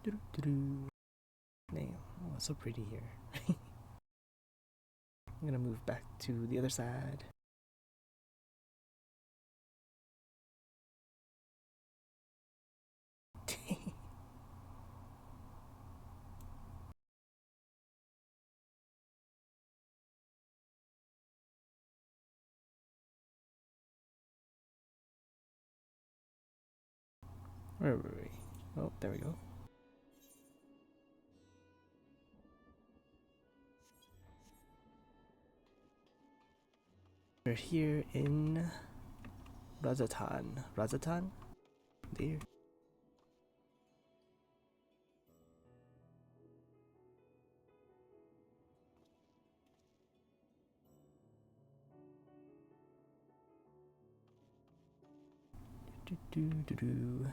Damn, oh, it's so pretty here. I'm gonna move back to the other side. Where were we? Oh, there we go. We're here in Razatan. Razatan? There. Do, do, do, do.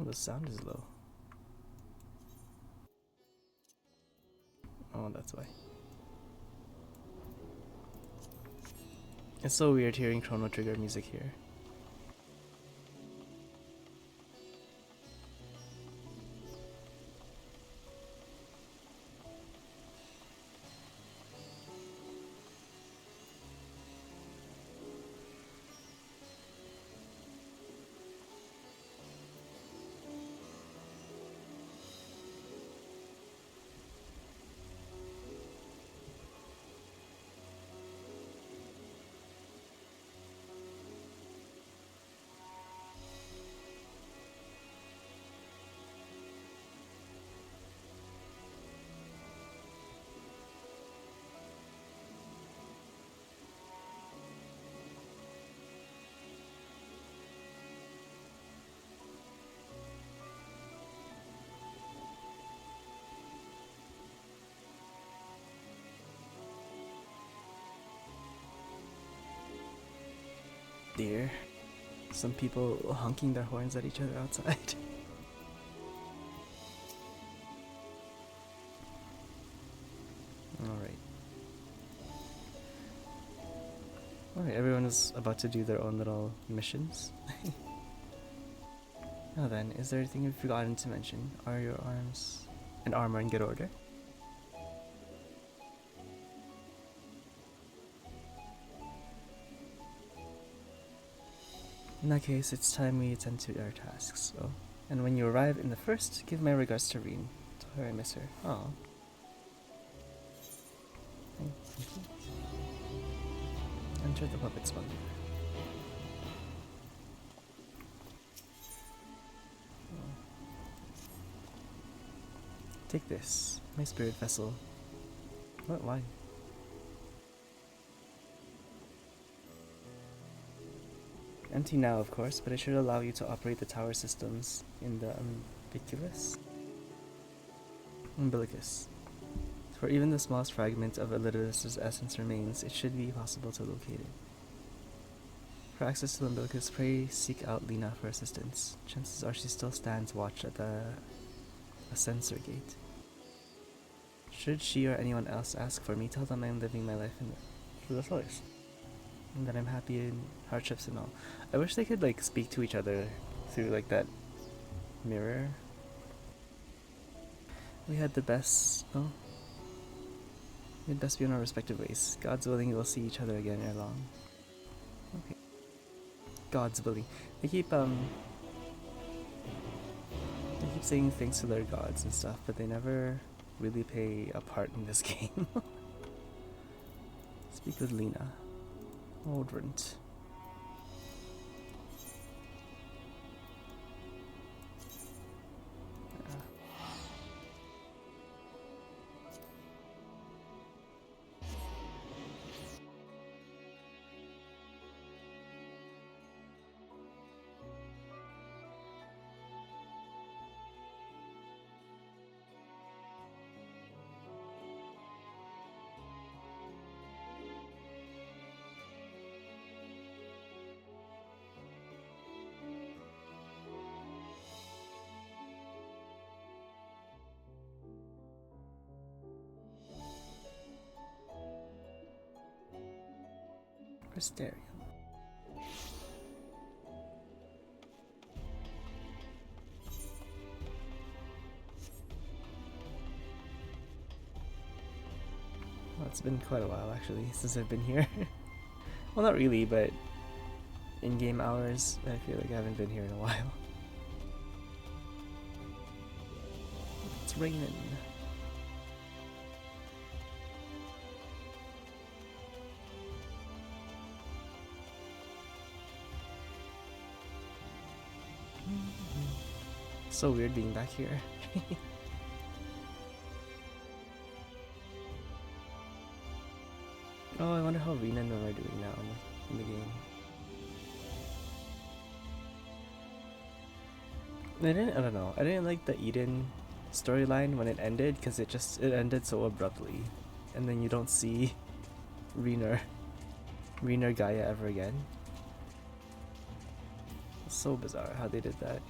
Oh, the sound is low. Oh, that's why. It's so weird hearing Chrono Trigger music here. Dear. Some people honking their horns at each other outside. Alright. Alright, everyone is about to do their own little missions. Now then, is there anything you've forgotten to mention? Are your arms and armor in good order? In that case, it's time we attend to our tasks. Oh, and when you arrive in the first, give my regards to Reen. Tell her I miss her. Oh. Thank you. Enter the puppet's bundle. Take this, my spirit vessel. What? Why? Empty now, of course, but it should allow you to operate the tower systems in the umbilicus. For even the smallest fragment of Elidus' essence remains, it should be possible to locate it. For access to the umbilicus, pray seek out Lena for assistance. Chances are she still stands watch at the ascensor gate. Should she or anyone else ask for me, tell them I'm living my life in the forest. And that I'm happy in hardships and all. I wish they could like speak to each other through like that mirror. We had the best. Oh, we'd best be on our respective ways. God's willing, we'll see each other again ere long. Okay. God's willing. They keep saying things to their gods and stuff, but they never really play a part in this game. Speak with Lena. Odrant. Crystarium. it's been quite a while actually since I've been here. Well, not really, but in-game hours, I feel like I haven't been here in a while. It's raining. So weird being back here. Oh, I wonder how Rena and Rim are doing now in the game. I don't know. I didn't like the Eden storyline when it ended because it ended so abruptly, and then you don't see Rena or Gaia ever again. It's so bizarre how they did that.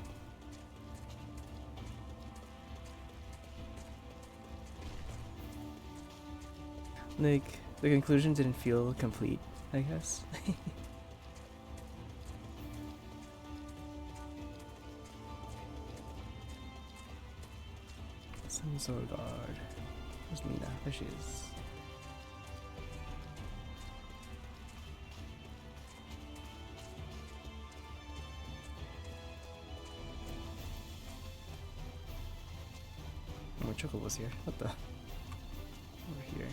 Like, the conclusion didn't feel complete, I guess. Some sword guard. Where's Lena? There she is. More chocobos here. What the? Over here.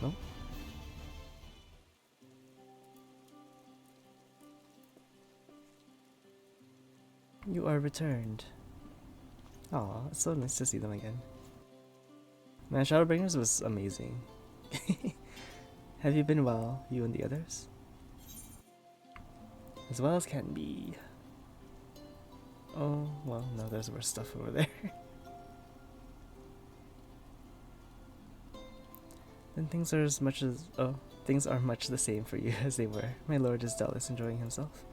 No? You are returned. Aw, it's so nice to see them again. Man, Shadowbringers was amazing. Have you been well, you and the others? As well as can be. Oh, well, no, there's worse stuff over there. Then things are things are much the same for you as they were. My lord is doubtless enjoying himself.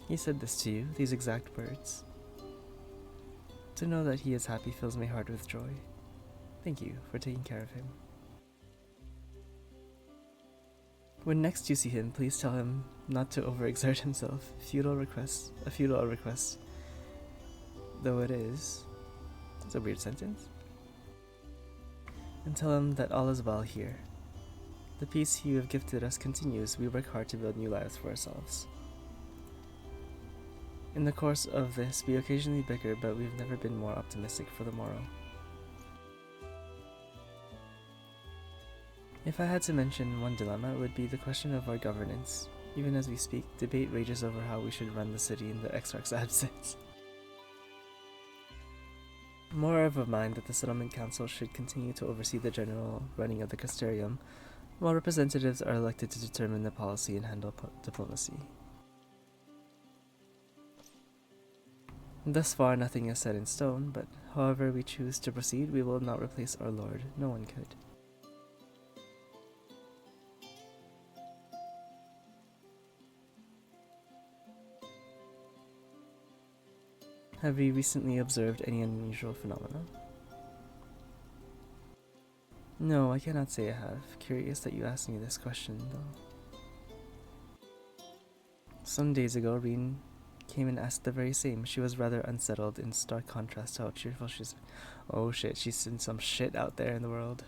He said this to you, these exact words. To know that he is happy fills my heart with joy. Thank you for taking care of him. When next you see him, please tell him not to overexert himself. A futile request, though it is. It's a weird sentence. And tell him that all is well here. The peace you have gifted us continues. We work hard to build new lives for ourselves. In the course of this, we occasionally bicker, but we've never been more optimistic for the morrow. If I had to mention one dilemma, it would be the question of our governance. Even as we speak, debate rages over how we should run the city in the Exarch's absence. More of a mind that the Settlement Council should continue to oversee the general running of the Casterium, while representatives are elected to determine the policy and handle diplomacy. Thus far, nothing is set in stone, but however we choose to proceed, we will not replace our Lord. No one could. Have we recently observed any unusual phenomena? No, I cannot say I have. Curious that you asked me this question, though. Some days ago, Reen came and asked the very same. She was rather unsettled, in stark contrast to how cheerful she's been. Oh shit, she's in some shit out there in the world.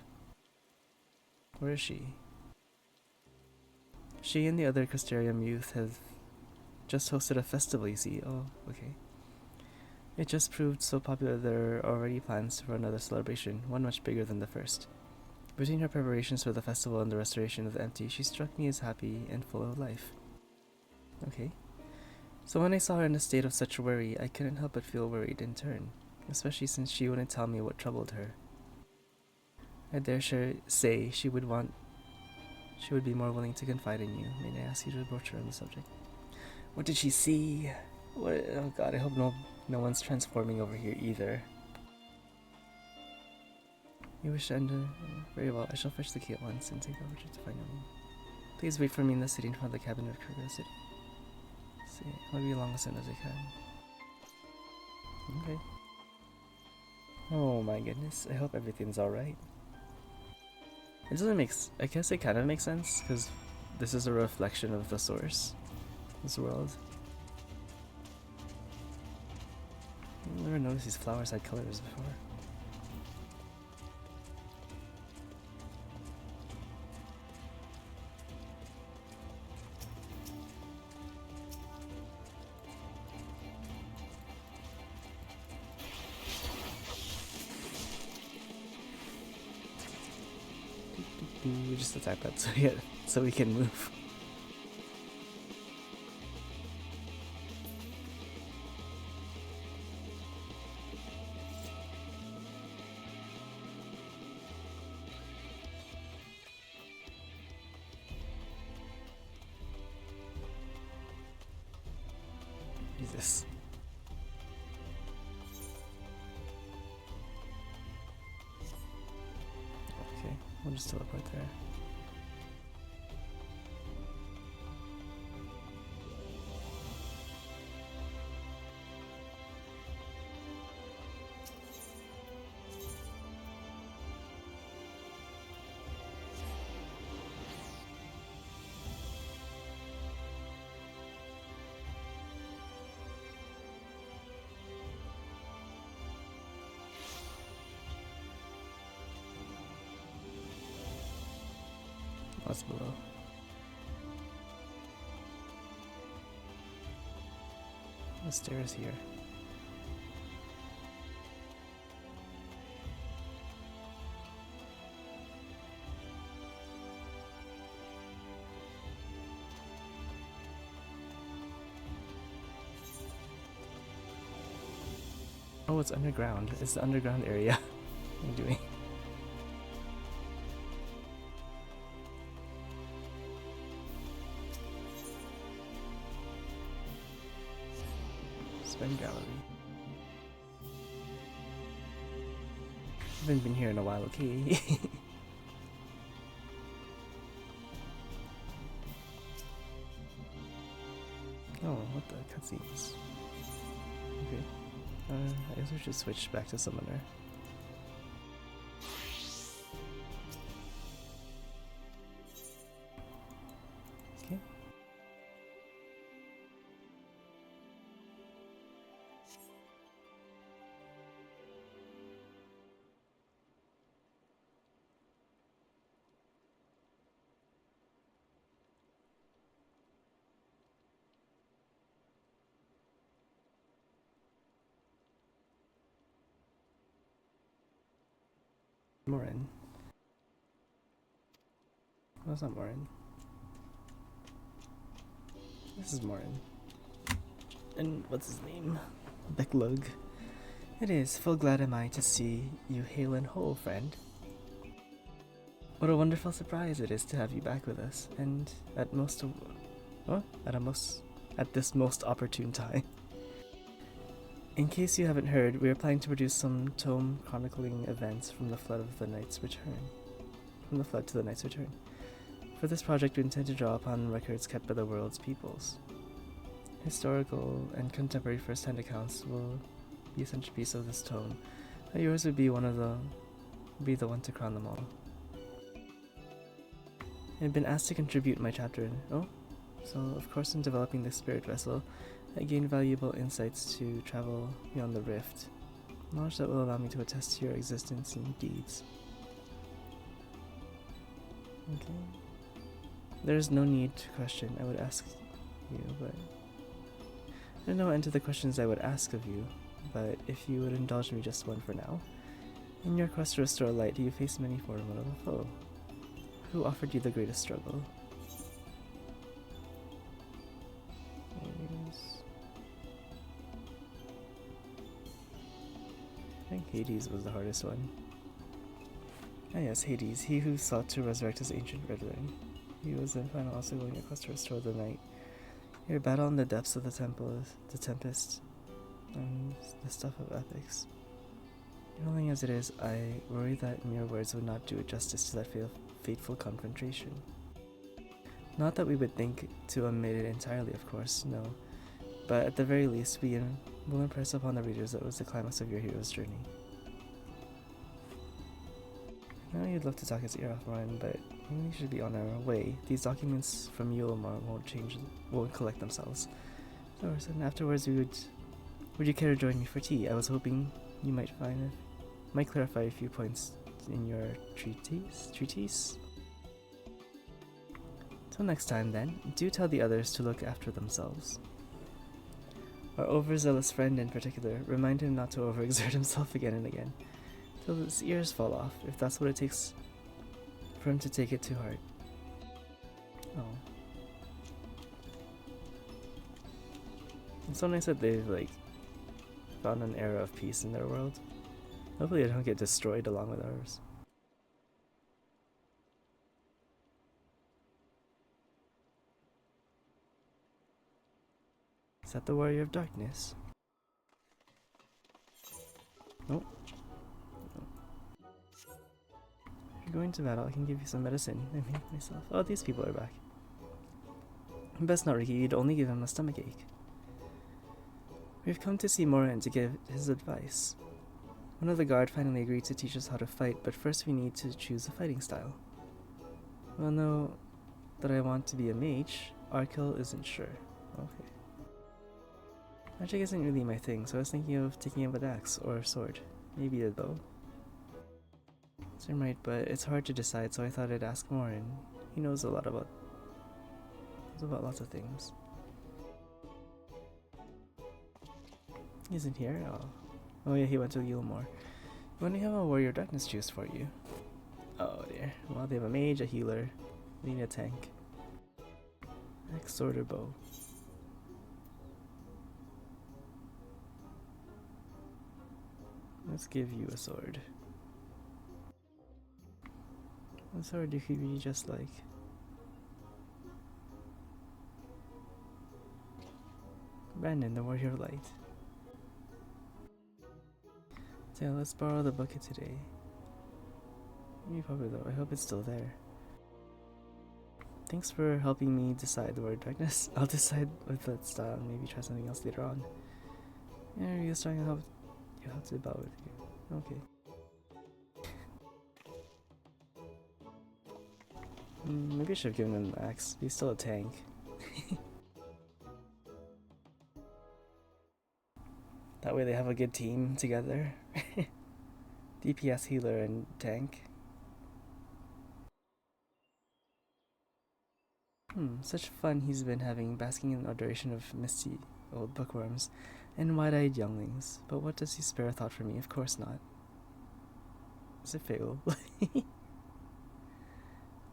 Where is she? She and the other Casterium youth have just hosted a festival, you see. Oh, okay. It just proved so popular there are already plans for another celebration, one much bigger than the first. Between her preparations for the festival and the restoration of the empty, she struck me as happy and full of life. Okay. So when I saw her in a state of such worry, I couldn't help but feel worried in turn, especially since she wouldn't tell me what troubled her. I dare say she would be more willing to confide in you. May I ask you to approach her on the subject? What did she see? What? Oh god, I hope no one's transforming over here either. You wish to enter? Very well, I shall fetch the key at once and take the orchard to find your room. Please wait for me in the city in front of the cabin of Curiosity. See, I'll be along as soon as I can. Okay. Oh my goodness, I hope everything's alright. It doesn't I guess it kind of makes sense, because this is a reflection of the source, this world. Never noticed these flowers had colors before. We just attack that so we can move. Jesus. Okay, we'll just teleport there. What's below? The stairs here. Oh, it's underground. It's the underground area. What are you doing? Spin gallery. Haven't been here in a while, okay? Oh, what the cutscenes? Okay. I guess we should switch back to Summoner. Okay. Morin. Oh, that's not Morin. This is Morin. And what's his name? Becklug. It is. Full glad am I to see you hale and whole, friend. What a wonderful surprise it is to have you back with us, and at this most opportune time. In case you haven't heard, we are planning to produce some tome chronicling events from the flood to the Knight's return. For this project, we intend to draw upon records kept by the world's peoples. Historical and contemporary first-hand accounts will be a centerpiece of this tome. Yours would be the one to crown them all. I've been asked to contribute my chapter so of course in developing this spirit vessel, I gained valuable insights to travel beyond the rift, knowledge that will allow me to attest to your existence and deeds. Okay. There is no need to question, I would ask you, but there's no end to the questions I would ask of you, but if you would indulge me just one for now. In your quest to restore light, do you face many formidable foe? Who offered you the greatest struggle? I think Hades was the hardest one. Ah yes, Hades, he who sought to resurrect his ancient brethren. He was in final also going a quest to restore the night. Your battle in the depths of the tempest, and the stuff of ethics. Rolling as it is, I worry that mere words would not do justice to that fateful confrontation. Not that we would think to omit it entirely, of course, no. But at the very least, we will impress upon the readers that it was the climax of your hero's journey. I know you'd love to talk his ear off, Ryan, but we should be on our way. These documents from Yulmar won't collect themselves. And afterwards we would Would you care to join me for tea? I was hoping you might clarify a few points in your treatise? Till next time then, do tell the others to look after themselves. Our overzealous friend in particular, remind him not to overexert himself again and again, till his ears fall off, if that's what it takes for him to take it to heart. Oh. It's so nice that they've, like, found an era of peace in their world. Hopefully they don't get destroyed along with ours. Is that the Warrior of Darkness? Nope. If you're going to battle, I can give you some medicine. I made it myself. Oh, these people are back. Best not, Ricky. You'd only give him a stomachache. We've come to see Moran to give his advice. One of the guard finally agreed to teach us how to fight, but first we need to choose a fighting style. Well, know that I want to be a mage. Arkell isn't sure. Okay. Magic isn't really my thing, so I was thinking of taking up an axe or a sword. Maybe a bow. So I'm right, but it's hard to decide, so I thought I'd ask Moran. He knows a lot about lots of things. He isn't here? Oh yeah, he went to Gilmore. We only have a Warrior Darkness juice for you. Oh dear. Well, they have a mage, a healer, we need a tank. Axe, sword, or bow. Let's give you a sword. What sword you could be just like? Brandon, the Warrior of Light. So yeah, let's borrow the bucket today. Maybe probably though, I hope it's still there. Thanks for helping me decide the word darkness. I'll decide with that style and maybe try something else later on. Yeah, you're just trying to help to bow with you. Okay. Maybe I should have given him an axe. He's still a tank. That way they have a good team together. DPS, healer, and tank. Such fun he's been having, basking in the adoration of misty old bookworms and wide-eyed younglings. But what does he spare a thought for me? Of course not. Is it fatal?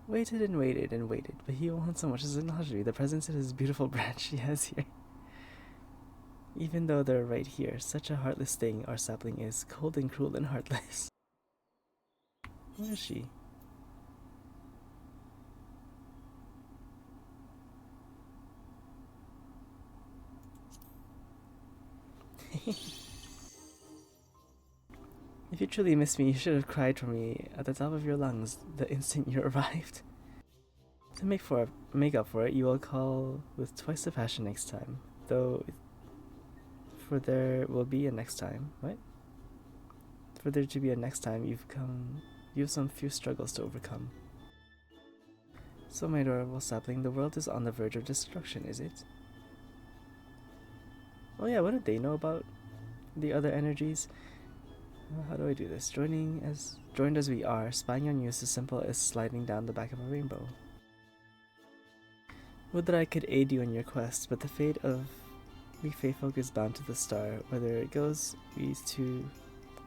Waited and waited and waited, but he won't so much as acknowledge me, the presence of his beautiful branch he has here. Even though they're right here, such a heartless thing our sapling is, cold and cruel and heartless. Where is she? If you truly miss me, you should have cried for me at the top of your lungs the instant you arrived. To make up for it, you will call with twice the passion next time. Though, for there will be a next time. What? For there to be a next time, you have some few struggles to overcome. So, my adorable sapling, the world is on the verge of destruction, is it? Oh yeah, what did they know about the other energies? How do I do this? Joined as we are, spying on you is as simple as sliding down the back of a rainbow. Would that I could aid you in your quest, but the fate of we faithfolk is bound to the star. Whether it goes,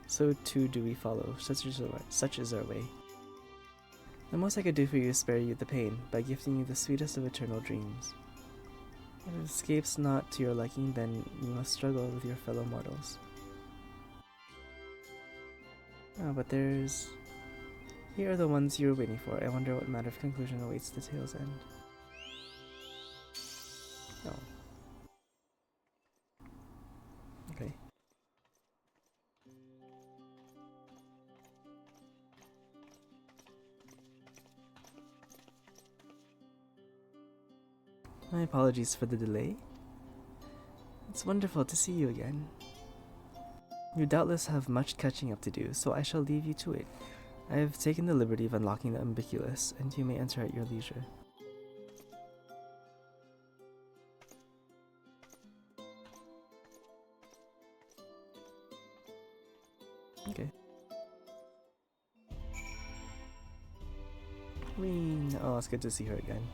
so too do we follow. Such is our way. The most I could do for you is spare you the pain, by gifting you the sweetest of eternal dreams. If it escapes not to your liking, then you must struggle with your fellow mortals. Oh, but here are the ones you were waiting for. I wonder what matter of conclusion awaits the tale's end. Oh. Okay. My apologies for the delay. It's wonderful to see you again. You doubtless have much catching up to do, so I shall leave you to it. I have taken the liberty of unlocking the umbiculus, and you may enter at your leisure. Queen. Oh, it's good to see her again.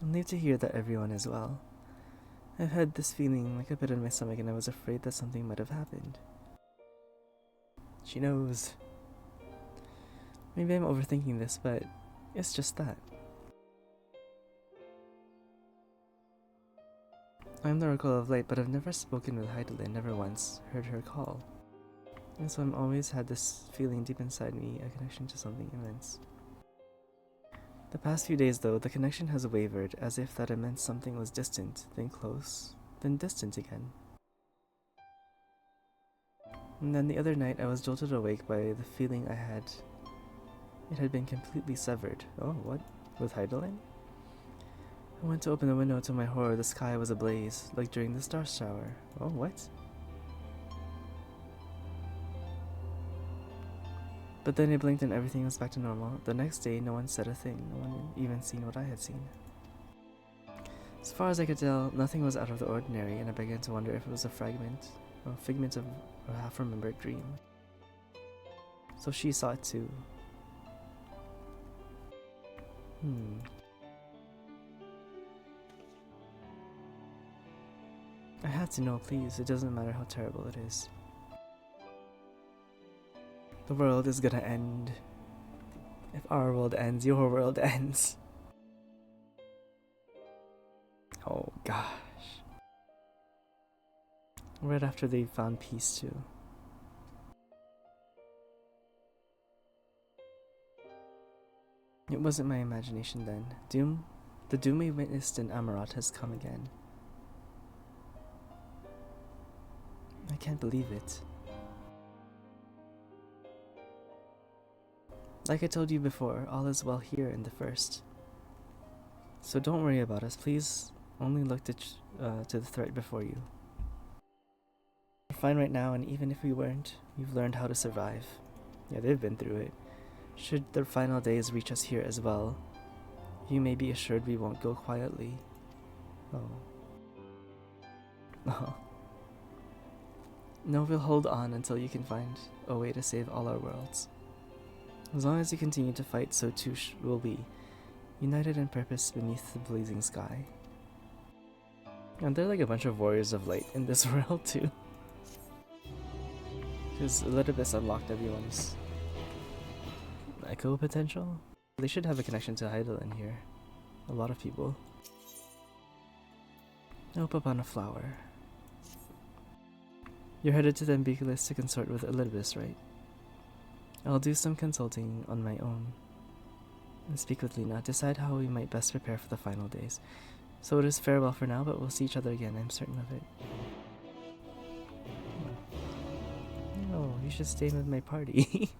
I'm relieved to hear that everyone is well. I've had this feeling like a pit in my stomach and I was afraid that something might have happened. She knows. Maybe I'm overthinking this, but it's just that. I'm the Oracle of Light, but I've never spoken with Heidelin, never once heard her call. And so I've always had this feeling deep inside me, a connection to something immense. The past few days, though, the connection has wavered, as if that immense something was distant, then close, then distant again. And then the other night, I was jolted awake by the feeling I had. It had been completely severed. Oh, what? With Heidelin? I went to open the window. To my horror, the sky was ablaze, like during the star shower. Oh, what? But then I blinked and everything was back to normal. The next day, no one said a thing. No one had even seen what I had seen. As far as I could tell, nothing was out of the ordinary, and I began to wonder if it was a figment of a half-remembered dream. So she saw it too. I had to know, please. It doesn't matter how terrible it is. The world is gonna end. If our world ends, your world ends. Oh gosh. Right after they found peace too. It wasn't my imagination then. The doom we witnessed in Amarat has come again. I can't believe it. Like I told you before, all is well here in the first. So don't worry about us, please. Only look to the threat before you. We're fine right now, and even if we weren't, we've learned how to survive. Yeah, they've been through it. Should the final days reach us here as well, you may be assured we won't go quietly. Oh. Oh. No, we'll hold on until you can find a way to save all our worlds. As long as you continue to fight, so too will we, united in purpose beneath the blazing sky. And there are like a bunch of warriors of light in this world too. Because Elizabeth unlocked everyone's echo potential. They should have a connection to Heidelin here. A lot of people. Nope, upon a flower. You're headed to the Ambiguous to consort with Elizabeth, right? I'll do some consulting on my own and speak with Lena, decide how we might best prepare for the final days. So it is farewell for now, but we'll see each other again, I'm certain of it. No, you should stay with my party.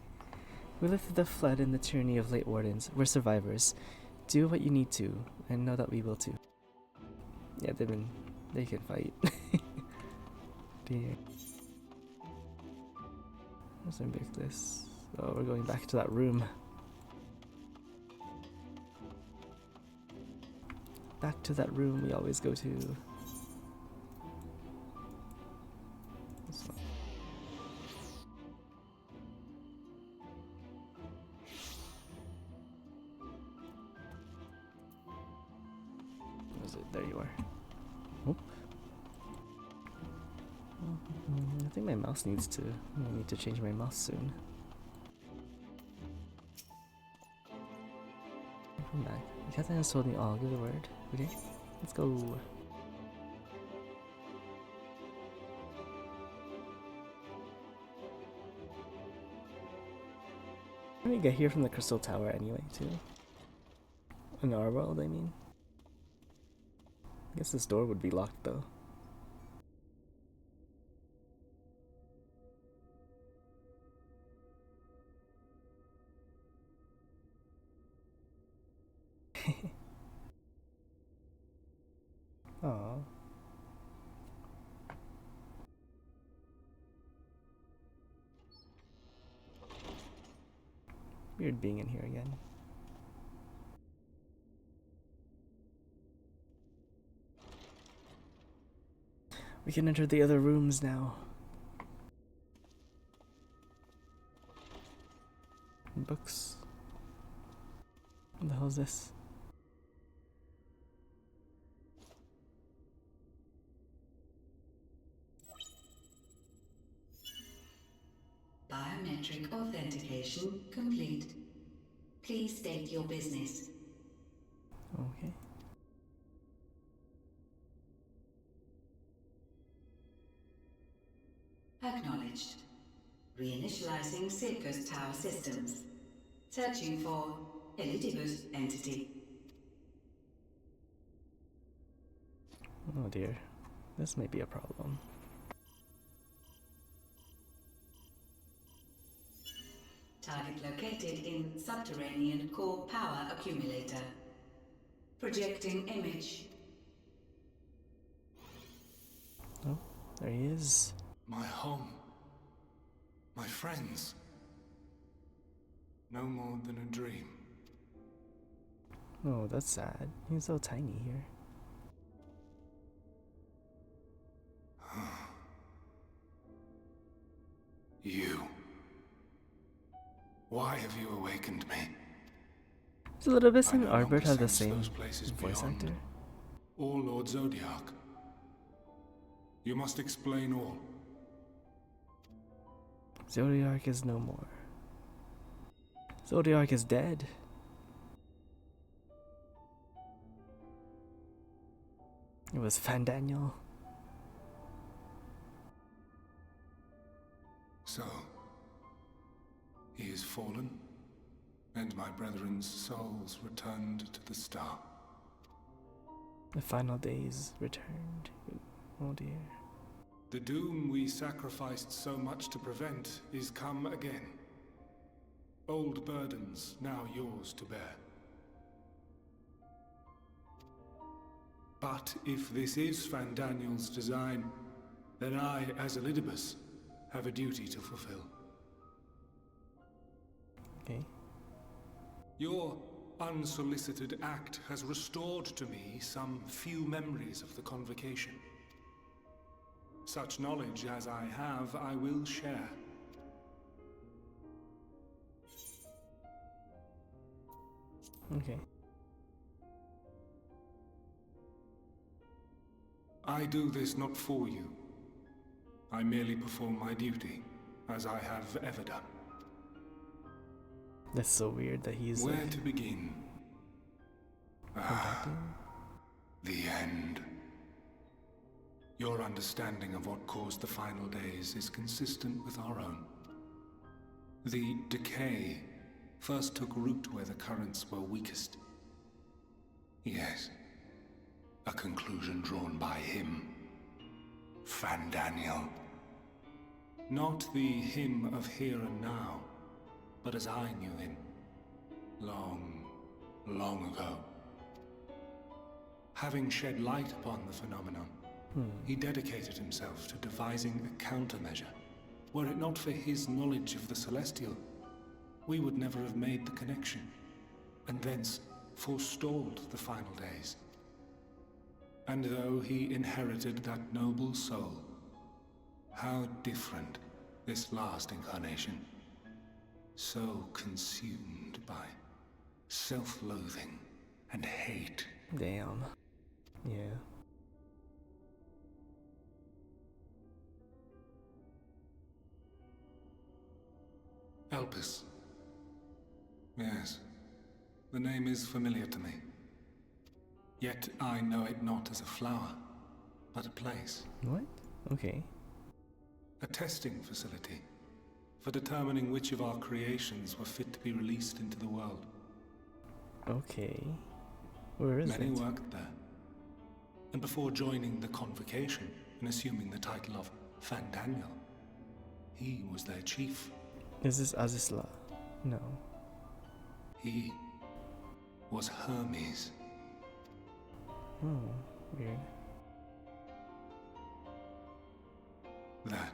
We lived through the flood and the tyranny of late wardens. We're survivors. Do what you need to, and know that we will too. Yeah, they can fight. Dear. Let's unpick this. Oh, we're going back to that room. Back to that room we always go to. This one. Was it? There you are. Oh. I think my mouse needs to. I need to change my mouse soon. Come back. Catherine has told me all. Give the word. Okay, let's go. How do we get here from the Crystal Tower anyway, too? In our world, I mean. I guess this door would be locked, though. Aww. Weird being in here again. We can enter the other rooms now. books. What the hell is this? Biometric authentication complete. Please state your business. Okay. Acknowledged. Reinitializing Circus Tower systems. Searching for Elidibus entity. Oh dear. This may be a problem. Target located in subterranean core power accumulator. Projecting image. Oh, there he is. My home. My friends. No more than a dream. Oh, that's sad. He's so tiny here. You. Why have you awakened me? Does Elidibus and I no Arbert longer have the sense same those places voice beyond. actor? Or Lord Zodiac. You must explain all. Zodiac is no more. Zodiac is dead. It was Fandaniel. So, he is fallen, and my brethren's souls returned to the star. The final days returned. Oh dear. The doom we sacrificed so much to prevent is come again. Old burdens now yours to bear. But if this is Fandaniel's design, then I, as Elidibus, have a duty to fulfill. Okay. Your unsolicited act has restored to me some few memories of the convocation. Such knowledge as I have, I will share. Okay. I do this not for you. I merely perform my duty, as I have ever done. That's so weird that he's Where like, to begin? conducting. The end. Your understanding of what caused the final days is consistent with our own. The decay first took root where the currents were weakest. Yes, a conclusion drawn by him, Fandaniel. Not the him of here and now, but as I knew him, long, long ago. Having shed light upon the phenomenon, he dedicated himself to devising a countermeasure. Were it not for his knowledge of the Celestial, we would never have made the connection, and thence forestalled the final days. And though he inherited that noble soul, how different this last incarnation, so consumed by self-loathing and hate. Damn. Yeah. Elpis. Yes, the name is familiar to me. Yet I know it not as a flower, but a place. What? Okay. A testing facility for determining which of our creations were fit to be released into the world. Okay. Where is Many it? worked there. And before joining the convocation and assuming the title of Fandaniel, he was their chief. Is this Azisla? No. He was Hermes. Oh, weird. That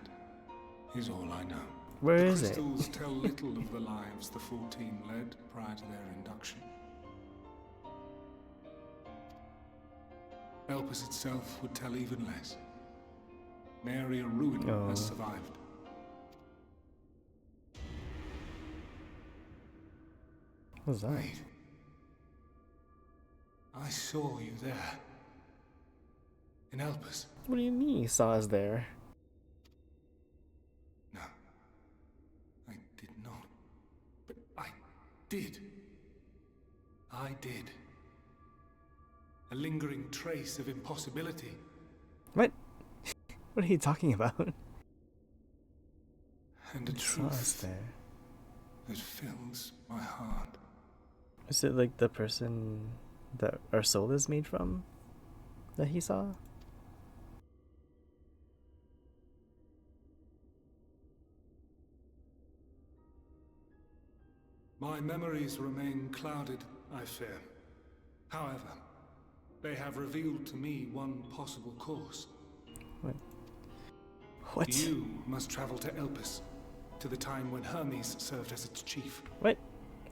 is all I know. Where The is it? crystals tell little of the lives the 14 led prior to their induction. Elpis itself would tell even less. Nary a ruin Oh. has survived. What's that? Wait. I saw you there. In Elpis. What do you mean you saw us there? No. I did not. But I did. I did. A lingering trace of impossibility. What? What are you talking about? And a You saw us truth there. that fills my heart. Is it like the person that our soul is made from that he saw? My memories remain clouded, I fear. However, they have revealed to me one possible course. What? What? You must travel to Elpis, to the time when Hermes served as its chief. What?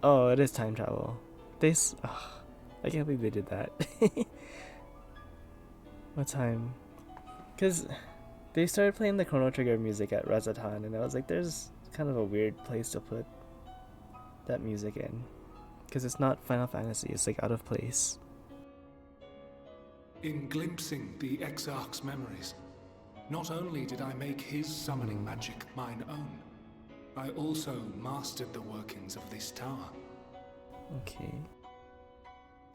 Oh, it is time travel. I can't believe they did that. What time? Because they started playing the Chrono Trigger music at Razatan, and I was like, there's kind of a weird place to put that music in. Because it's not Final Fantasy, it's like out of place. In glimpsing the Exarch's memories, not only did I make his summoning magic mine own, I also mastered the workings of this tower. Okay.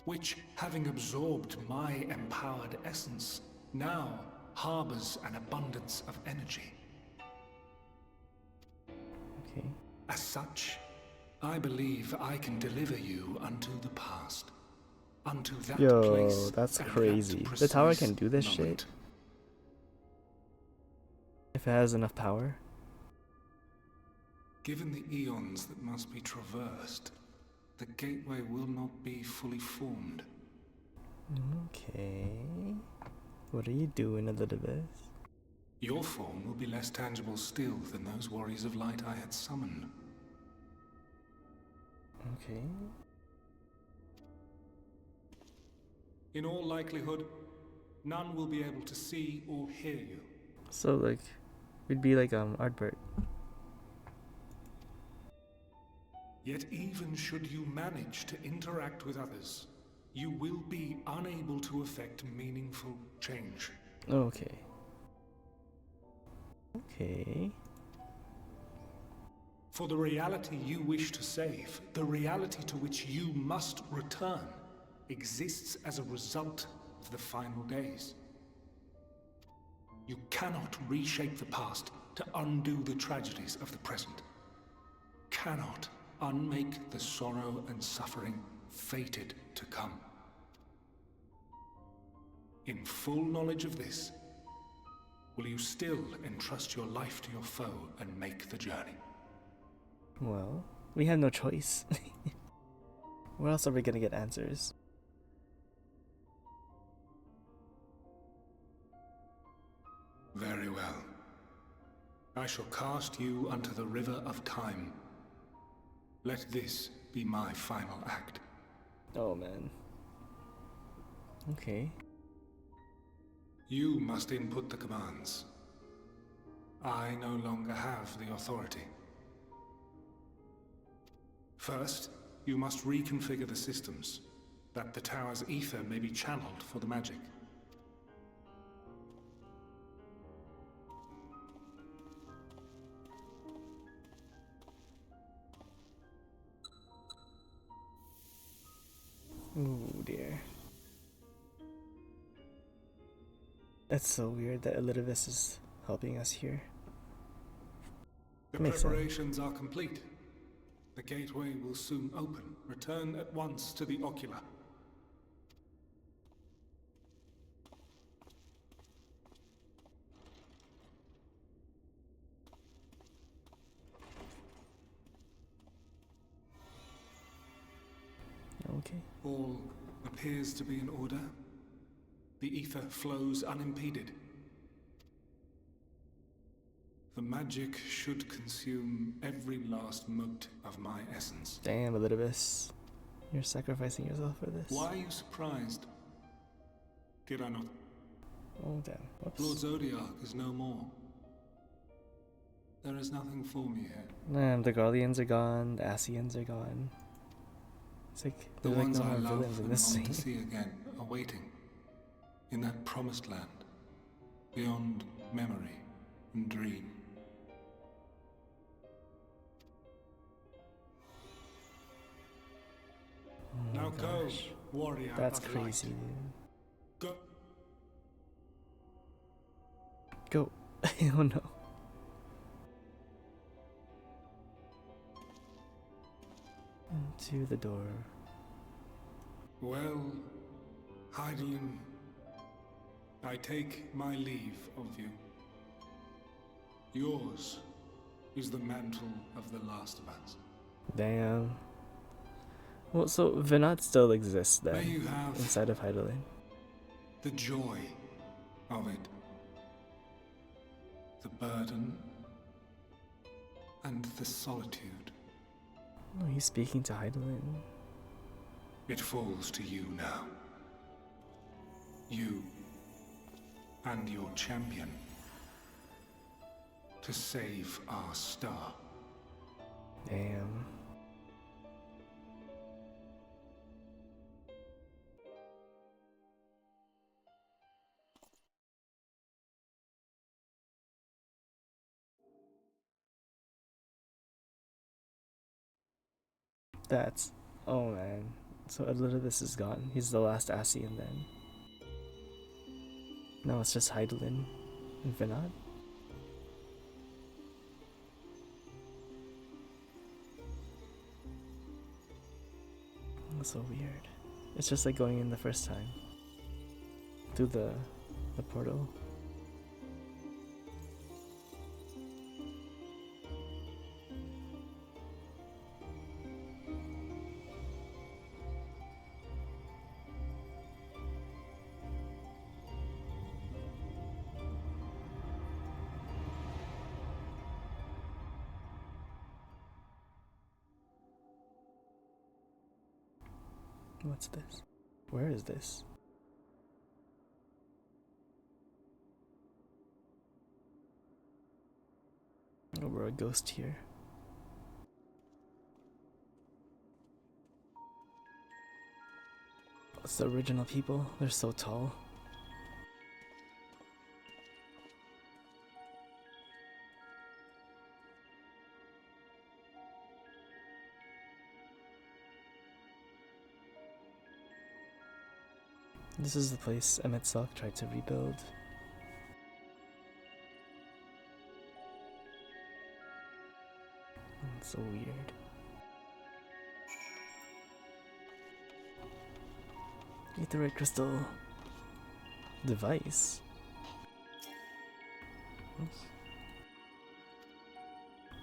Which, having absorbed my empowered essence, now harbors an abundance of energy. Okay. As such, I believe I can deliver you unto the past, unto that place. Yo, that's and crazy. that The tower precise can do this moment. shit? If it has enough power? Given the eons that must be traversed, the gateway will not be fully formed. Okay. What are you doing, Elizabeth? Your form will be less tangible still than those warriors of light I had summoned. Okay. In all likelihood, none will be able to see or hear you. So, like, we'd be like, Artbert. Yet even should you manage to interact with others, you will be unable to effect meaningful change. Okay. Okay. For the reality you wish to save, the reality to which you must return, exists as a result of the final days. You cannot reshape the past to undo the tragedies of the present. Cannot unmake the sorrow and suffering fated to come. In full knowledge of this, will you still entrust your life to your foe and make the journey? Well, we have no choice. Where else are we gonna get answers? Very well. I shall cast you unto the river of time. Let this be my final act. Oh man. Okay. You must input the commands. I no longer have the authority. First, you must reconfigure the systems, that the tower's ether may be channeled for the magic. Ooh dear. That's so weird that Elidibus is helping us here. The Makes sense. preparations are complete. The gateway will soon open. Return at once to the ocular. Okay. All appears to be in order. The ether flows unimpeded. The magic should consume every last mote of my essence. Damn, Elidibus. You're sacrificing yourself for this. Why are you surprised? Did I not? Oh damn. Whoops. Lord Zodiac is no more. There is nothing for me here. The Garleans are gone, the Asians are gone. It's like The there's like ones no I more love villains in and this long to scene. see again are waiting in that promised land, beyond memory and dream. Oh Now my go, gosh. warrior That's of crazy, light. dude. Go. Go. Oh no. Into the door. Well, Heidelin, I take my leave of you. Yours is the mantle of the last of us. Damn. Well, so Vinod still exists May then, you have inside of Heidelin. the joy of it, the burden, and the solitude. Oh, he's speaking to Heidelin. It falls to you now. You and your champion to save our star. Damn. That's... Oh man. So Elidibus is gone. He's the last Ascian then. Now it's just Heidelin and Vinod. That's so weird. It's just like going in the first time. Through the portal. What's this? Where is this? Oh, we're a ghost here. It's the original people. They're so tall. This is the place Emet-Selch tried to rebuild. It's so weird. Aetheroid crystal device. Oops.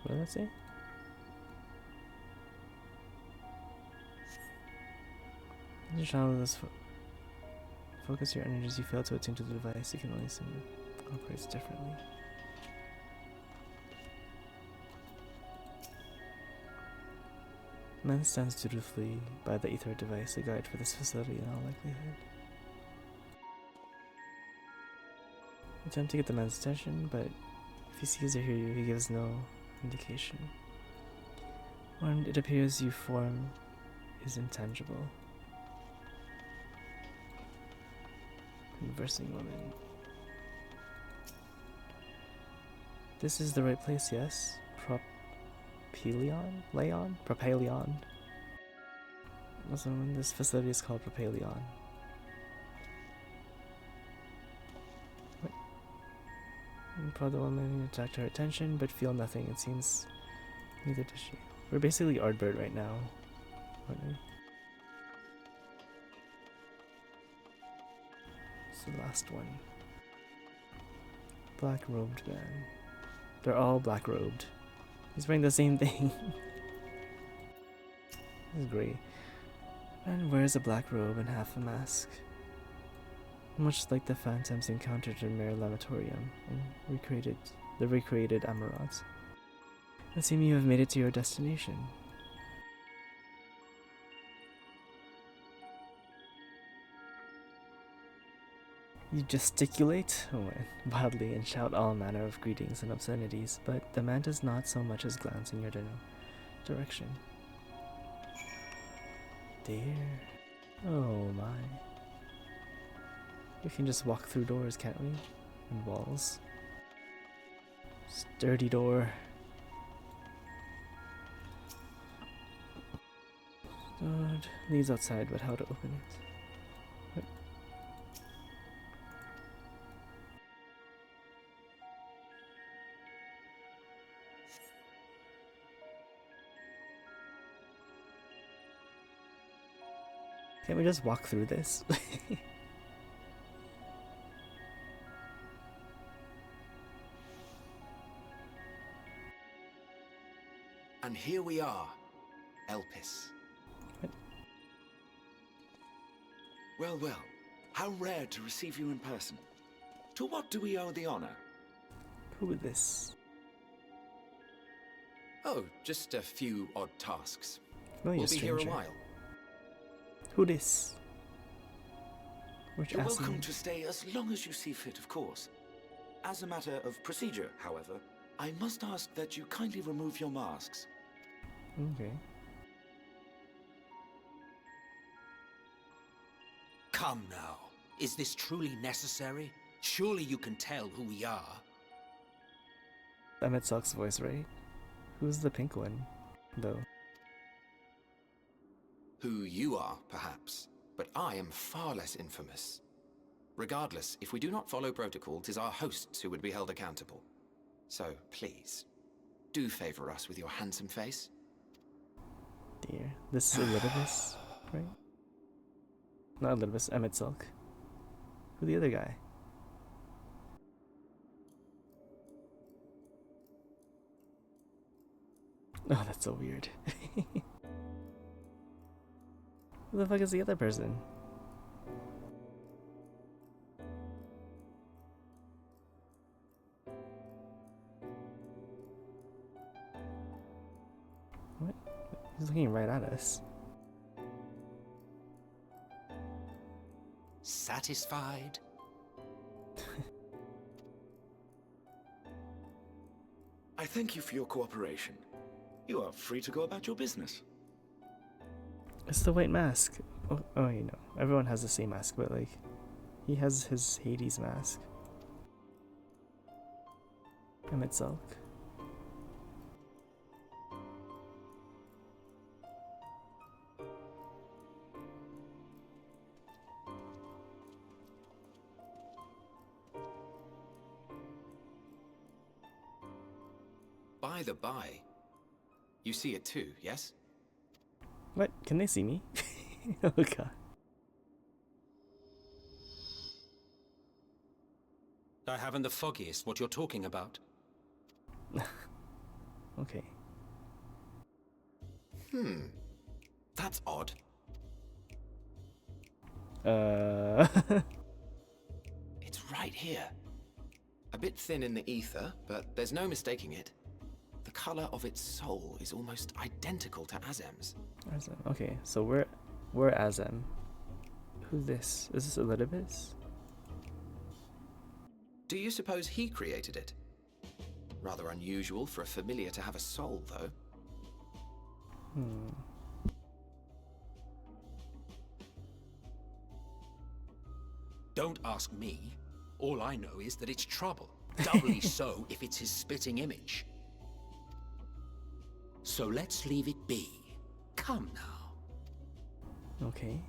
What did that say? You channel this. Focus your energies. You fail to attune to the device. You can only assume it operates differently. Man stands dutifully by the Aetheroid device, a guide for this facility in all likelihood. Attempt to get the man's attention, but if he sees or hears you, he gives no indication. When it appears you form is intangible. Conversing woman. This is the right place, yes? Propylion? Leon? Propylion. Also, this facility is called Propylion. Prod the woman attract her attention, but feel nothing. It seems neither does she. We're basically Ardbert right now, aren't we? It's the last one. Black robed man. They're all black robed. He's wearing the same thing. This is great. Man wears a black robe and half a mask. Much like the phantoms encountered in Mare Lamatorium and the recreated Amarods. It seems you have made it to your destination. You gesticulate wildly and shout all manner of greetings and obscenities, but the man does not so much as glance in your direction. there. Oh my. We can just walk through doors, can't we? And walls. Sturdy door. Good. Leads outside, but how to open it? What? Can't we just walk through this? And here we are, Elpis. What? Well, well, how rare to receive you in person. To what do we owe the honor? Who is this? Oh, just a few odd tasks. Familiar We'll be here a stranger. while. Who this? Which You're asshole? welcome to stay as long as you see fit, of course. As a matter of procedure, however, I must ask that you kindly remove your masks. Okay. Come now. Is this truly necessary? Surely you can tell who we are. Emmett Sock's voice, right? Who's the pink one, though? Who you are, perhaps, but I am far less infamous. Regardless, if we do not follow protocol, 'tis our hosts who would be held accountable. So, please, do favor us with your handsome face. Dear. This is Elidibus, right? Not Elidibus, Emmett Silk. Who's the other guy? Oh, that's so weird. Who the fuck is the other person? What? He's looking right at us. Satisfied? I thank you for your cooperation. You are free to go about your business. It's the white mask. Oh, you know. Everyone has the same mask, but like, he has his Hades mask. Emmett Silk. By the by, you see it too, yes? What? Can they see me? Oh god. I haven't the foggiest what you're talking about. Okay. That's odd. It's right here. A bit thin in the ether, but there's no mistaking it. The color of its soul is almost identical to Azem's. Azem. Okay, so we're Azem. Who's this? Is this Elidibus? Do you suppose he created it? Rather unusual for a familiar to have a soul, though. Don't ask me. All I know is that it's trouble. Doubly so if it's his spitting image. So let's leave it be. Come now. Okay.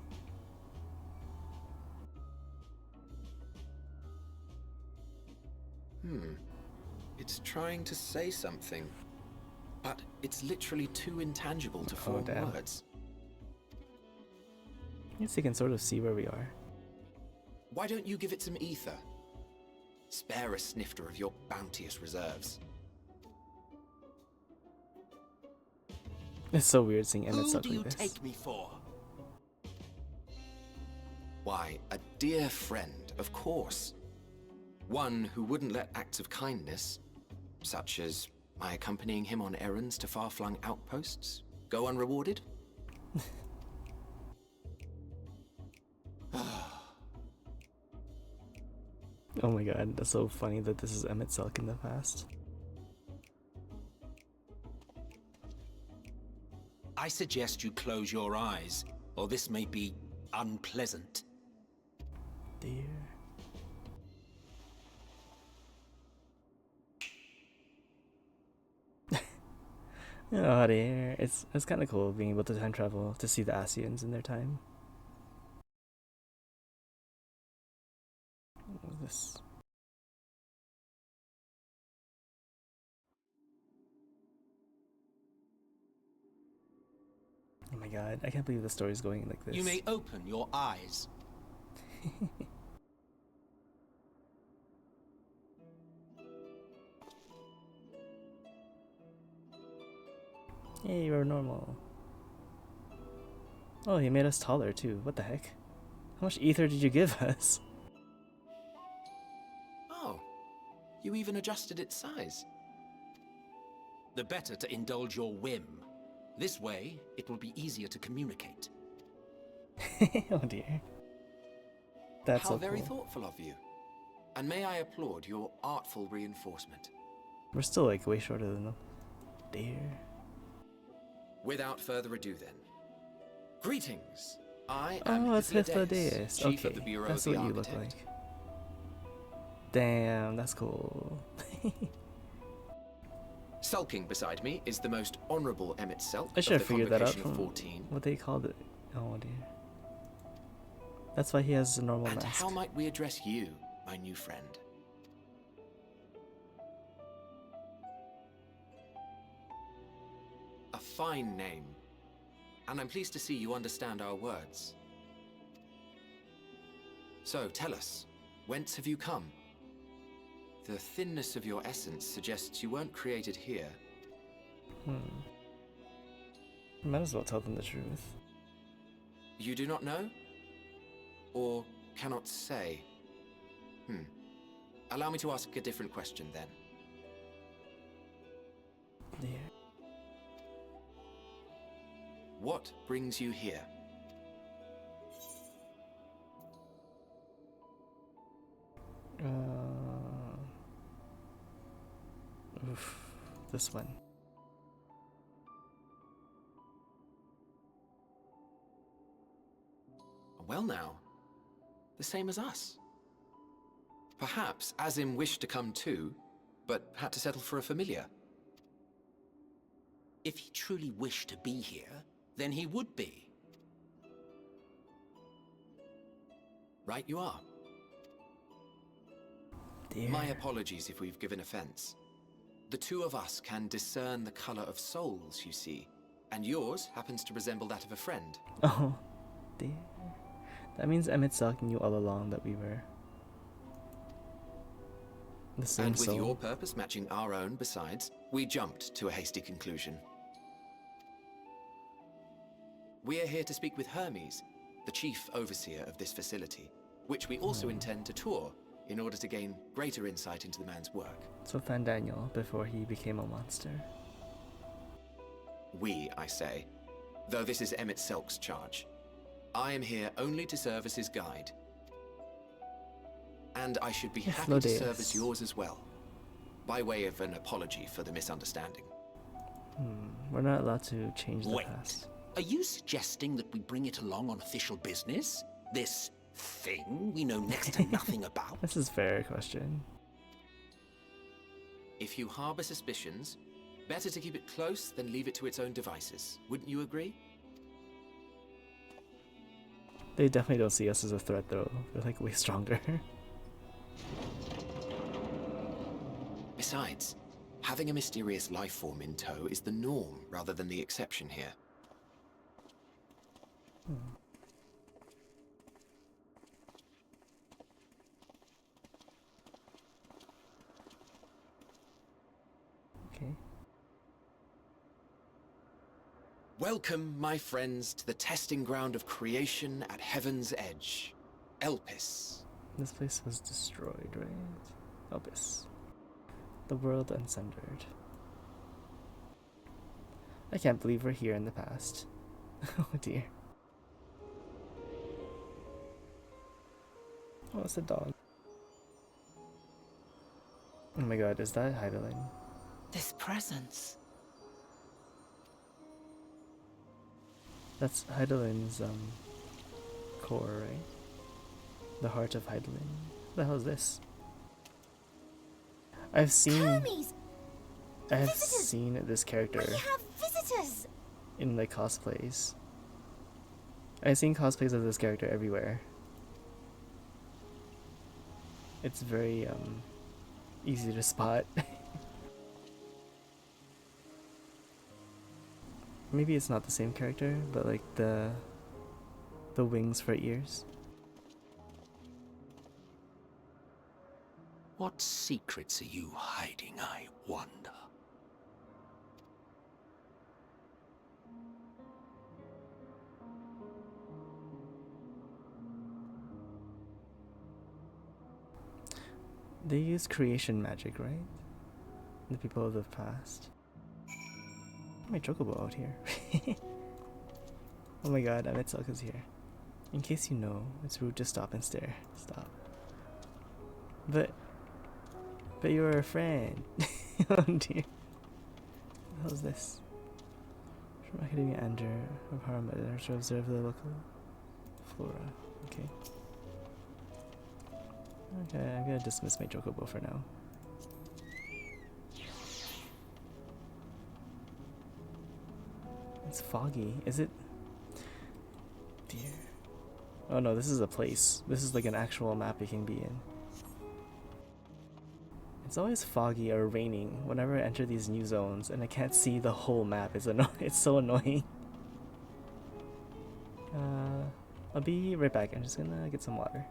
It's trying to say something, but it's literally too intangible to form damn. words. I guess you can sort of see where we are. Why don't you give it some ether? Spare a snifter of your bounteous reserves. It's so weird seeing Emmett Who Silk do you like this. take me for? Why, a dear friend, of course. One who wouldn't let acts of kindness, such as my accompanying him on errands to far-flung outposts, go unrewarded. Oh my god, that's so funny that this is Emmett Silk in the past. I suggest you close your eyes. or this may be unpleasant. Dear. Oh dear. It's kind of cool being able to time travel to see the Asians in their time. What is this? Oh my god, I can't believe the story's going like this. You may open your eyes. Hey, you're normal. Oh, he made us taller too. What the heck? How much ether did you give us? Oh, you even adjusted its size. The better to indulge your whim. This way, it will be easier to communicate. Oh dear. That's How so very cool. thoughtful of you. And may I applaud your artful reinforcement. We're still like way shorter than them. Dear. Without further ado then. Greetings. I am Oh, it's Hythlodaeus, Hythlodaeus. Chief Okay, of the Bureau that's of what the you look Architect. like. Damn, that's cool. Sulking beside me is the most honourable Emmett Selk I should of have the figured that out Convocation from of 14. what they called it. Oh dear. That's why he has a normal And mask. how might we address you, my new friend? A fine name. And I'm pleased to see you understand our words. So, tell us, whence have you come? The thinness of your essence suggests you weren't created here. Might as well tell them the truth. You do not know? Or cannot say? Allow me to ask a different question then. Dear. What brings you here? Oof. This one. Well now, the same as us. Perhaps Azim wished to come too, but had to settle for a familiar. If he truly wished to be here, then he would be. Right you are. Dear. My apologies if we've given offense. The two of us can discern the color of souls, you see, and yours happens to resemble that of a friend. Oh, dear. That means Emmett Selk knew all along that we were the same And with soul. your purpose matching our own besides, we jumped to a hasty conclusion. We are here to speak with Hermes, the chief overseer of this facility, which we also intend to tour in order to gain greater insight into the man's work. So found Daniel before he became a monster. We, I say, though this is Emmett Selk's charge. I am here only to serve as his guide. And I should be happy to serve as yours as well, by way of an apology for the misunderstanding. We're not allowed to change the Wait, past. are you suggesting that we bring it along on official business? This thing we know next to nothing about? This is a fair question. If you harbor suspicions, better to keep it close than leave it to its own devices. Wouldn't you agree? They definitely don't see us as a threat though. They're like way stronger. Besides, having a mysterious life form in tow is the norm rather than the exception here. Okay. Welcome, my friends, to the testing ground of creation at Heaven's Edge. Elpis. This place was destroyed, right? Elpis. The world uncentered. I can't believe we're here in the past. Oh dear. Oh, it's a dog. Oh my god, is that Heidelin? This presence. That's Heidelin's core, right? The heart of Heidelin. What the hell is this? I've seen Hermes! Visitors! seen this character We have visitors! in like cosplays. I've seen cosplays of this character everywhere. It's very easy to spot. Maybe it's not the same character, but like the wings for ears. What secrets are you hiding, I wonder? They use creation magic, right? The people of the past. My chocobo out here. Oh my god, Amitsuka's here. In case you know, it's rude to stop and stare. Stop. But you're a friend. Oh dear. What the hell is this? From Academia Ander of Harama to observe the local flora. Okay. Okay, I'm gonna dismiss my chocobo for now. It's foggy. Is it? Dear. Oh no, this is a place. This is like an actual map you can be in. It's always foggy or raining whenever I enter these new zones and I can't see the whole map. It's so annoying. I'll be right back. I'm just gonna get some water.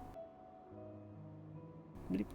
Bleep.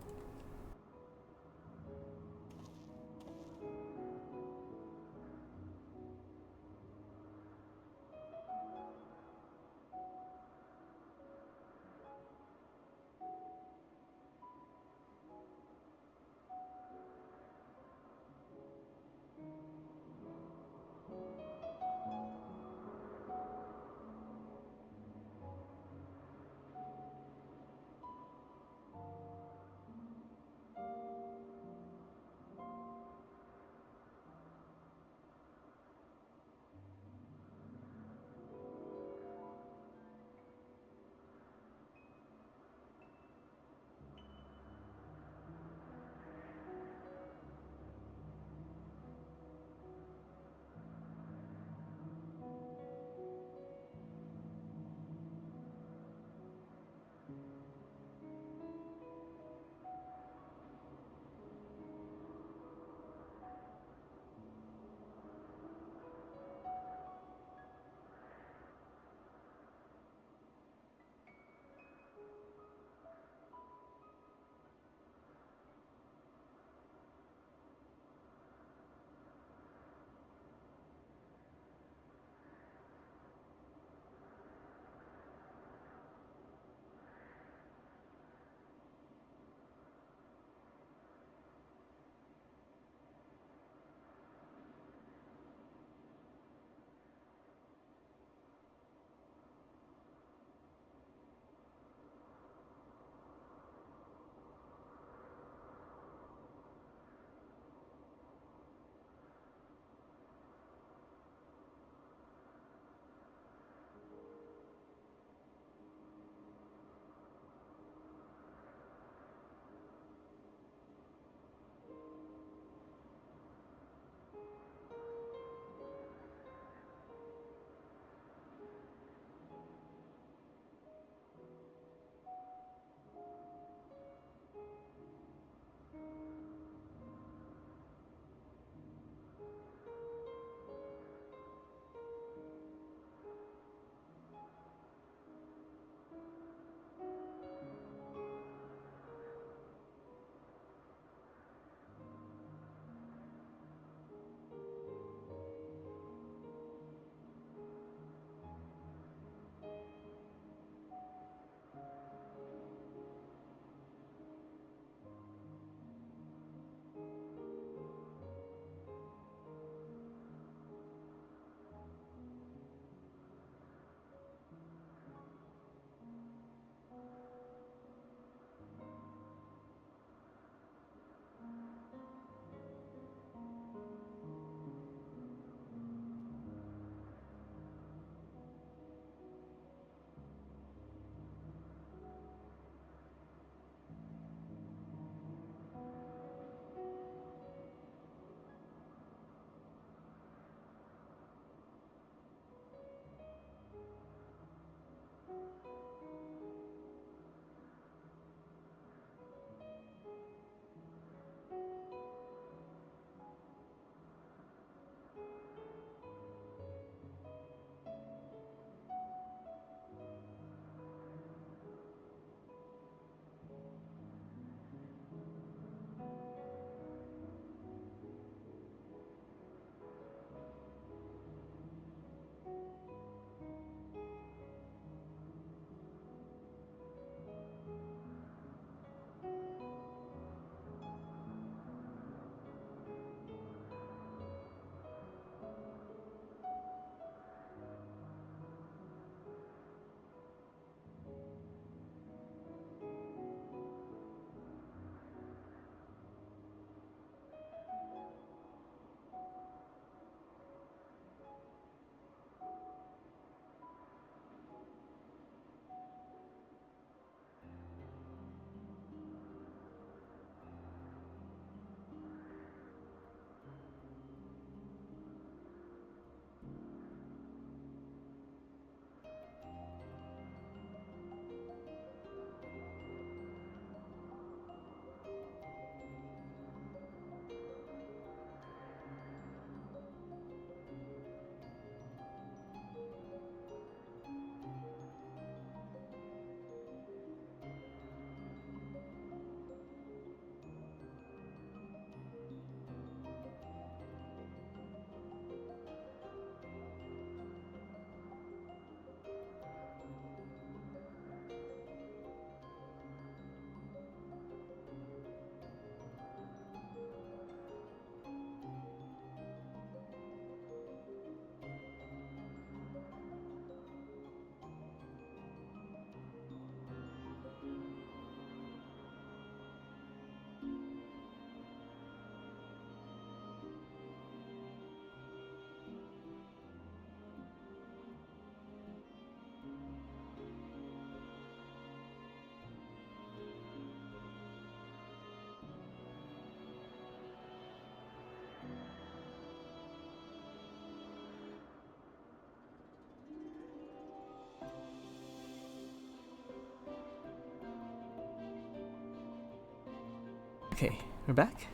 Okay, we're back.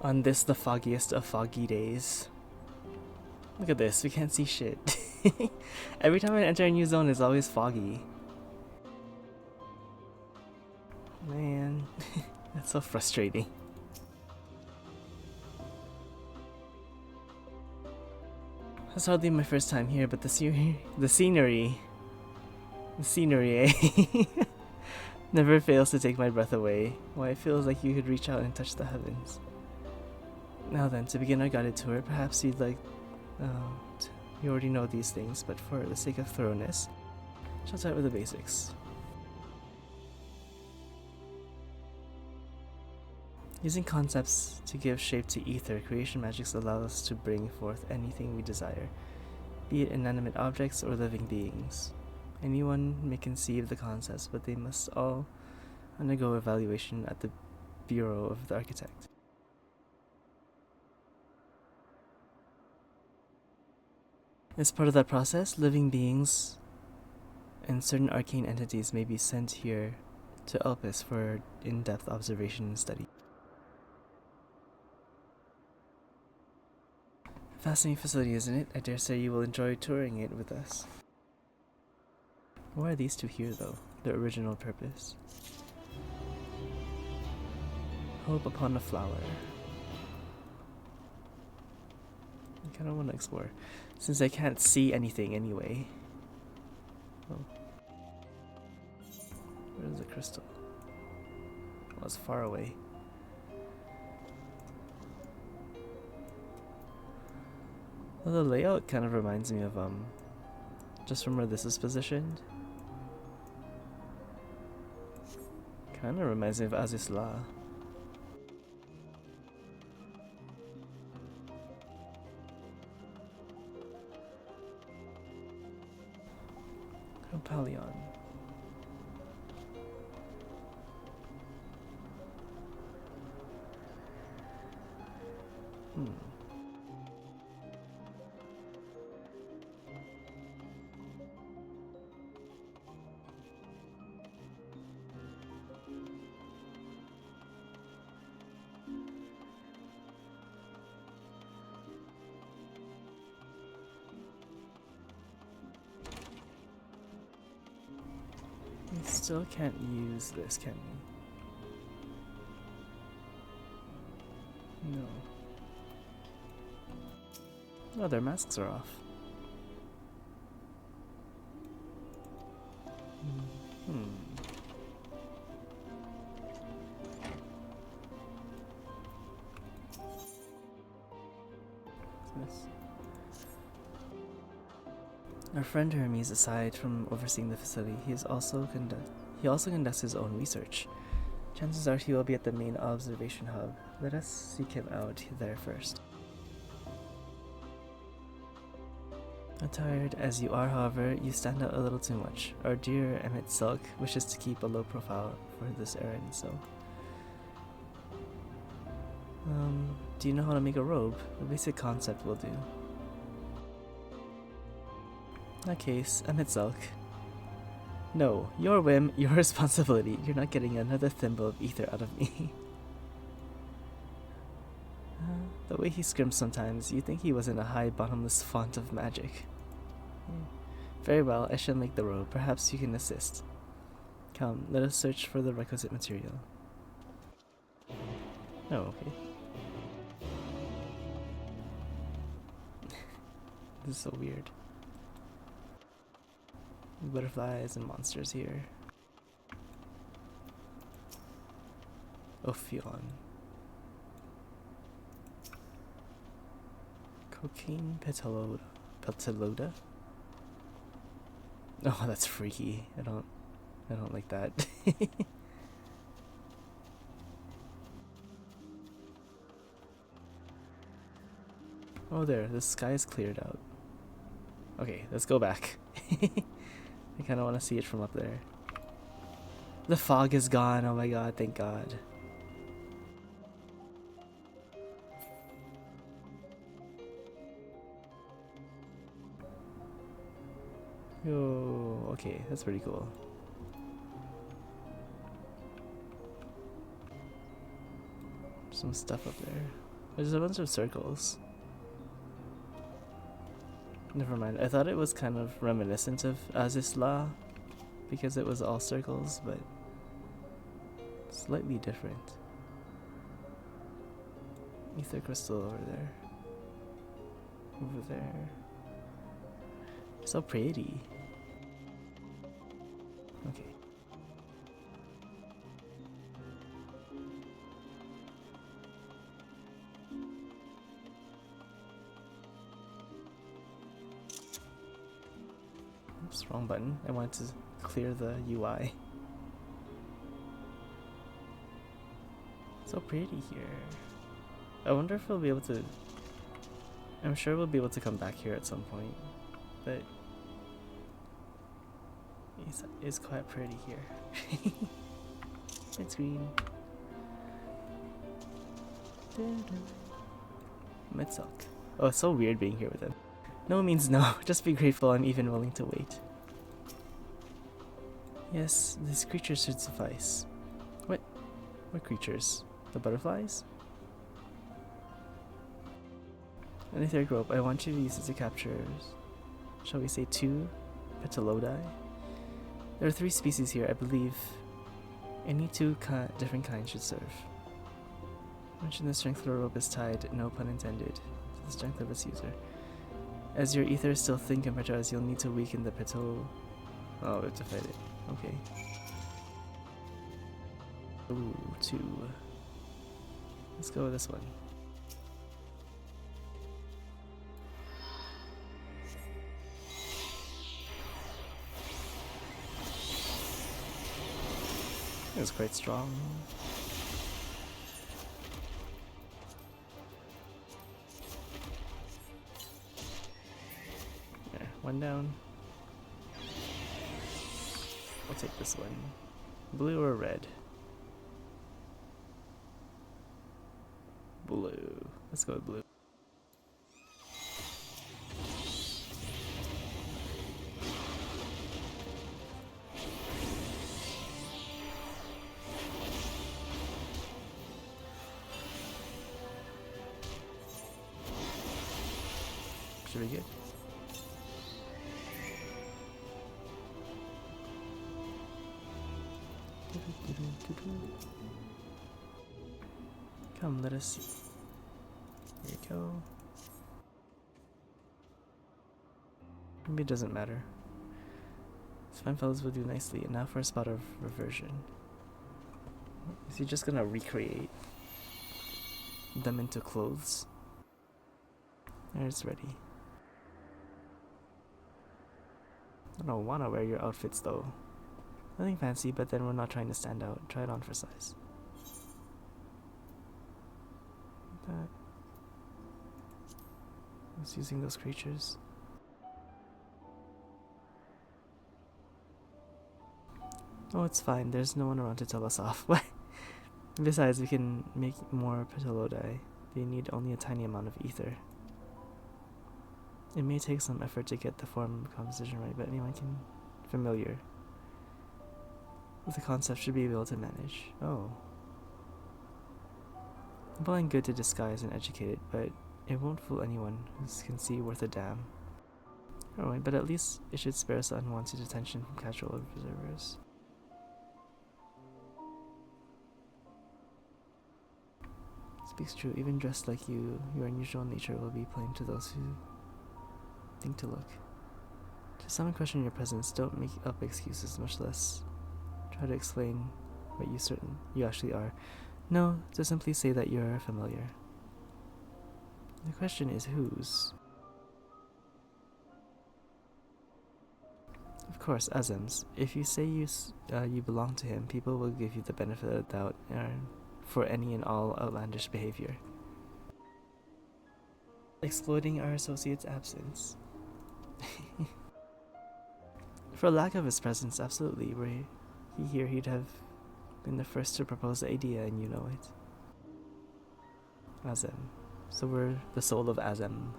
On this, the foggiest of foggy days. Look at this, we can't see shit. Every time I enter a new zone, it's always foggy. Man, that's so frustrating. It's hardly my first time here, but the scenery, eh? Never fails to take my breath away. Why, it feels like you could reach out and touch the heavens. Now then, to begin our guided tour, perhaps you'd like... you already know these things, but for the sake of thoroughness, shall start with the basics. Using concepts to give shape to ether, creation magics allow us to bring forth anything we desire, be it inanimate objects or living beings. Anyone may conceive the concepts, but they must all undergo evaluation at the Bureau of the Architect. As part of that process, living beings and certain arcane entities may be sent here to Elpis for in-depth observation and study. Fascinating facility, isn't it? I dare say you will enjoy touring it with us. Why are these two here, though? Their original purpose. Hope upon a flower. I kind of want to explore, since I can't see anything anyway. Oh. Where's the crystal? Oh, it's far away. Well, the layout kind of reminds me of, just from where this is positioned. Kind of reminds me of Azisla. Palion. We still can't use this, can we? No. Oh, their masks are off. What's this? Our friend Hermes, aside from overseeing the facility, he also conducts his own research. Chances are he will be at the main observation hub. Let us seek him out there first. Attired as you are, however, you stand out a little too much. Our dear Emmett Silk wishes to keep a low profile for this errand, so... do you know how to make a robe? A basic concept will do. In that case, Emmett Silk. No, your whim, your responsibility. You're not getting another thimble of ether out of me. The way he scrimps sometimes, you'd think he was in a high bottomless font of magic. Very well, I shall make the robe. Perhaps you can assist. Come, let us search for the requisite material. Oh, okay. This is so weird. Butterflies and monsters here. Ophion. Cocaine petalota? Oh, that's freaky. I don't like that. Oh, there. The sky is cleared out. Okay, let's go back. I kind of want to see it from up there. The fog is gone. Oh my god, thank god. Yo, okay, that's pretty cool. some stuff up there. There's a bunch of circles. Never mind. I thought it was kind of reminiscent of Azizla because it was all circles, but slightly different. Ether crystal over there. Over there. So pretty. Okay. Oops, wrong button. I wanted to clear the UI. So pretty here. I wonder if we'll be able to... I'm sure we'll be able to come back here at some point, but it's quite pretty here. It's green. Might suck. Oh, it's so weird being here with him. No means no. Just be grateful I'm even willing to wait. Yes, these creatures should suffice. What? What creatures? The butterflies? In a third group, I want you to use it to capture, shall we say, 2 Petalodi? There are 3 species here, I believe. Any 2 different kinds should serve. Mention the strength of the rope is tied, no pun intended, to the strength of its user. As your ether is still thin compared to ours, you'll need to weaken the petal. Oh, we have to fight it. Okay. Ooh, 2. Let's go with this one. It was quite strong. There, 1 down. I'll take this one. Blue or red? Blue. Let's go with blue. Should be good. Come, let us see. There you go. Maybe it doesn't matter. These fine fellows will do nicely. And now for a spot of reversion. Is he just gonna recreate them into clothes? There, it's ready. I don't wanna wear your outfits though. Nothing fancy, but then we're not trying to stand out. Try it on for size. Like that. I was using those creatures. Oh, it's fine. There's no one around to tell us off. Besides, we can make more Petalodi. They need only a tiny amount of ether. It may take some effort to get the form composition right, but anyone can familiar with the concept should be able to manage. Oh. Well and good to disguise and educate it, but it won't fool anyone who can see worth a damn. Alright, but at least it should spare us unwanted attention from casual observers. Speaks true, even dressed like you, your unusual nature will be plain to those who think to look. To someone question your presence, don't make up excuses, much less try to explain what you actually are. No, to simply say that you're familiar. The question is whose? Of course, Azem's. If you say you belong to him, people will give you the benefit of the doubt for any and all outlandish behavior. Exploiting our associate's absence. For lack of his presence, absolutely. Were he here, he'd have been the first to propose the idea, and you know it. Azem. So we're the soul of Azem.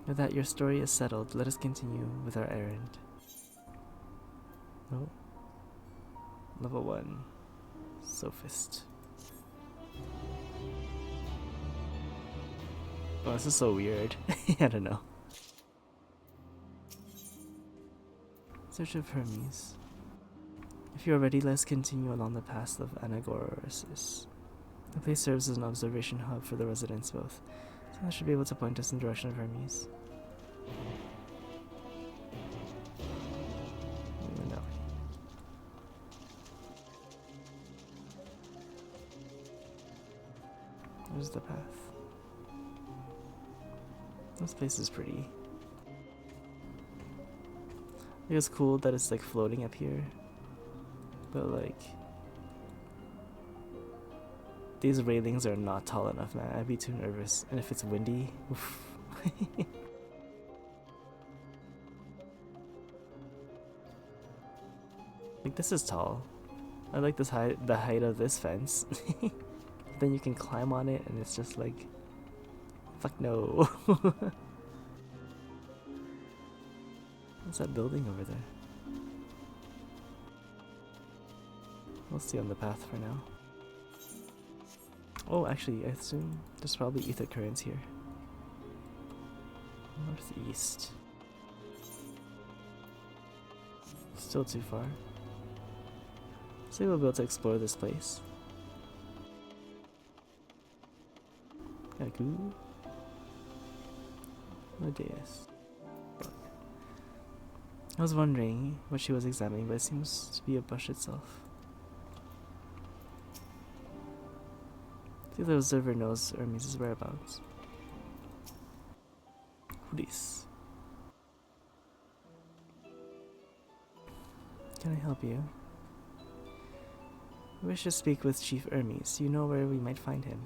Now that your story is settled, let us continue with our errand. No. Level 1. Sophist. Oh, this is so weird. I don't know. Search of Hermes. If you are ready, let's continue along the path of Anagorasis. The place serves as an observation hub for the residents both, so that should be able to point us in the direction of Hermes. No. There's the path. This place is pretty. It's cool that it's like floating up here, but like these railings are not tall enough, man. I'd be too nervous, and if it's windy, oof. Like this is tall. I like this height, the height of this fence. Then you can climb on it, and it's just like, fuck no. What's that building over there? We'll stay on the path for now. Oh, actually, I assume there's probably ether currents here. Northeast. Still too far. So we'll be able to explore this place. Yaku. Medeus. I was wondering what she was examining, but it seems to be a bush itself. See, the observer knows Hermes' whereabouts. Hoodies. Can I help you? I wish to speak with Chief Hermes. You know where we might find him.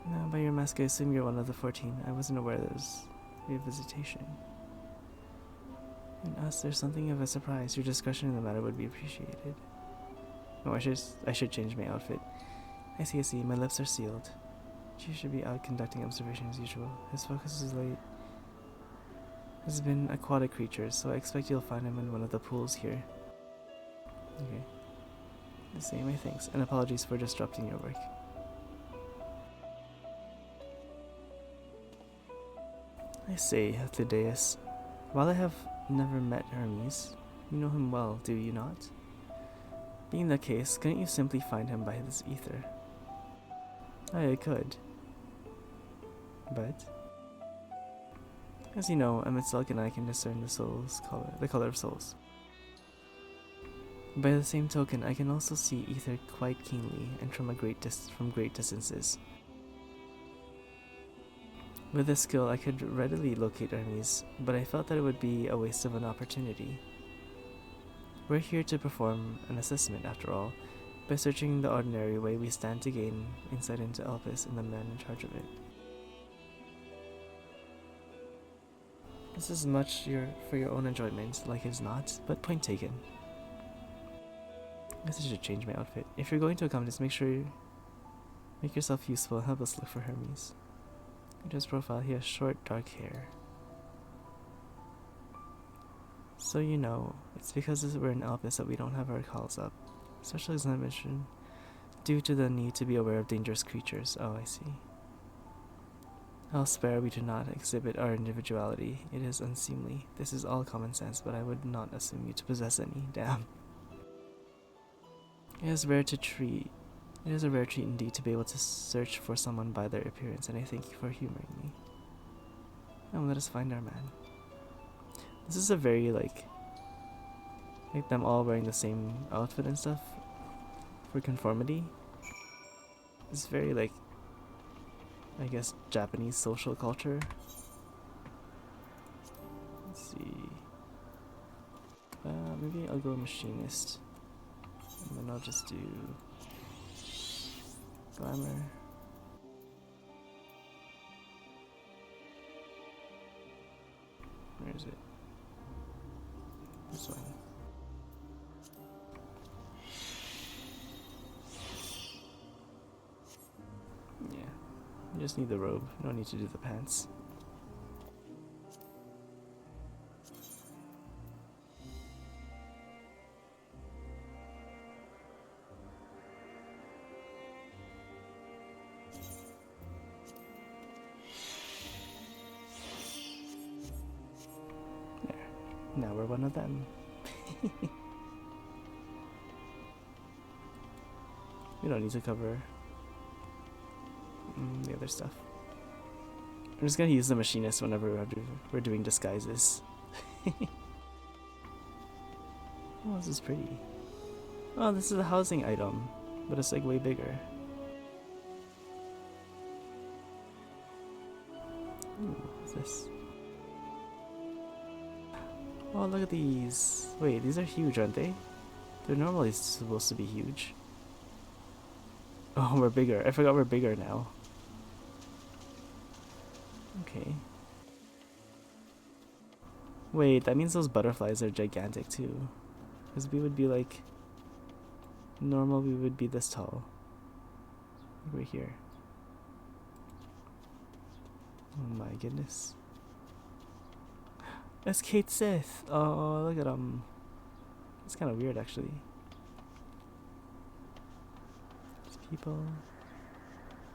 Now, by your mask, I assume you're one of the 14. I wasn't aware there was a visitation. In us, there's something of a surprise. Your discretion in the matter would be appreciated. Oh, I should change my outfit. I see. My lips are sealed. Chief should be out conducting observation as usual. His focus is late. Has been aquatic creatures, so I expect you'll find him in one of the pools here. Okay. The same, my thanks, and apologies for disrupting your work. I say, Thaddeus, while I have never met Hermes, you know him well, do you not? Being the case, couldn't you simply find him by this ether? I could. But as you know, amidst and I can discern the color of souls. By the same token, I can also see ether quite keenly and from great distances. With this skill, I could readily locate Hermes, but I felt that it would be a waste of an opportunity. We're here to perform an assessment, after all. By searching the ordinary way, we stand to gain insight into Elpis and the man in charge of it. This is much for your own enjoyment, like it's not, but point taken. I guess I should change my outfit. If you're going to a contest, make yourself useful and help us look for Hermes. In his profile, he has short, dark hair. So you know, it's because we're in Elpis that we don't have our calls up. Special examination due to the need to be aware of dangerous creatures. Oh, I see. Elsewhere, we do not exhibit our individuality. It is unseemly. This is all common sense, but I would not assume you to possess any. Damn. It is a rare treat indeed to be able to search for someone by their appearance, and I thank you for humoring me. Now let us find our man. This is a very like them all wearing the same outfit and stuff for conformity. It's very like, I guess, Japanese social culture. Let's see. Maybe I'll go machinist. And then I'll just do glamour. Where is it? This one. Yeah. You just need the robe. You don't need to do the pants. Now we're one of them. We don't need to cover the other stuff. I'm just gonna use the machinist whenever we're doing disguises. Oh, this is pretty. Oh, this is a housing item, but it's like way bigger. Ooh, what's this? Oh, look at these. Wait, these are huge, aren't they? They're normally supposed to be huge. Oh, we're bigger. I forgot we're bigger now. Okay. Wait, that means those butterflies are gigantic too. Because we would be like... Normal, we would be this tall. Right here. Oh my goodness. That's Kate Sith. Oh, look at him. It's kind of weird, actually. These people.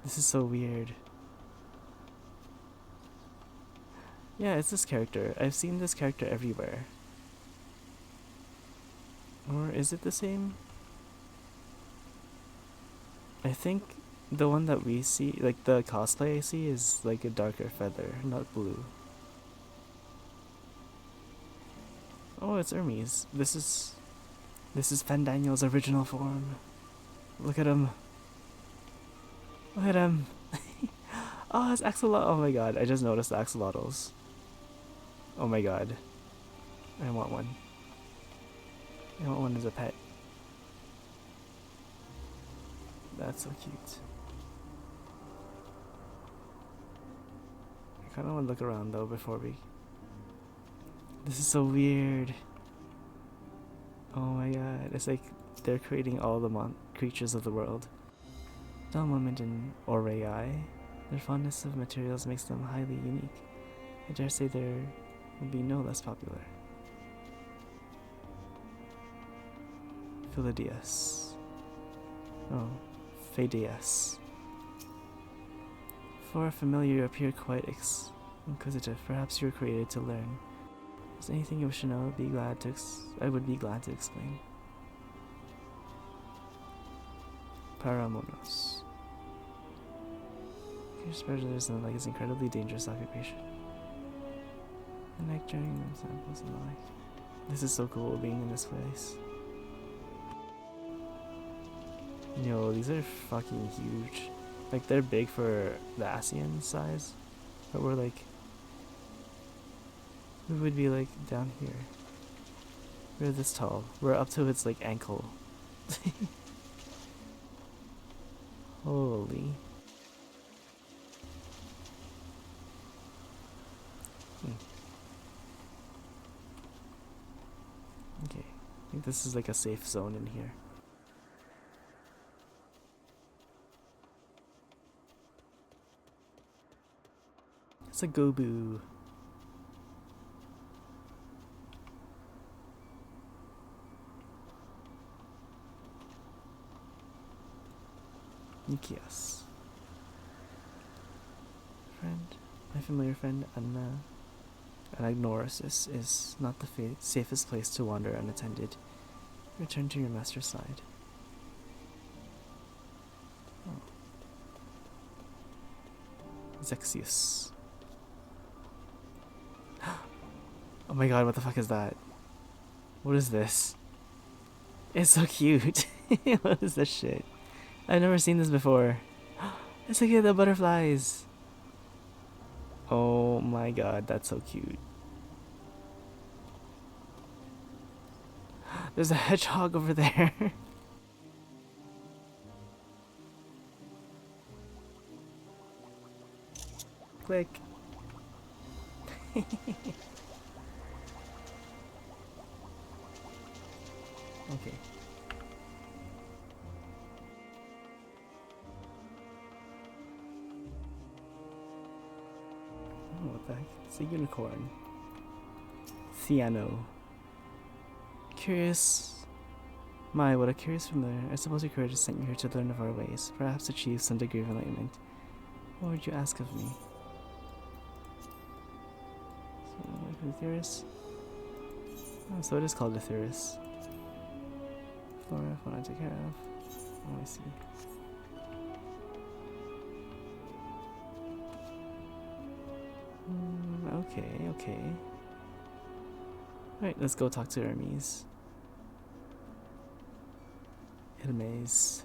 This is so weird. Yeah, it's this character. I've seen this character everywhere. Or is it the same? I think the one that we see, like the cosplay I see, is like a darker feather, not blue. Oh, it's Hermes. This is Fandaniel's original form. Look at him. Look at him. Oh, it's axolotl. Oh my god, I just noticed the axolotls. Oh my god. I want one. I want one as a pet. That's so cute. I kinda wanna look around though before we... This is so weird. Oh my god, it's like they're creating all the creatures of the world. Dull moment in Orei. Their fondness of materials makes them highly unique. I dare say there will be no less popular. Philodeus. Oh, Phaedeus. For a familiar, you appear quite inquisitive. Perhaps you were created to learn. Is there anything you wish to know? I would be glad to explain. Paramonos. Treasures and the like is incredibly dangerous occupation. The nectaring samples and the like. This is so cool being in this place. Yo, these are fucking huge. Like, they're big for the ASEAN size, but we're like... We would be like down here. We're this tall. We're up to its like ankle. Holy. Okay, I think this is like a safe zone in here. It's a Gobu. Nikias. Friend, my familiar friend Anna. Anagnosis is not the safest place to wander unattended. Return to your master's side. Oh. Zexius. Oh my god, what the fuck is that? What is this? It's so cute. What is this shit? I've never seen this before. It's like the butterflies. Oh my god, that's so cute. There's a hedgehog over there. Click. Okay. Oh, what the heck? It's a unicorn. Ciano. Curious. My, what a curious familiar. I suppose your courage sent you here to learn of our ways, perhaps achieve some degree of enlightenment. What would you ask of me? So, curious? Oh, so it is called Ethyrus. Flora, fauna to take care of. Oh, I see. Okay, okay. Alright, let's go talk to Hermes. Hermes.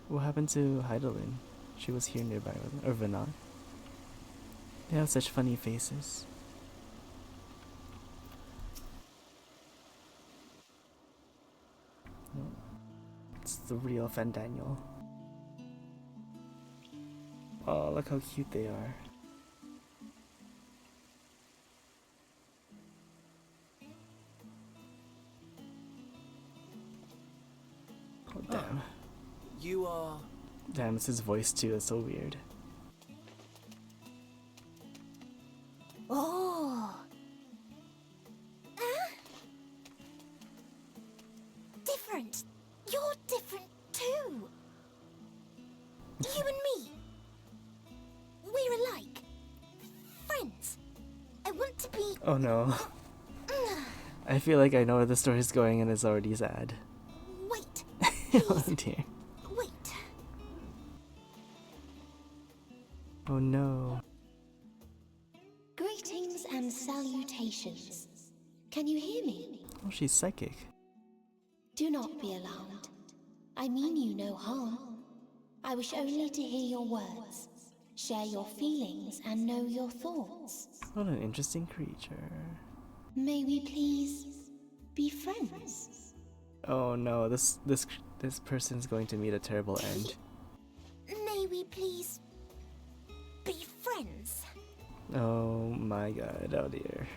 What happened to Heidelin? She was here nearby, wasn't, or Vana? They have such funny faces. It's the real Fandaniel. Oh, look how cute they are. Oh, damn. You are... Damn, it's his voice too, that's so weird. Oh. Different. You're different too. You and me. We're alike. Friends. I want to be... Oh no. I feel like I know where the story's going and it's already sad. Wait. Oh dear. Wait. Oh no. Greetings and salutations. Can you hear me? Oh, she's psychic. Do not be alarmed. I mean you no harm. I wish only to hear your words, share your feelings, and know your thoughts. What an interesting creature. May we please be friends? Oh no, this person's going to meet a terrible end. May we please be friends? Oh my god, oh dear.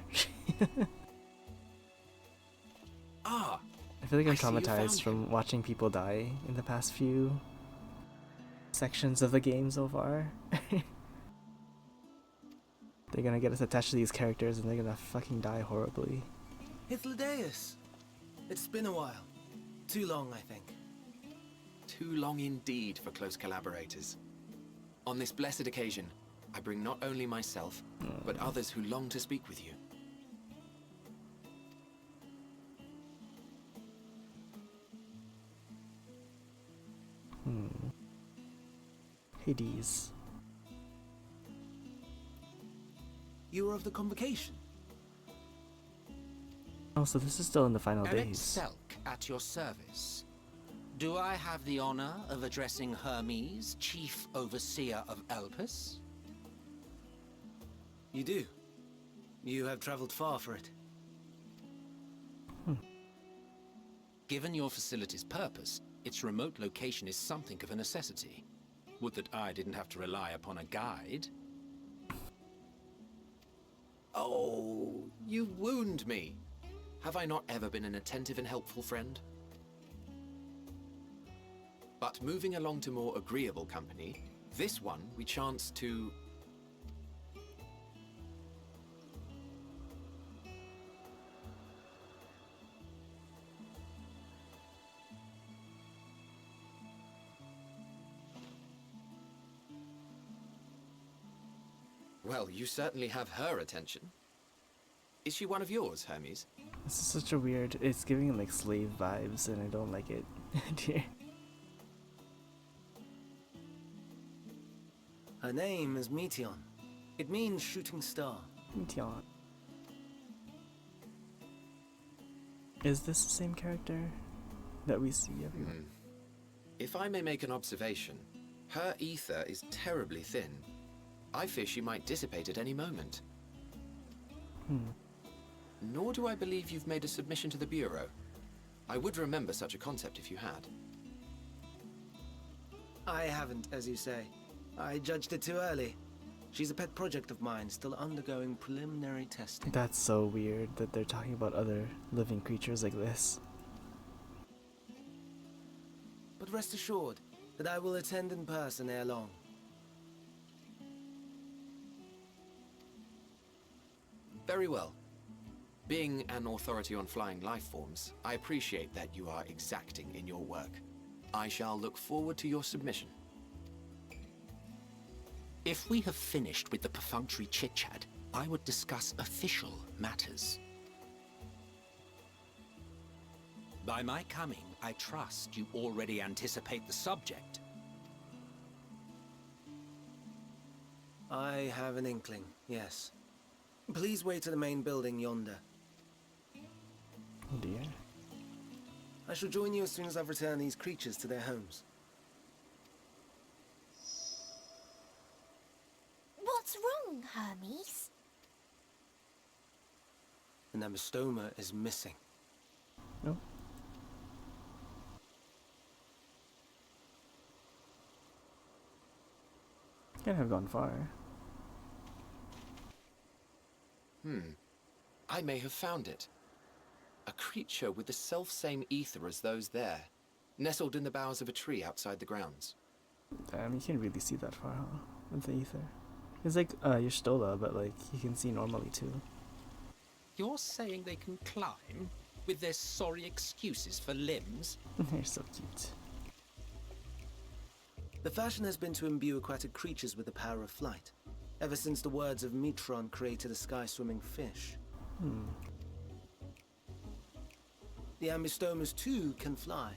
Ah, I feel like I'm I see you found traumatized from watching people die in the past few sections of the game so far. They're gonna get us attached to these characters and they're gonna fucking die horribly. Hythlodaeus. It's been a while. Too long, I think. Too long indeed for close collaborators. On this blessed occasion, I bring not only myself, but others who long to speak with you. Hades. You were of the convocation. Oh, so this is still in the final Eric days. Selk at your service. Do I have the honor of addressing Hermes, Chief Overseer of Elpis? You do. You have traveled far for it. Given your facility's purpose, its remote location is something of a necessity. Would that I didn't have to rely upon a guide. Oh, you wound me. Have I not ever been an attentive and helpful friend? But moving along to more agreeable company, this one we chance to... Well, you certainly have her attention. Is she one of yours, Hermes? This is such a weird, it's giving like slave vibes and I don't like it. Dear. Her name is Meteon. It means shooting star. Meteon. Is this the same character that we see everywhere? If I may make an observation, her ether is terribly thin. I fear she might dissipate at any moment. Nor do I believe you've made a submission to the Bureau. I would remember such a concept if you had. I haven't, as you say. I judged it too early. She's a pet project of mine, still undergoing preliminary testing. That's so weird that they're talking about other living creatures like this. But rest assured that I will attend in person ere long. Very well. Being an authority on flying life forms, I appreciate that you are exacting in your work. I shall look forward to your submission. If we have finished with the perfunctory chit-chat, I would discuss official matters. By my coming, I trust you already anticipate the subject. I have an inkling, yes. Please wait to the main building yonder. Oh dear. I shall join you as soon as I've returned these creatures to their homes. What's wrong, Hermes? The Namistoma is missing. No. Can't have gone far. I may have found it. A creature with the self-same ether as those there, nestled in the boughs of a tree outside the grounds. Damn, you can't really see that far, huh? With the ether. It's like your Stola, but like you can see normally too. You're saying they can climb with their sorry excuses for limbs? They're so cute. The fashion has been to imbue aquatic creatures with the power of flight, ever since the words of Metron created a sky-swimming fish. The Ambistomas too can fly,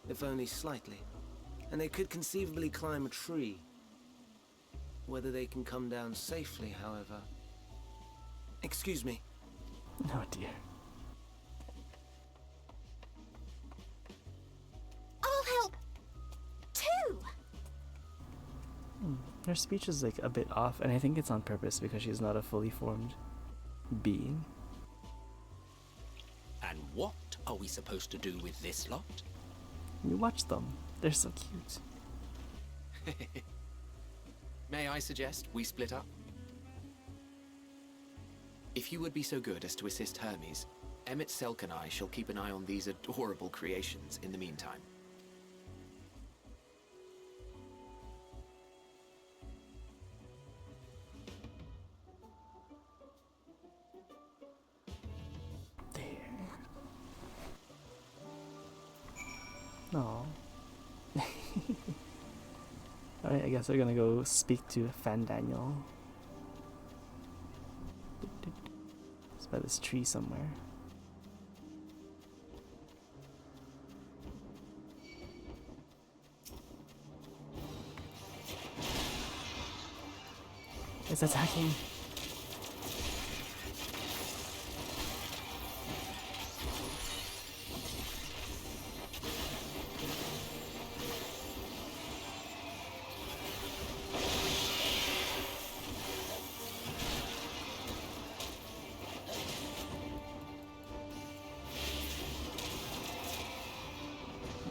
if only slightly, and they could conceivably climb a tree. Whether they can come down safely, however... Excuse me. Oh dear. I'll help. Too. Her speech is like a bit off, and I think it's on purpose because she's not a fully formed being. And what are we supposed to do with this lot? You watch them. They're so cute. May I suggest we split up? If you would be so good as to assist Hermes, Emmett Selk and I shall keep an eye on these adorable creations in the meantime. No. Alright, I guess we're gonna go speak to Fan Daniel. It's by this tree somewhere. It's attacking.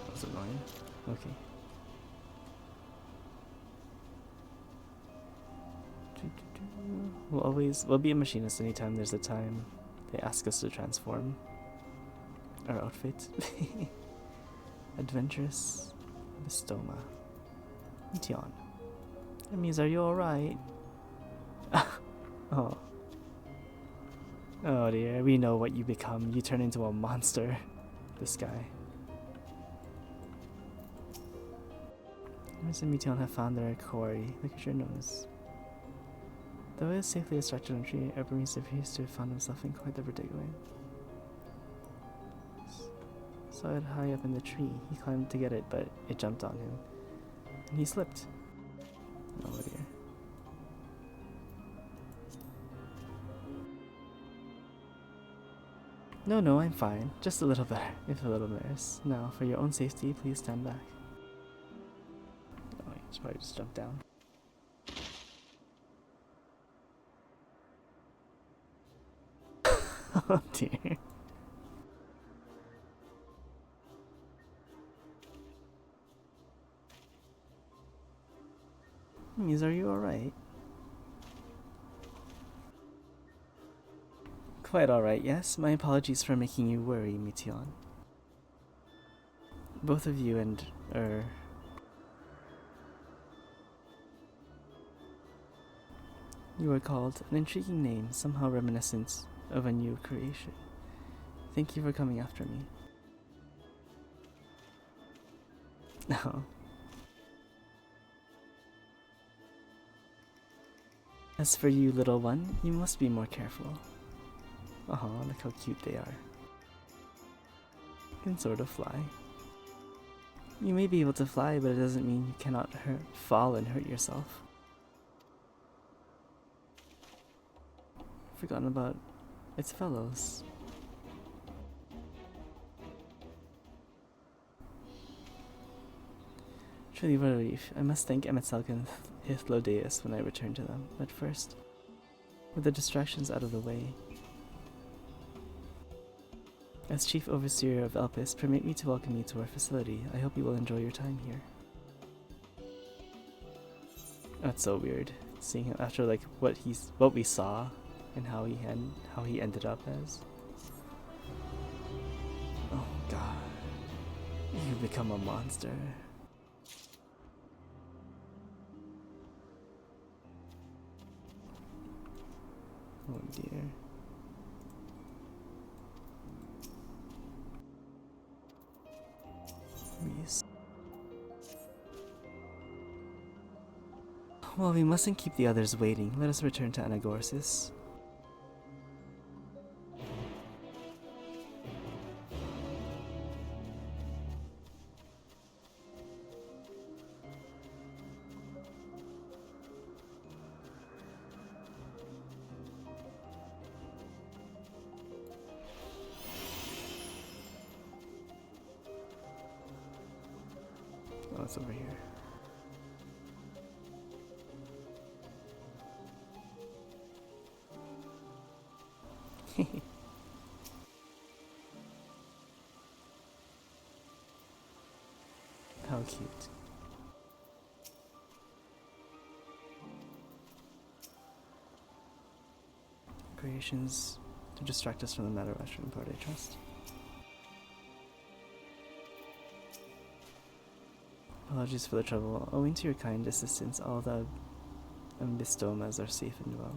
That's annoying. Okay. We'll be a machinist anytime there's a time they ask us to transform our outfit. Adventurous Bistoma. Meteon. That means, are you alright? Oh. Oh dear, we know what you become. You turn into a monster. This guy. Hermes and Meteon have found their quarry. Look at your nose. Though it is safely extracted on a tree, Hermes appears to have found himself in quite the predicament. Saw it high up in the tree. He climbed to get it, but it jumped on him. And he slipped. Oh dear. No, I'm fine. Just a little better, if a little nervous. Now, for your own safety, please stand back. Oh, he should probably just jump down. Oh dear. Miz, are you alright? Quite alright, yes. My apologies for making you worry, Meteon. Both of you and, you are called an intriguing name, somehow reminiscent of a new creation. Thank you for coming after me. No. As for you, little one, you must be more careful. Look how cute they are. You can sort of fly. You may be able to fly, but it doesn't mean you cannot fall and hurt yourself. Forgotten about its fellows. Truly what a relief. I must thank Emetzelk and Hithlodeus when I return to them. But first, with the distractions out of the way, as Chief Overseer of Elpis, permit me to welcome you to our facility. I hope you will enjoy your time here. That's so weird, seeing him after like what we saw and how he ended up as. Oh god. You've become a monster. Oh dear. Yes. Well, we mustn't keep the others waiting. Let us return to Anagorsis. Oh, it's over here. How cute. Creations to distract us from the matter Western part, I trust. Apologies for the trouble. Owing to your kind assistance, all the Bistomas are safe and well.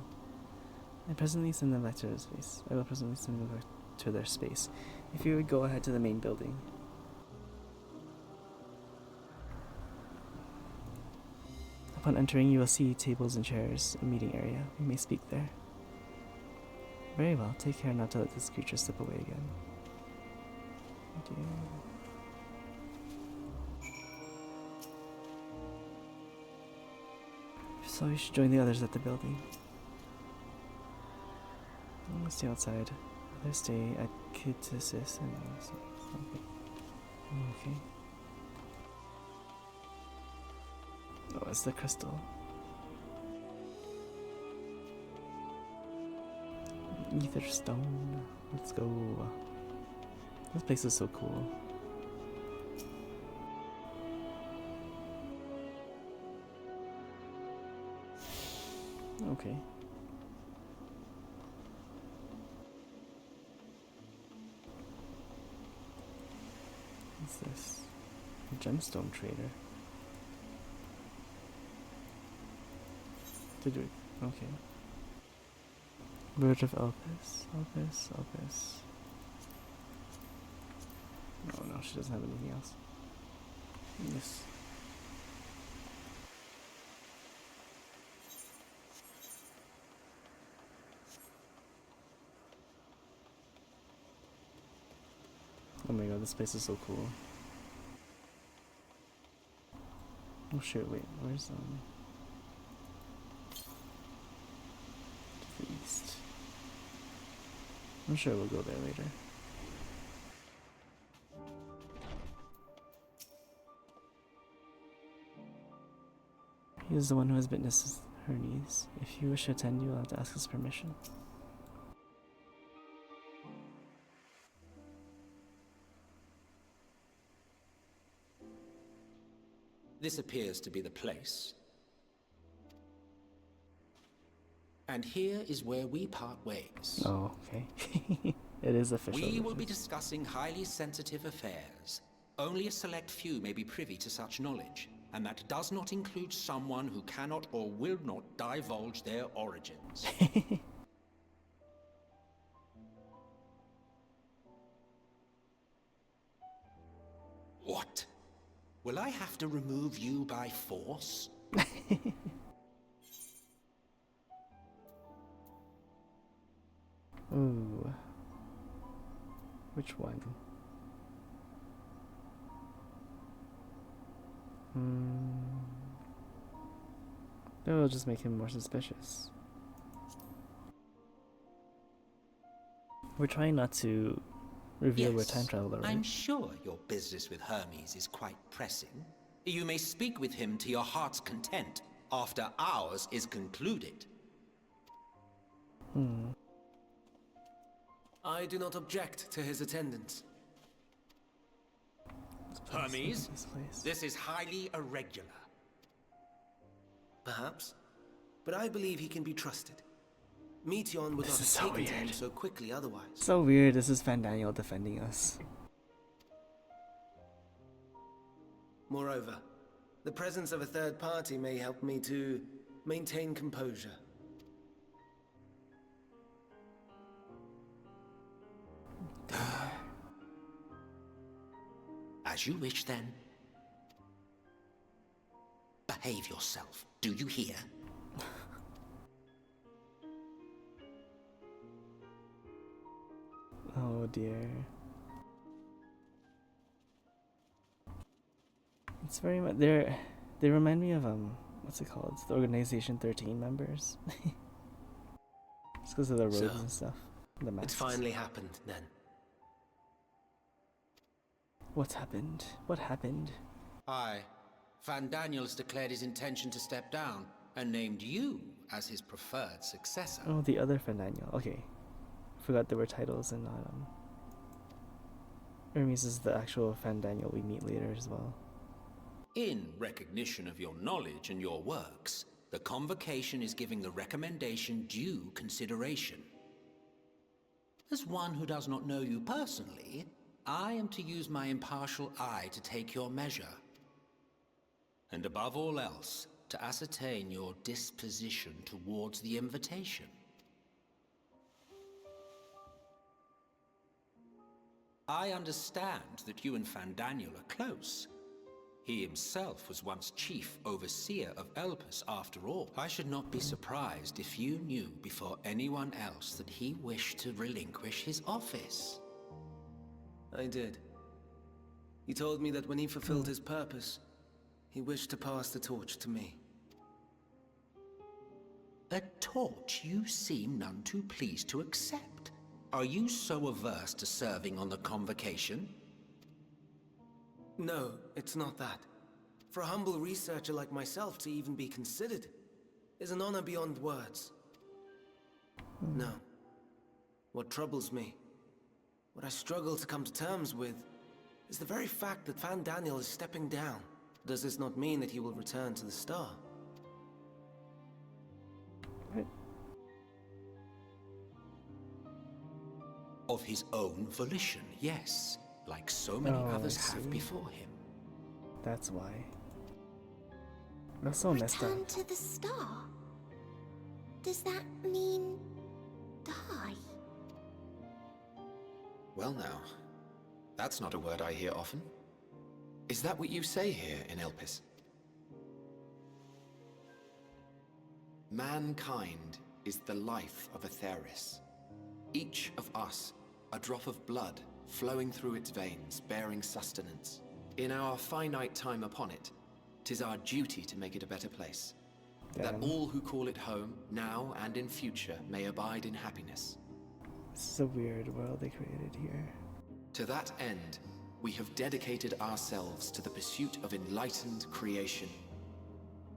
I will presently send them back to their space. If you would go ahead to the main building. Upon entering, you will see tables and chairs, a meeting area. We may speak there. Very well. Take care not to let this creature slip away again. Oh dear. So you should join the others at the building. I'll stay outside. Others stay at Kitasis and something. Okay. Oh, it's the crystal. Ether stone. Let's go. This place is so cool. Okay. What's this? A gemstone trader. Did we? Okay. Bird of Elpis. Elpis. Oh no, she doesn't have anything else. Yes. Oh my god, this place is so cool. Oh shit, wait, where's to the east. I'm sure we'll go there later. He is the one who has witnessed her needs. If you wish to attend, you will have to ask his permission. This appears to be the place. And here is where we part ways. Oh, okay. It is official. We will be discussing highly sensitive affairs. Only a select few may be privy to such knowledge, and that does not include someone who cannot or will not divulge their origins. What? Will I have to remove you by force? Ooh. Which one? That'll just make him more suspicious. We're trying not to reveal we're time traveler, right? I'm sure your business with Hermes is quite pressing. You may speak with him to your heart's content after ours is concluded. I do not object to his attendance. Hermes, this is highly irregular. Perhaps, but I believe he can be trusted. Meteon would not This is have so taken to him weird. so quickly otherwise. So weird, this is Fandaniel defending us. Moreover, the presence of a third party may help me to maintain composure. As you wish, then. Behave yourself, do you hear? Oh dear. It's very much they remind me of what's it called? It's the Organization 13 members. It's because of the robes So, and stuff. The masks. It's finally happened, then. What's happened? What happened? Aye. Van Daniels declared his intention to step down and named you as his preferred successor. Oh, the other Fandaniel. Okay. Forgot there were titles and not Hermes is the actual Fandaniel we meet later as well. In recognition of your knowledge and your works, the Convocation is giving the recommendation due consideration. As one who does not know you personally, I am to use my impartial eye to take your measure. And above all else, to ascertain your disposition towards the invitation. I understand that you and Fandaniel are close. He himself was once chief overseer of Elpis after all. I should not be surprised if you knew before anyone else that he wished to relinquish his office. I did. He told me that when he fulfilled his purpose, he wished to pass the torch to me. A torch you seem none too pleased to accept. Are you so averse to serving on the Convocation? No, it's not that. For a humble researcher like myself to even be considered is an honor beyond words. No. What troubles me, what I struggle to come to terms with, is the very fact that Fandaniel is stepping down. Does this not mean that he will return to the Star? What? Of his own volition, yes. Like so many Oh, I others have see. before him. That's why. That's so messed up. Return to the star? Does that mean die? Well now, that's not a word I hear often. Is that what you say here in Elpis? Mankind is the life of Aetheris. Each of us, a drop of blood flowing through its veins, bearing sustenance. In our finite time upon it, 'tis our duty to make it a better place. That Damn. all who call it home, now and in future, may abide in happiness. This is a weird world they created here. To that end, we have dedicated ourselves to the pursuit of enlightened creation.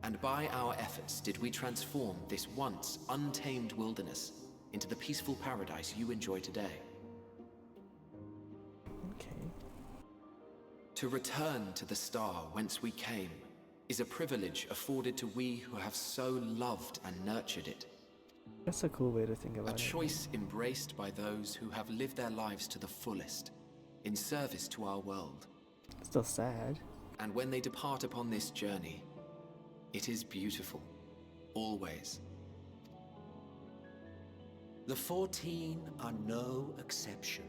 And by our efforts did we transform this once untamed wilderness into the peaceful paradise you enjoy today. Okay. To return to the star whence we came is a privilege afforded to we who have so loved and nurtured it. That's a cool way to think A about it. choice embraced by those who have lived their lives to the fullest, in service to our world. Still sad. And when they depart upon this journey, it is beautiful, always. The 14 are no exception.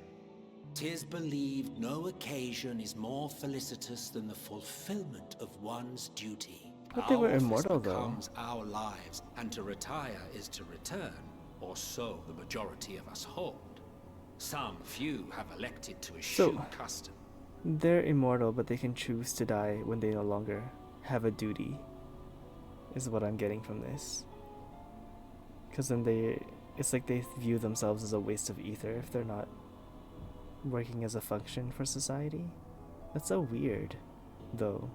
'Tis believed no occasion is more felicitous than the fulfillment of one's duty. But they were Our office immortal, though. becomes our lives, and to retire is to return, or so the majority of us hold. Some few have elected to eschew custom. They're immortal, but they can choose to die when they no longer have a duty, is what I'm getting from this. Because then it's like they view themselves as a waste of ether if they're not working as a function for society. That's so weird, though.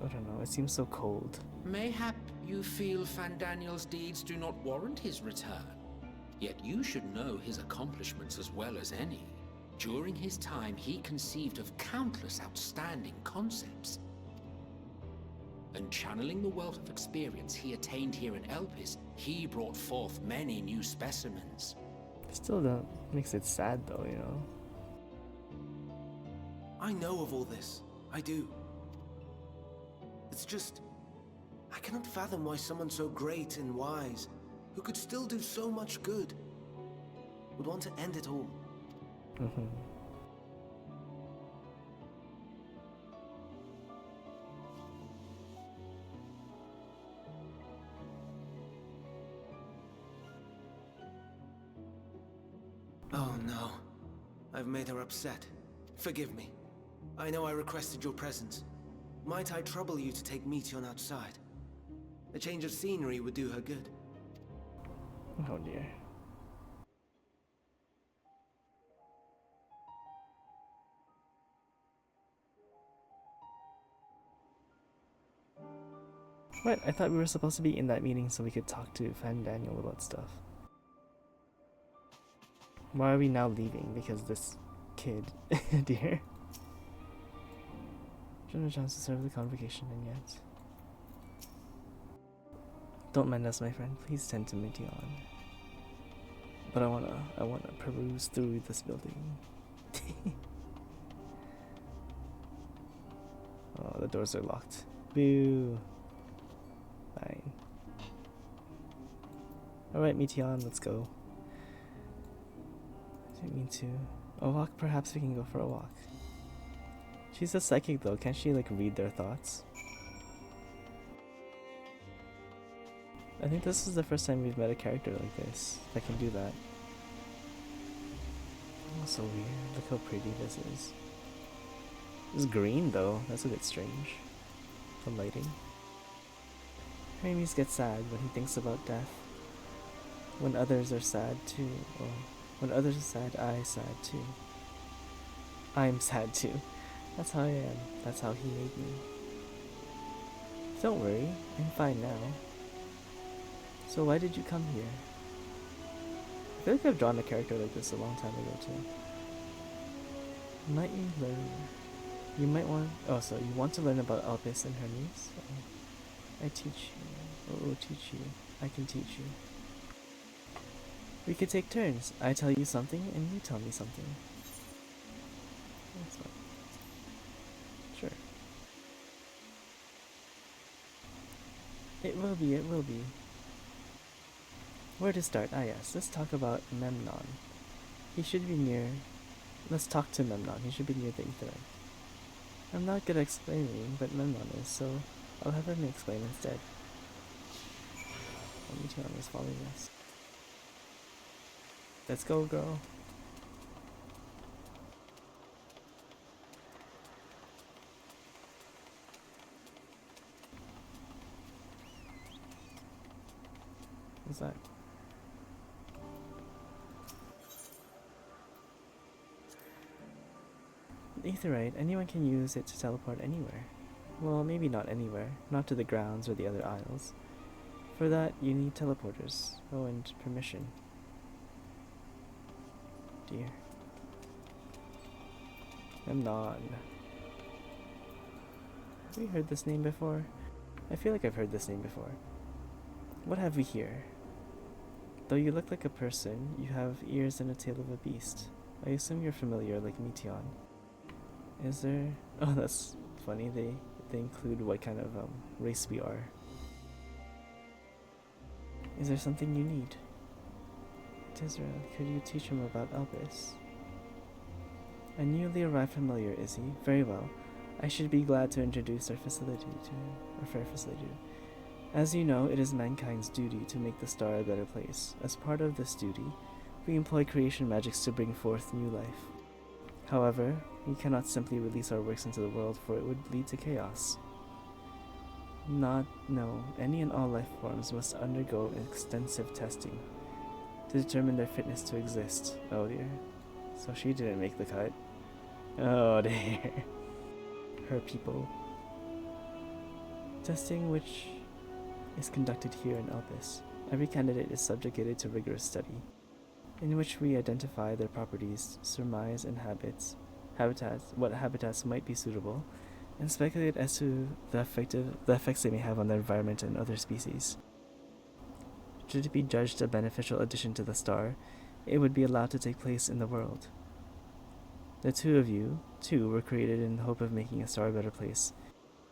I don't know, it seems so cold. Mayhap you feel Fandaniel's deeds do not warrant his return. Yet you should know his accomplishments as well as any. During his time, he conceived of countless outstanding concepts. And channeling the wealth of experience he attained here in Elpis, he brought forth many new specimens. Still makes it sad though, you know? I know of all this. I do. It's just, I cannot fathom why someone so great and wise, who could still do so much good, would want to end it all. Oh no. I've made her upset. Forgive me. I know I requested your presence. Might I trouble you to take Meteon outside? A change of scenery would do her good. Oh dear. What? I thought we were supposed to be in that meeting so we could talk to Fandaniel about stuff. Why are we now leaving? Because this kid, dear. Shouldn't have a chance to serve the convocation and yet. Don't mind us, my friend. Please tend to Meteon. But I wanna peruse through this building. Oh, the doors are locked. Boo. Fine. Alright, Meteon, let's go. I didn't mean to. A walk? Perhaps we can go for a walk. She's a psychic though, can't she like read their thoughts? I think this is the first time we've met a character like this that can do that. Oh, so weird. Look how pretty this is. It's green though, that's a bit strange. The lighting. Hermes gets sad when he thinks about death. When others are sad too. Oh, when others are sad, I'm sad too. I'm sad too. That's how I am. That's how he made me. Don't worry, I'm fine now. So why did you come here? I feel like I've drawn a character like this a long time ago too. Might you learn? You might want... Oh, so you want to learn about Elpis and Hermes? Oh, I teach you. Oh, teach you. I can teach you. We could take turns. I tell you something and you tell me something. That's fine. Sure. It will be, it will be. Where to start? Ah yes, let's talk about Memnon. He should be near... Let's talk to Memnon. He should be near the Aetherite. I'm not good at explaining, but Memnon is, so I'll have him explain instead. Meteon is following us. Let's go, girl. What's that? Aetherite, anyone can use it to teleport anywhere. Well, maybe not anywhere, not to the grounds or the other isles. For that, you need teleporters. Oh, and permission. Dear. Memnon. Have we heard this name before? I feel like I've heard this name before. What have we here? Though you look like a person, you have ears and a tail of a beast. I assume you're familiar, like Meteon. Is there... Oh, that's funny. They include what kind of race we are. Is there something you need? Tizra, could you teach him about Elpis? A newly arrived familiar, is he? Very well. I should be glad to introduce our facility to him. Our fair facility. As you know, it is mankind's duty to make the star a better place. As part of this duty, we employ creation magics to bring forth new life. However, we cannot simply release our works into the world, for it would lead to chaos. No, any and all life forms must undergo extensive testing to determine their fitness to exist. Oh dear. So she didn't make the cut. Oh dear. Her people. Testing which is conducted here in Elpis. Every candidate is subjugated to rigorous study, in which we identify their properties, surmise and what habitats might be suitable, and speculate as to the effects they may have on the environment and other species. Should it be judged a beneficial addition to the star, it would be allowed to take place in the world. The two of you, too, were created in the hope of making a star a better place.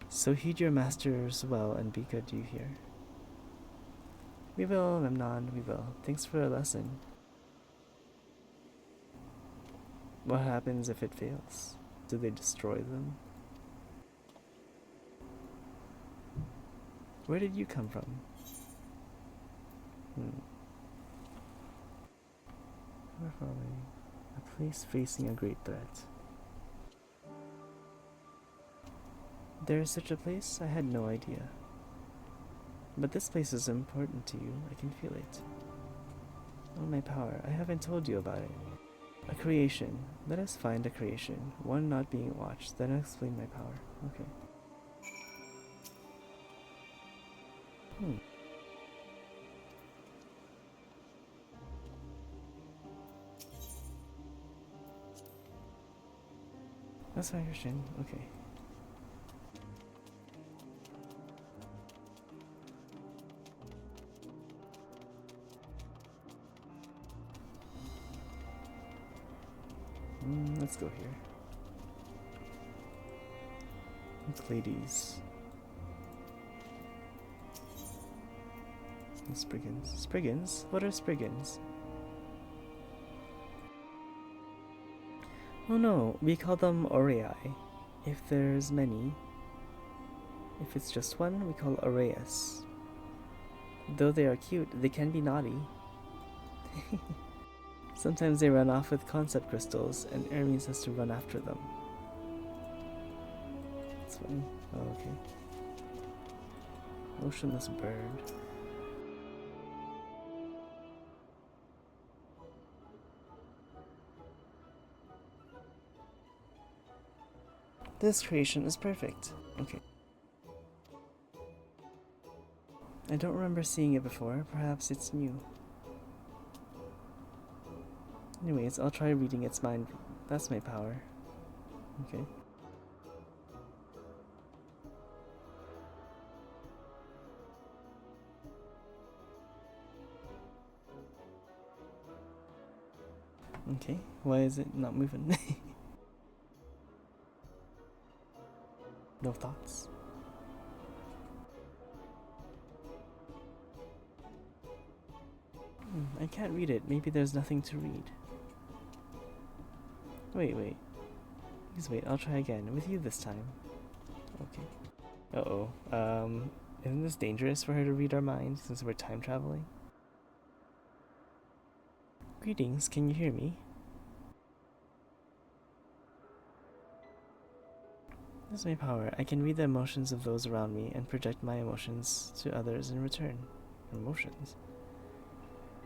So heed your masters well and be good, do you hear? We will, Memnon, we will. Thanks for the lesson. What happens if it fails? Do they destroy them? Where did you come from? Where are we? A place facing a great threat. There is such a place? I had no idea. But this place is important to you. I can feel it. Oh, my power. I haven't told you about it. A creation. Let us find a creation. One not being watched. Then I'll explain my power. Okay. That's my Christian. Okay. Let's go here. Ladies. Spriggans. Spriggans? What are Spriggans? Oh no, we call them Aureae. If there's many. If it's just one, we call Aureus. Though they are cute, they can be naughty. Sometimes they run off with concept crystals, and Hermes has to run after them. That's funny. Oh, okay. Motionless bird. This creation is perfect. Okay. I don't remember seeing it before. Perhaps it's new. Anyways, I'll try reading its mind. That's my power. Okay. Okay, why is it not moving? No thoughts? I can't read it. Maybe there's nothing to read. Wait. Please wait, I'll try again. With you this time. Okay. Uh-oh. Isn't this dangerous for her to read our minds since we're time traveling? Greetings, can you hear me? This is my power. I can read the emotions of those around me and project my emotions to others in return. Emotions?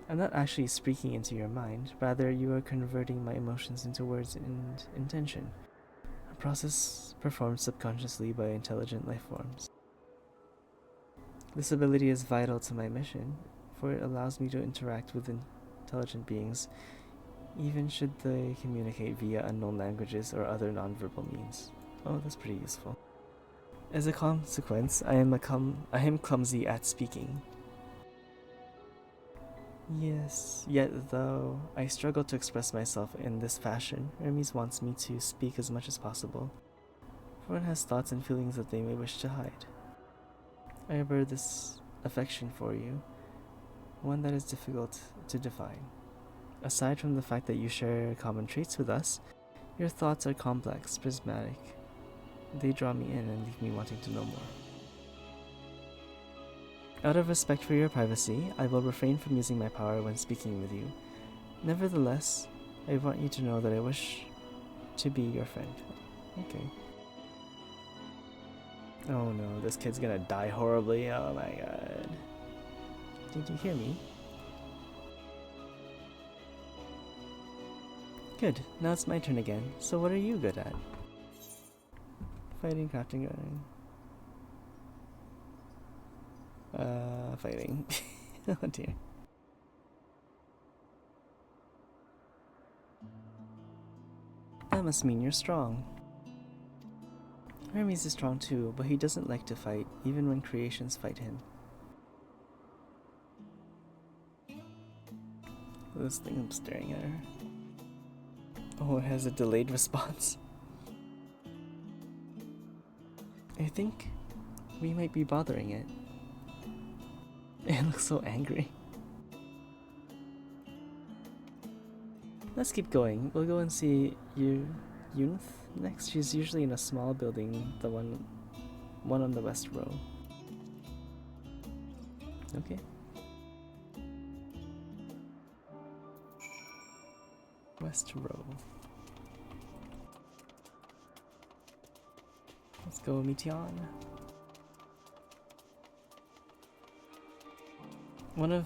I'm not actually speaking into your mind, rather you are converting my emotions into words and intention. A process performed subconsciously by intelligent life forms. This ability is vital to my mission, for it allows me to interact with intelligent beings, even should they communicate via unknown languages or other nonverbal means. Oh, that's pretty useful. As a consequence, I am clumsy at speaking. Yes, yet though I struggle to express myself in this fashion, Hermes wants me to speak as much as possible. For one has thoughts and feelings that they may wish to hide. I harbor this affection for you, one that is difficult to define. Aside from the fact that you share common traits with us, your thoughts are complex, prismatic. They draw me in and leave me wanting to know more. Out of respect for your privacy, I will refrain from using my power when speaking with you. Nevertheless, I want you to know that I wish to be your friend. Okay. Oh no, this kid's gonna die horribly. Oh my god. Did you hear me? Good. Now it's my turn again. So what are you good at? Fighting, crafting, fighting. Oh dear. That must mean you're strong. Hermes is strong too, but he doesn't like to fight, even when creations fight him. This thing I'm staring at her. Oh, it has a delayed response. I think we might be bothering it. It looks so angry. Let's keep going. We'll go and see Yunth next. She's usually in a small building, the one on the west row. Okay. West row. Let's go, Meteon. One of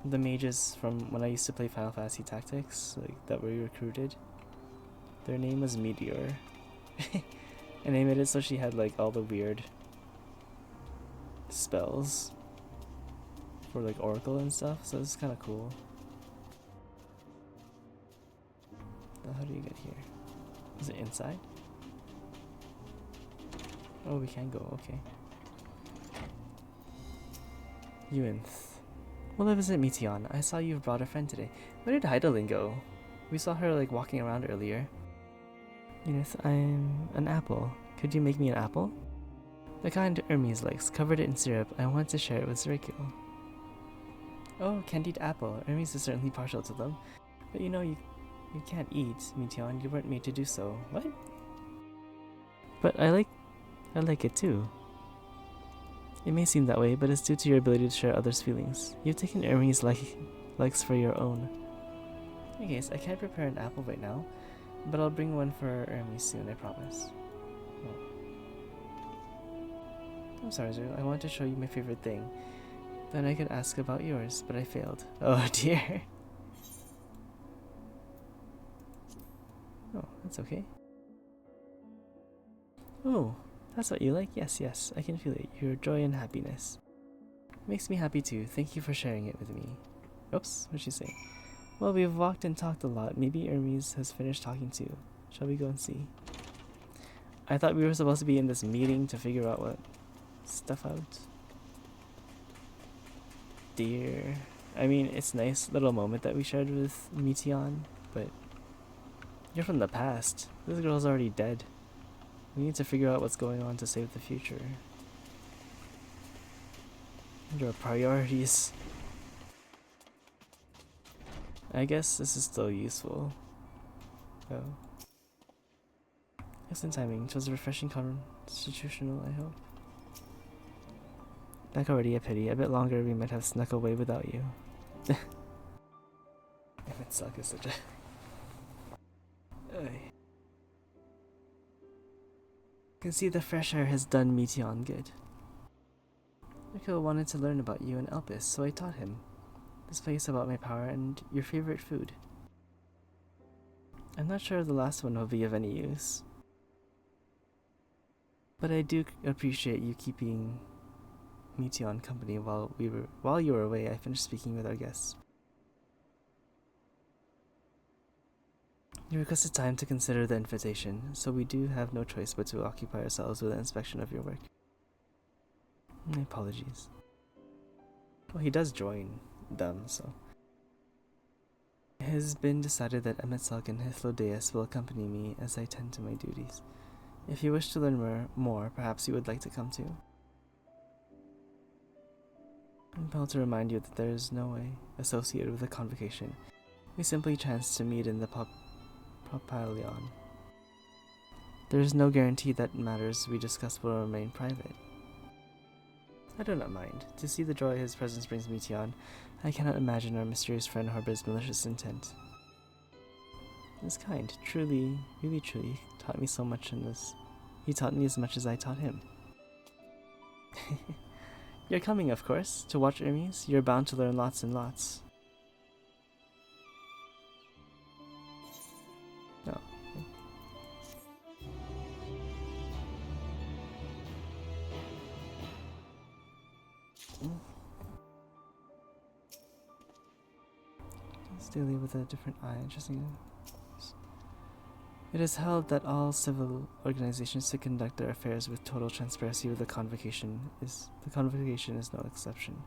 the mages from when I used to play Final Fantasy Tactics, like that we recruited, their name was Meteor. And they made it so she had like all the weird spells for like Oracle and stuff, so it's kind of cool. Now how do you get here? Is it inside? Oh, we can go, okay. Yunth. Well, visit Meteon. I saw you've brought a friend today. Where did Heidelin go? We saw her like walking around earlier. Yes, I'm an apple. Could you make me an apple? The kind Hermes likes, covered it in syrup. I want to share it with Zerikil. Oh, candied apple. Hermes is certainly partial to them. But you know, you can't eat, Meteon. You weren't made to do so. What? But I like it too. It may seem that way, but it's due to your ability to share others' feelings. You've taken Hermes' likes for your own. Okay, so I can't prepare an apple right now, but I'll bring one for Hermes soon, I promise. I'm sorry, Zero. I wanted to show you my favorite thing. Then I could ask about yours, but I failed. Oh dear. Oh, that's okay. Oh, that's what you like? Yes, yes, I can feel it. Your joy and happiness. Makes me happy too. Thank you for sharing it with me. Oops, what'd she say? Well, we've walked and talked a lot. Maybe Hermes has finished talking too. Shall we go and see? I thought we were supposed to be in this meeting to figure out what stuff out. Dear. I mean, it's a nice little moment that we shared with Meteon, but you're from the past. This girl's already dead. We need to figure out what's going on to save the future. Your priorities. I guess this is still useful. Oh. Excellent timing. It was refreshing constitutional, I hope. Like already a pity. A bit longer we might have snuck away without you. Emmet is such a... I can see the fresh air has done Meteon good. Nico wanted to learn about you and Elpis, so I taught him. This place about my power and your favorite food. I'm not sure the last one will be of any use. But I do appreciate you keeping Meteon company while you were away. I finished speaking with our guests. You requested time to consider the invitation, so we do have no choice but to occupy ourselves with the inspection of your work. My apologies. Well, he does join them, so... It has been decided that Emmet and Hythlodeus will accompany me as I tend to my duties. If you wish to learn more, perhaps you would like to come too. I'm compelled to remind you that there is no way associated with the convocation. We simply chanced to meet in the Propylion. There is no guarantee that matters we discuss will remain private. I do not mind. To see the joy his presence brings me, Tian, I cannot imagine our mysterious friend harbors malicious intent. He is kind, truly, really truly, taught me so much in this. He taught me as much as I taught him. You're coming, of course, to watch Hermes. You're bound to learn lots and lots. No. It's daily with a different eye. Interesting. It is held that all civil organizations to conduct their affairs with total transparency with the convocation is no exception.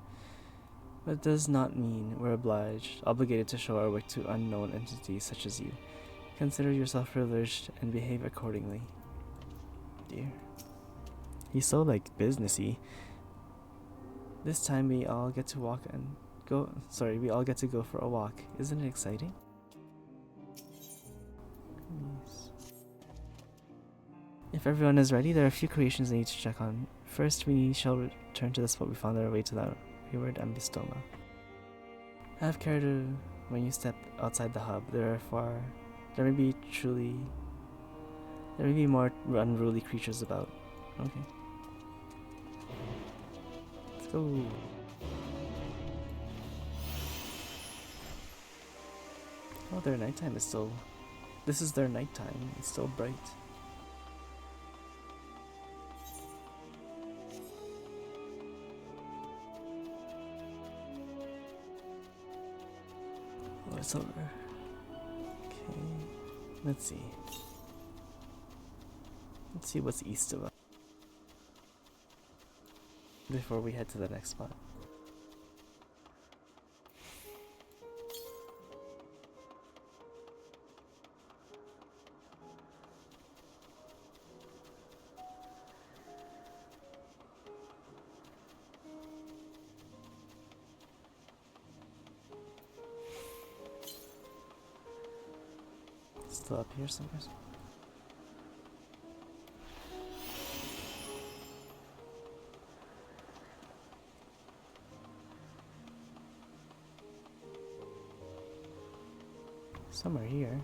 But it does not mean we're obligated to show our work to unknown entities such as you. Consider yourself privileged and behave accordingly. Dear. He's so businessy. This time we all get to we all get to go for a walk. Isn't it exciting? If everyone is ready, there are a few creations I need to check on. First, we shall return to the spot we found our way to the wayward ambystoma. Have care to, when you step outside the hub, there may be more unruly creatures about. Okay. Let's go. Oh, their nighttime is still... This is their nighttime. It's still bright. Oh, it's over. Okay. Let's see. Let's see what's east of us before we head to the next spot. Still up here somewhere. Somewhere here.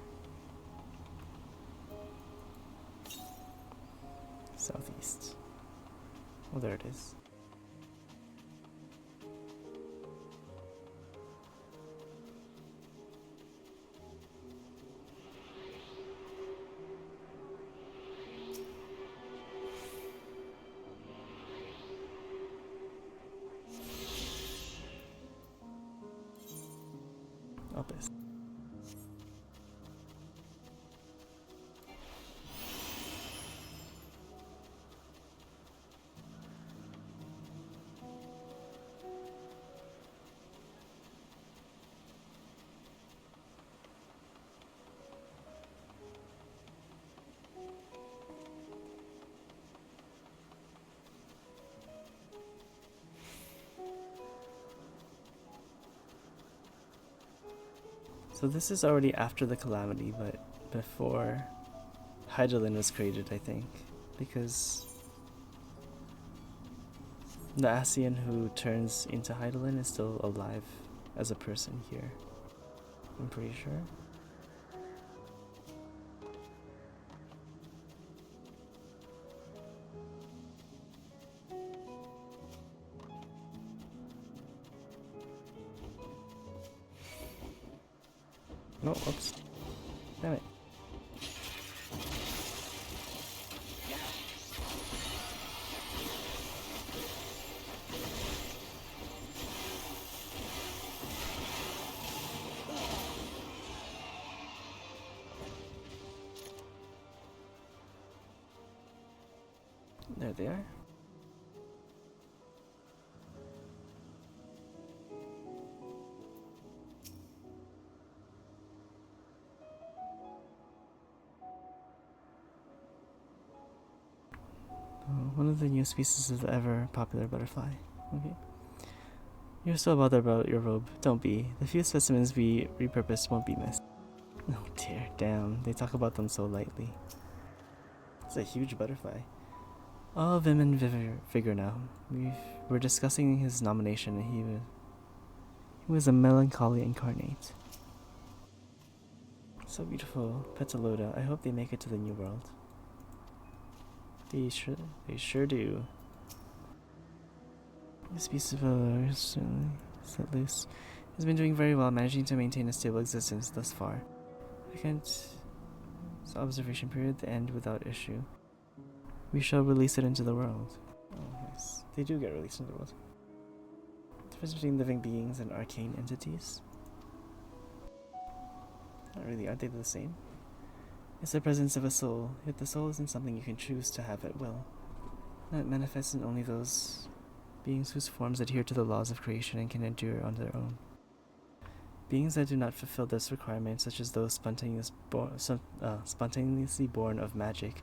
Southeast. Oh, there it is. Opus. So this is already after the calamity, but before Hydaelyn was created, I think, because the Ascian who turns into Hydaelyn is still alive as a person here. I'm pretty sure. No, oops. Damn it. There they are. One of the new species of the ever popular butterfly. Okay. You're so bothered about your robe. Don't be. The few specimens we repurposed won't be missed. Oh dear, damn. They talk about them so lightly. It's a huge butterfly. All vim and vigor now. We're discussing his nomination, and he was a melancholy incarnate. So beautiful, Petaloda. I hope they make it to the New World. They sure do. This piece of set loose. He's been doing very well, managing to maintain a stable existence thus far. I can't. Observation period to end without issue. We shall release it into the world. Oh, nice. They do get released into the world. Difference between living beings and arcane entities? Not really, aren't they the same? It's the presence of a soul, yet the soul isn't something you can choose to have at will. That manifests in only those beings whose forms adhere to the laws of creation and can endure on their own. Beings that do not fulfill this requirement, such as those spontaneously born of magic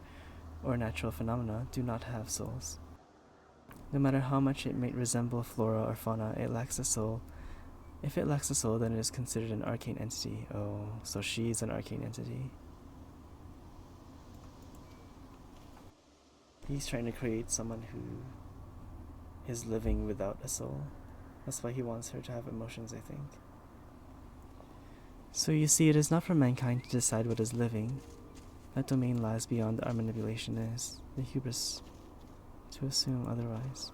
or natural phenomena, do not have souls. No matter how much it may resemble flora or fauna, it lacks a soul. If it lacks a soul, then it is considered an arcane entity. Oh, so she's an arcane entity. He's trying to create someone who is living without a soul. That's why he wants her to have emotions, I think. So you see, it is not for mankind to decide what is living. That domain lies beyond our manipulation, and is the hubris to assume otherwise.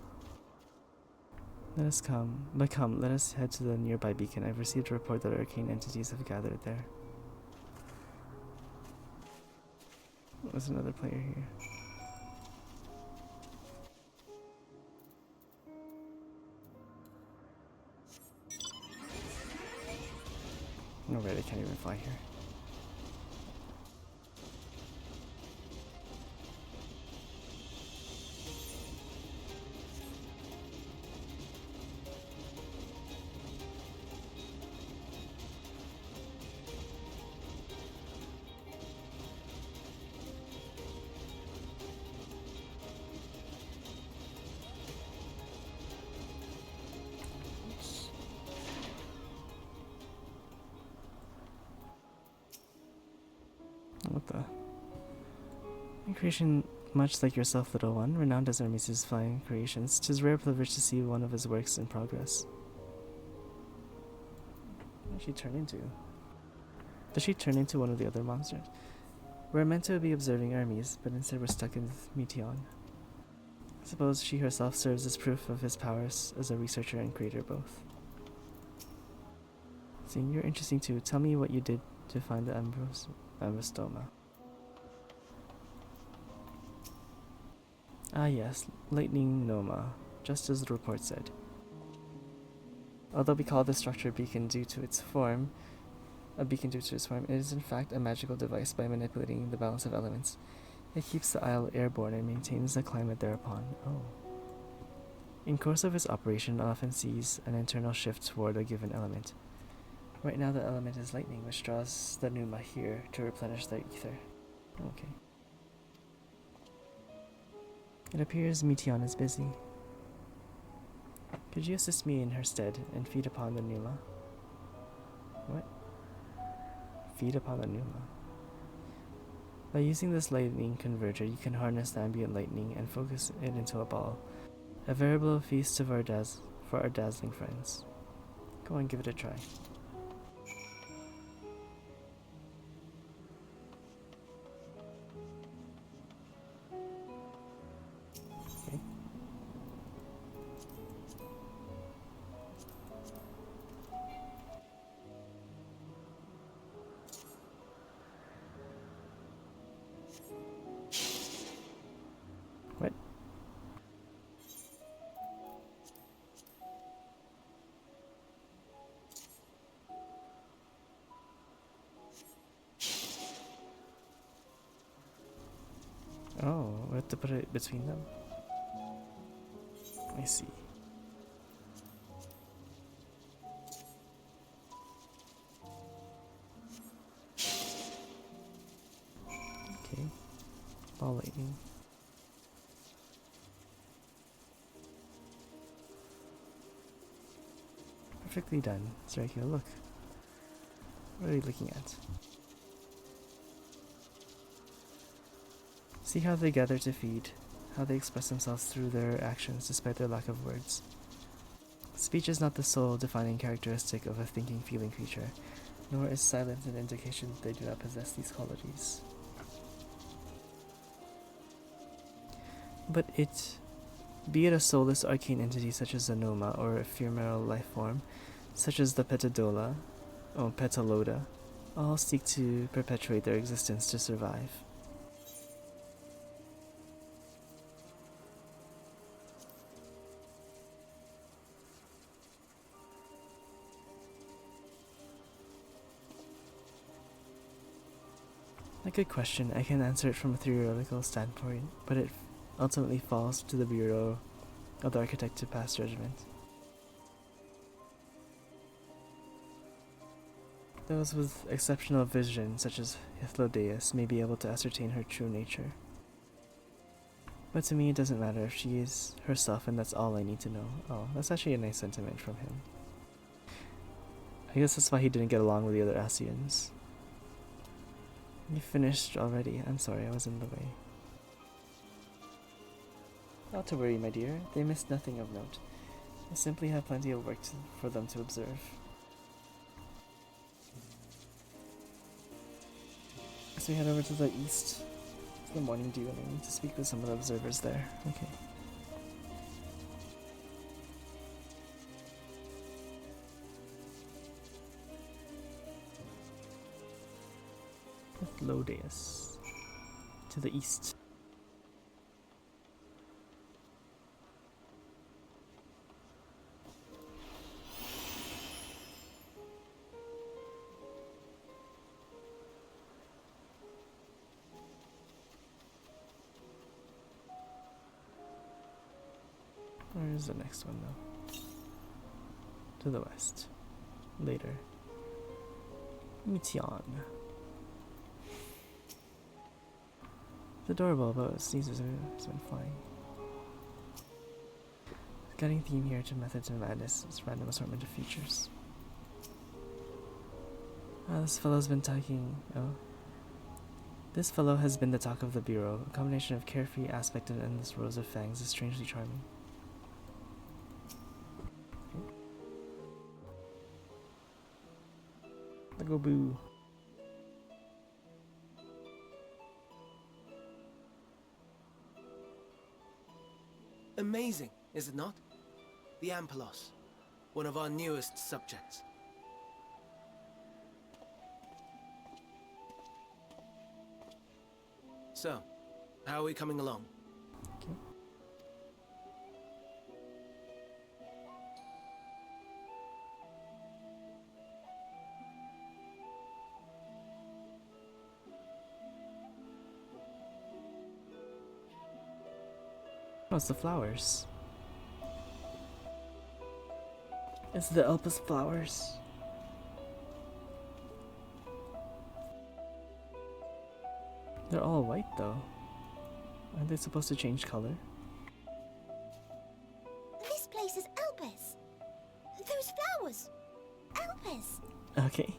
Let us head to the nearby beacon. I've received a report that arcane entities have gathered there. There's another player here. No, right, I can't even fly here. What the? In creation, much like yourself, little one, renowned as Hermes' flying creations, 'tis rare privilege to see one of his works in progress. What did she turn into? Does she turn into one of the other monsters? We're meant to be observing Hermes, but instead we're stuck in Meteon. I suppose she herself serves as proof of his powers as a researcher and creator both. See, you're interesting too. Tell me what you did to find the Ambrostoma. Ah yes, lightning Noma, just as the report said. Although we call the structure beacon due to its form, it is in fact a magical device by manipulating the balance of elements. It keeps the isle airborne and maintains the climate thereupon. Oh. In course of its operation, it often sees an internal shift toward a given element. Right now the element is lightning, which draws the Numa here to replenish the ether. Okay. It appears Meteon is busy. Could you assist me in her stead and feed upon the Numa? What? Feed upon the Numa. By using this lightning converter, you can harness the ambient lightning and focus it into a ball. A veritable feast for our dazzling friends. Go on, give it a try. Okay. What? Oh, we have to put it between them. I see. Okay. Ball lightning. Perfectly done. Sergio, look. What are you looking at? See how they gather to feed, how they express themselves through their actions despite their lack of words. Speech is not the sole defining characteristic of a thinking, feeling creature, nor is silence an indication that they do not possess these qualities. But be it a soulless arcane entity such as a Noma or a ephemeral life form, such as the Petadola or Petaloda, all seek to perpetuate their existence to survive. A good question. I can answer it from a theoretical standpoint, but it ultimately falls to the Bureau of the Architect to pass judgment. Those with exceptional vision, such as Hythlodaeus, may be able to ascertain her true nature. But to me, it doesn't matter if she is herself, and that's all I need to know. Oh, that's actually a nice sentiment from him. I guess that's why he didn't get along with the other Asians. You finished already. I'm sorry, I was in the way. Not to worry, my dear. They missed nothing of note. I simply have plenty of work for them to observe. So we head over to the east, to the morning dew, and I need to speak with some of the observers there. Okay. Hythlodaeus. To the east. Where's the next one though? To the west. Later. Mution. It's adorable, but it sneezes has been flying. The guiding theme here to methods and madness is random assortment of features. This fellow's been talking. Oh. This fellow has been the talk of the Bureau. A combination of carefree aspect and endless rows of fangs is strangely charming. Go boo. Amazing, is it not? The Ampelos, one of our newest subjects. So, how are we coming along? Okay. Oh, it's the flowers. It's the Elpis flowers. They're all white though. Aren't they supposed to change color? This place is Elpis. Those flowers. Elpis. Okay.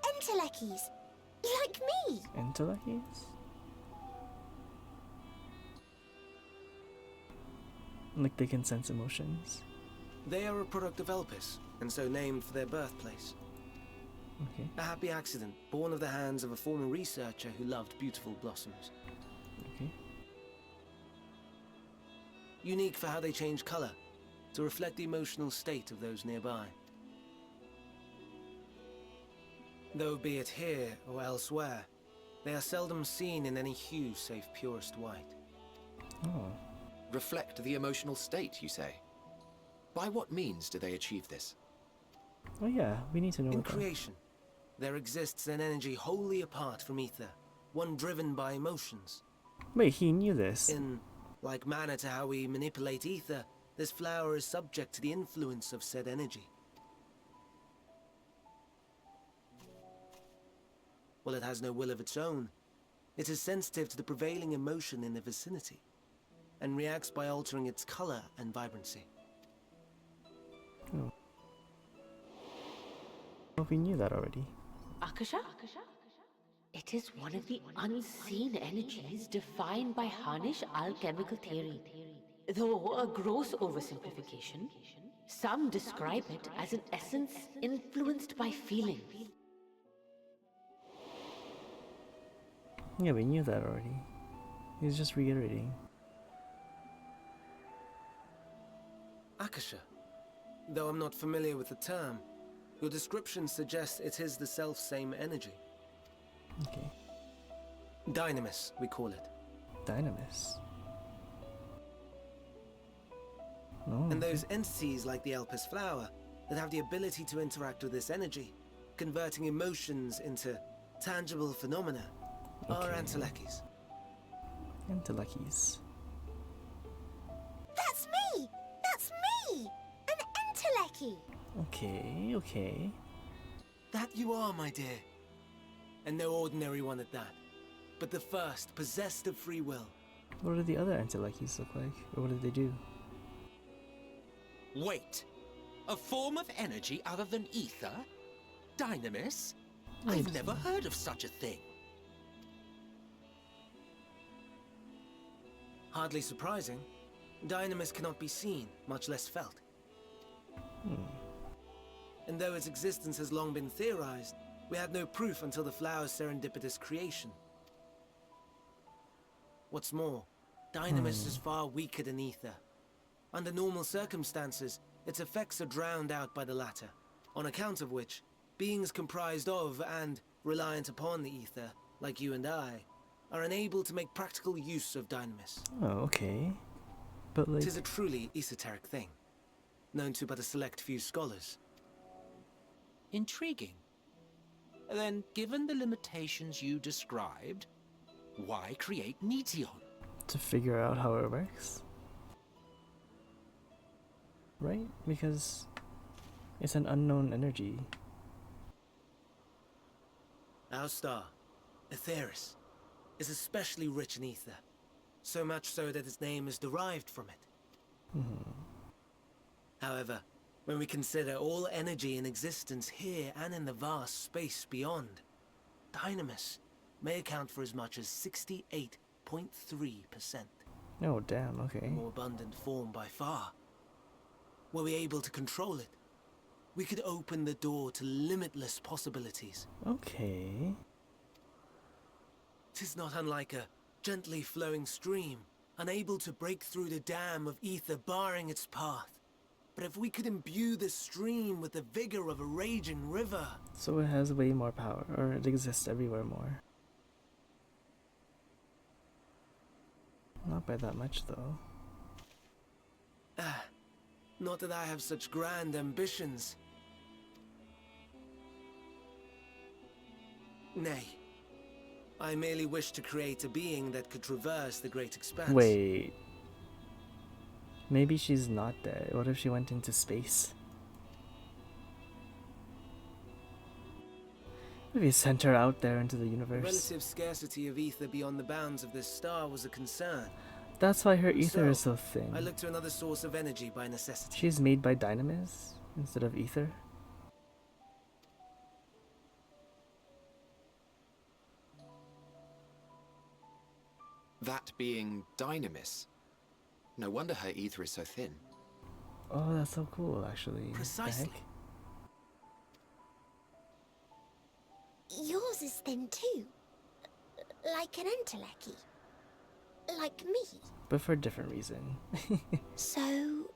Entelekes. Like me. Entelekes? Like they can sense emotions. They are a product of Elpis, and so named for their birthplace. Okay. A happy accident, born of the hands of a former researcher who loved beautiful blossoms. Okay. Unique for how they change color, to reflect the emotional state of those nearby. Though be it here or elsewhere, they are seldom seen in any hue save purest white. Oh. Reflect the emotional state, you say? By what means do they achieve this? Oh yeah, we need to know In what that. creation, there exists an energy wholly apart from ether, one driven by emotions. Wait, he knew this. In like manner to how we manipulate ether, this flower is subject to the influence of said energy. While it has no will of its own, it is sensitive to the prevailing emotion in the vicinity, and reacts by altering its color and vibrancy. Oh. Well, we knew that already. Akasha? It is one of the unseen energies defined by Harnish alchemical theory. Though a gross oversimplification, some describe it as an essence influenced by feelings. Yeah, we knew that already. He's just reiterating. Akasha. Though I'm not familiar with the term, your description suggests it is the self-same energy. Okay. Dynamis, we call it. Dynamis. Oh, And okay. those entities like the Elpis flower that have the ability to interact with this energy, converting emotions into tangible phenomena, are Okay. Antelekis. Entelekis. That's me! That's me! An Enteleki! Okay, okay. That you are, my dear. And no ordinary one at that, but the first possessed of free will. What do the other Entelekis look like? Or what do they do? Wait. A form of energy other than ether? Dynamis? Wait I've a never second. heard of such a thing. Hardly surprising. Dynamis cannot be seen, much less felt. And though its existence has long been theorized, we had no proof until the flower's serendipitous creation. What's more, Dynamis is far weaker than ether. Under normal circumstances, its effects are drowned out by the latter, on account of which, beings comprised of and reliant upon the ether, like you and I, are unable to make practical use of Dynamis. Oh, okay. But like... It is a truly esoteric thing, known to but a select few scholars. Intriguing. Then, given the limitations you described, why create Meteon? to figure out how it works. Right? Because it's an unknown energy. Our star, Aetheris, is especially rich in ether. So much so that its name is derived from it. However, when we consider all energy in existence here and in the vast space beyond, Dynamis may account for as much as 68.3%. Oh, damn, A okay. more abundant form by far. Were we able to control it, we could open the door to limitless possibilities. Okay. 'Tis not unlike a gently flowing stream, unable to break through the dam of ether barring its path. But if we could imbue the stream with the vigor of a raging river... So it has way more power, or it exists everywhere more. Not by that much, though. Not that I have such grand ambitions. Nay. I merely wish to create a being that could traverse the great expanse. Wait. Maybe she's not dead. What if she went into space? Maybe sent her out there into the The universe. relative scarcity of ether beyond the bounds of this star was a concern. That's why her ether is So, so thin. I looked to another source of energy by necessity. She's made by dynamis instead of ether. That being Dynamis. No wonder her ether is so thin. Oh, that's so cool, actually. The Precisely. heck? Yours is thin too. Like an entelechy. Like me. But for a different reason. So,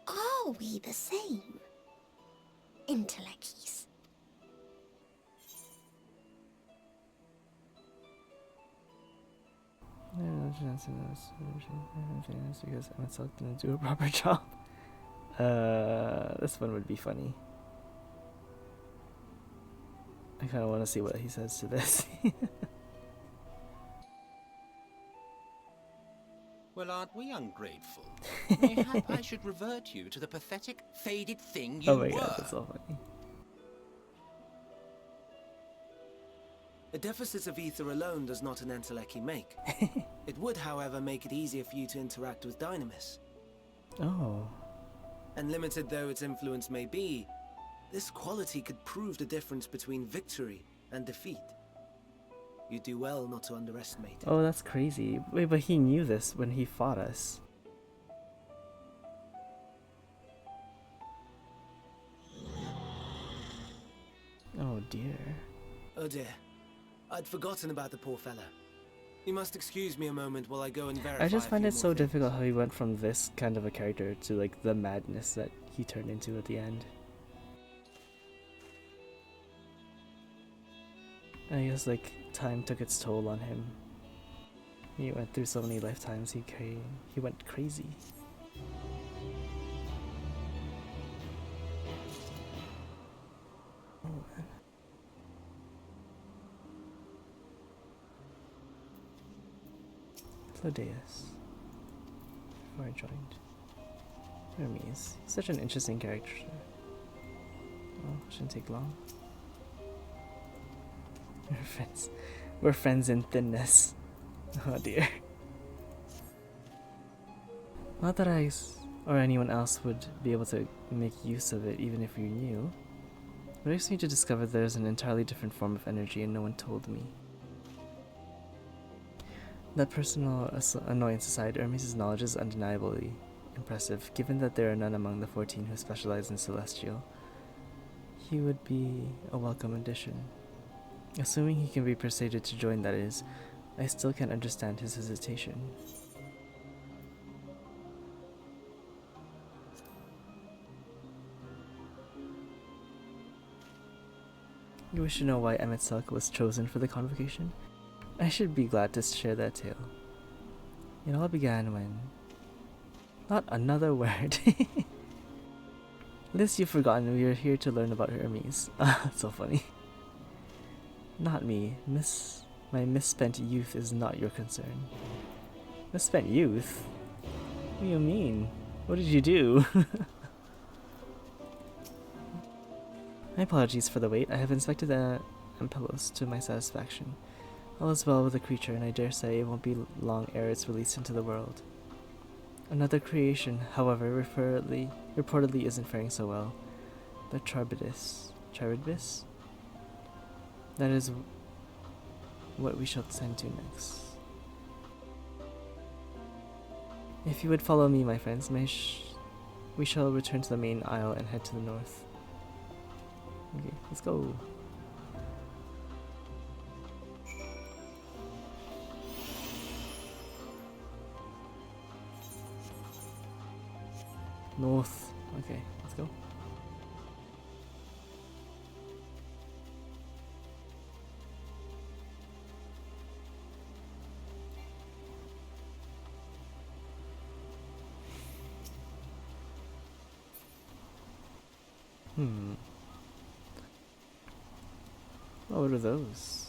are we the same? Intellecties. Because I myself didn't do a proper job. This one would be funny. I kind of want to see what he says to this. Well, aren't we ungrateful? Mayhap I should revert you to the pathetic, faded thing you Oh my were. god, that's so funny. A deficit of ether alone does not an entelechy make. It would, however, make it easier for you to interact with Dynamis. Oh. And limited though its influence may be, this quality could prove the difference between victory and defeat. You do well not to underestimate it. Oh, that's crazy. Wait, but he knew this when he fought us. Oh dear. Oh dear. I'd forgotten about the poor fella. You must excuse me a moment while I go and verify. I just a find few it more so things. difficult how he went from this kind of a character to like the madness that he turned into at the end. I guess like time took its toll on him. He went through so many lifetimes. He went crazy. Oh man. Clodeus. Before I joined. Hermes. Such an interesting character. Oh, shouldn't take long. We're friends. We're friends in thinness. Oh dear. Not that or anyone else would be able to make use of it even if we knew. It makes me to discover there's an entirely different form of energy and no one told me. That personal annoyance aside, Hermes' knowledge is undeniably impressive, given that there are none among the 14 who specialize in Celestial. He would be a welcome addition. Assuming he can be persuaded to join, that is, I still can't understand his hesitation. You wish to know why Emet was chosen for the convocation? I should be glad to share that tale. It all began when... Not another word. This you've forgotten, we are here to learn about Hermes. That's so funny. Not me. My misspent youth is not your concern. Misspent youth? What do you mean? What did you do? My apologies for the wait. I have inspected the Ampelos to my satisfaction. All is well with the creature, and I dare say it won't be long ere it's released into the world. Another creation, however, reportedly isn't faring so well. The Charybdis. Charybdis? That is what we shall send to next. If you would follow me, my friends, we shall return to the main isle and head to the north. Okay, let's go. North. Okay, let's go. Oh, what are those?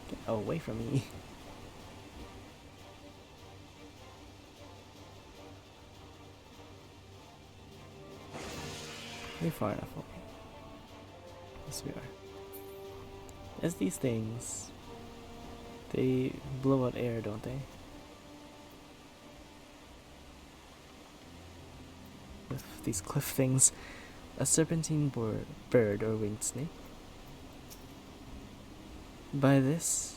Get away from me. We're far enough away. Yes, we are. As these things, they blow out air, don't they? With these cliff things, a serpentine bird or winged snake. By this,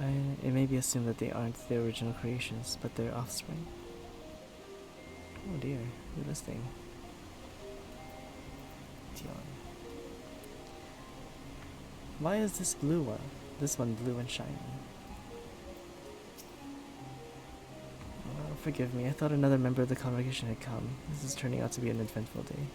it may be assumed that they aren't their original creations, but their offspring. Oh dear, look at this thing. Tion. Why is this this one blue and shiny? Oh, forgive me, I thought another member of the congregation had come. This is turning out to be an eventful day.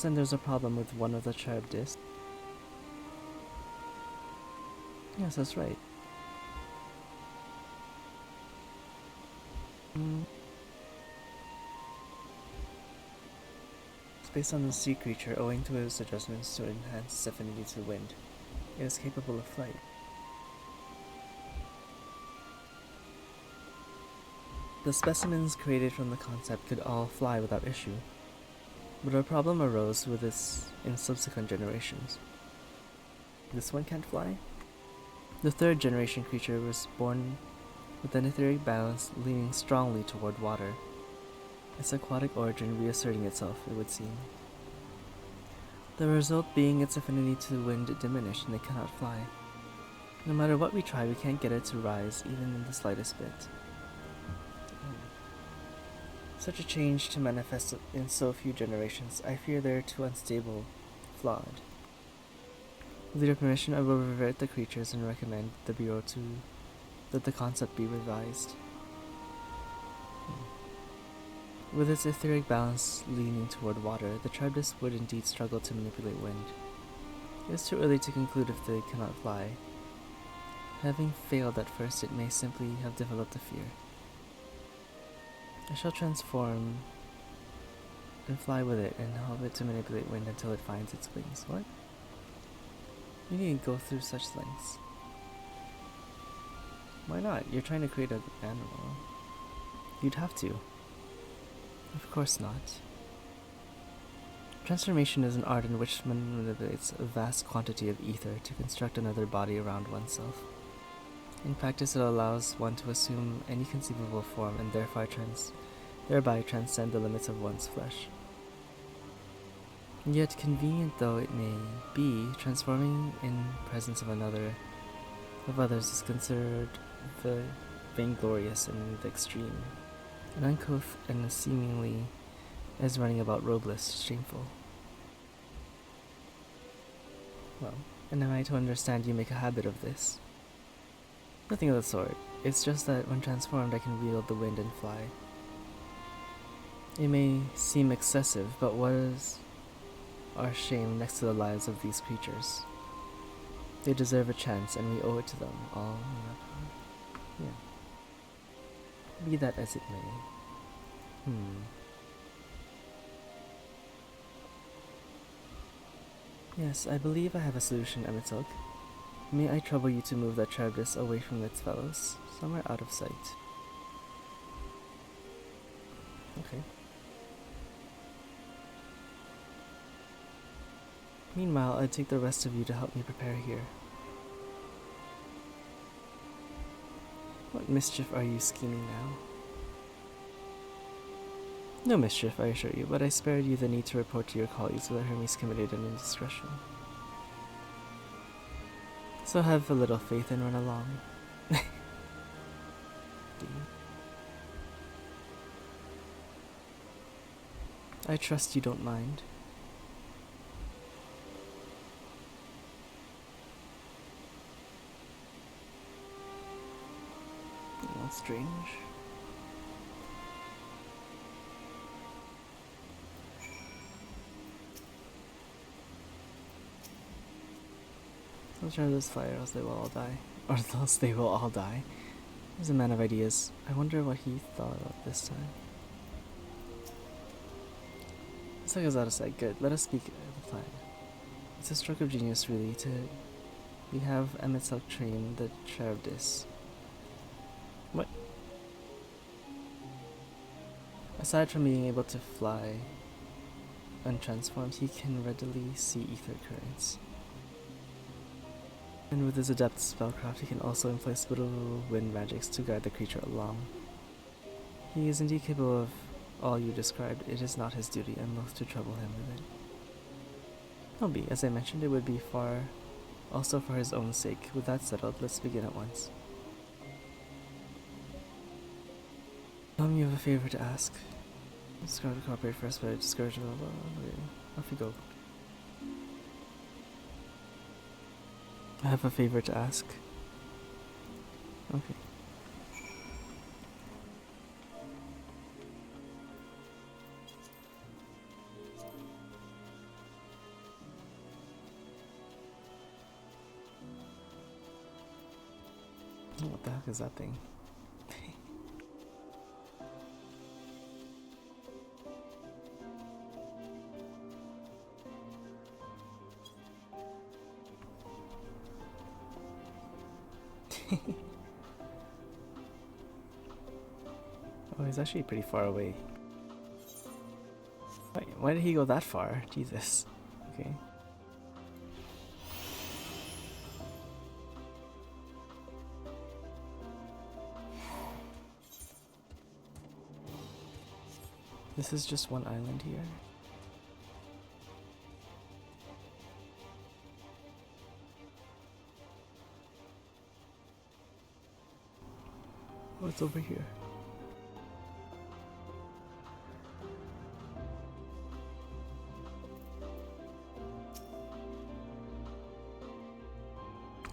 Then there's a problem with one of the Charybdis. Yes, that's right. It's based on the sea creature, owing to its adjustments to enhance its affinity to wind. It is capable of flight. The specimens created from the concept could all fly without issue, but a problem arose with this in subsequent generations. This one can't fly? The third generation creature was born with an etheric balance leaning strongly toward water, its aquatic origin reasserting itself, it would seem. The result being its affinity to wind diminished and it cannot fly. No matter what we try, we can't get it to rise even in the slightest bit. Such a change to manifest in so few generations, I fear they're too unstable, flawed. With your permission, I will revert the creatures and recommend the Bureau that the concept be revised. With its etheric balance leaning toward water, the Tribus would indeed struggle to manipulate wind. It is too early to conclude if they cannot fly. Having failed at first, it may simply have developed a fear. I shall transform and fly with it and help it to manipulate wind until it finds its wings. What? You need to go through such lengths. Why not? You're trying to create an animal. You'd have to. Of course not. Transformation is an art in which one manipulates a vast quantity of ether to construct another body around oneself. In practice, it allows one to assume any conceivable form and thereby transcend the limits of one's flesh. Yet, convenient though it may be, transforming in presence of others is considered vainglorious in the extreme, and uncouth and seemingly as running about robeless, shameful. Well, and am I to understand you make a habit of this? Nothing of the sort. It's just that when transformed I can wield the wind and fly. It may seem excessive, but what is our shame next to the lives of these creatures? They deserve a chance and we owe it to them all. Yeah. Be that as it may. Yes, I believe I have a solution, Emitok. May I trouble you to move that Tribus away from its fellows, somewhere out of sight. Okay. Meanwhile, I'd take the rest of you to help me prepare here. What mischief are you scheming now? No mischief, I assure you, but I spared you the need to report to your colleagues whether Hermes committed an indiscretion. So have a little faith and run along. I trust you don't mind. That's strange. I'll try this fire, else they will all die. Or else they will all die. He's a man of ideas. I wonder what he thought about this time. This like is out of sight. Good. Let us speak of the plan. It's a stroke of genius, really, we have Emitok train the Charybdis. What? Aside from being able to fly untransformed, he can readily see ether currents. And with his adept spellcraft, he can also employ spittle wind magics to guide the creature along. He is indeed capable of all you described. It is not his duty, and loath to trouble him with it. Don't be. As I mentioned, it would be also for his own sake. With that settled, let's begin at once. You have a favor to ask. Discourage to cooperate first, but discourage off you go. I have a favor to ask. Okay. What the heck is that thing? Oh, he's actually pretty far away. Wait, why did he go that far? Jesus. Okay. This is just one island here. What's over here?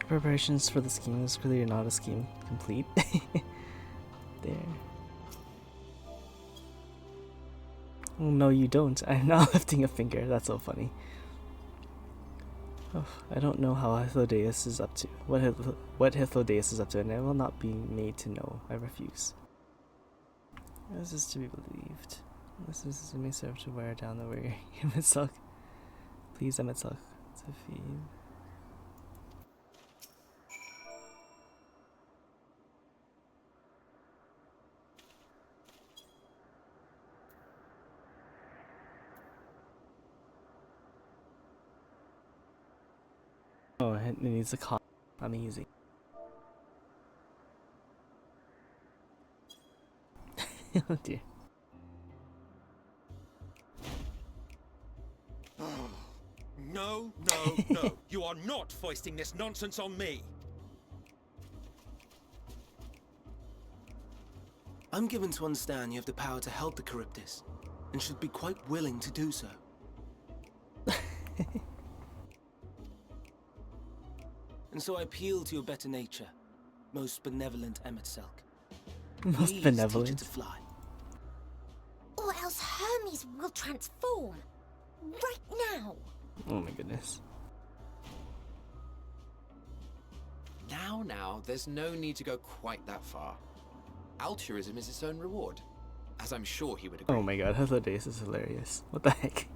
Preparations for the scheme is clearly not a scheme complete. There. Oh, no, you don't. I'm not lifting a finger. That's so funny. Oh, I don't know how Hythlodaeus is up to. What Hythlodaeus is up to, and I will not be made to know. I refuse. This is to be believed. This may serve to wear down the weary Emetselk. Please, Emetselk, to feed. Oh, it needs a con. Amazing. Oh dear. No, no, no. You are not foisting this nonsense on me. I'm given to understand you have the power to help the Charybdis, and should be quite willing to do so. And so I appeal to your better nature, most benevolent Emetselk. Most benevolent. Teach it to fly. Or else Hermes will transform. Right now. Oh my goodness. Now, there's no need to go quite that far. Altruism is its own reward, as I'm sure he would agree. Oh my god, Hythlodaeus is hilarious. What the heck?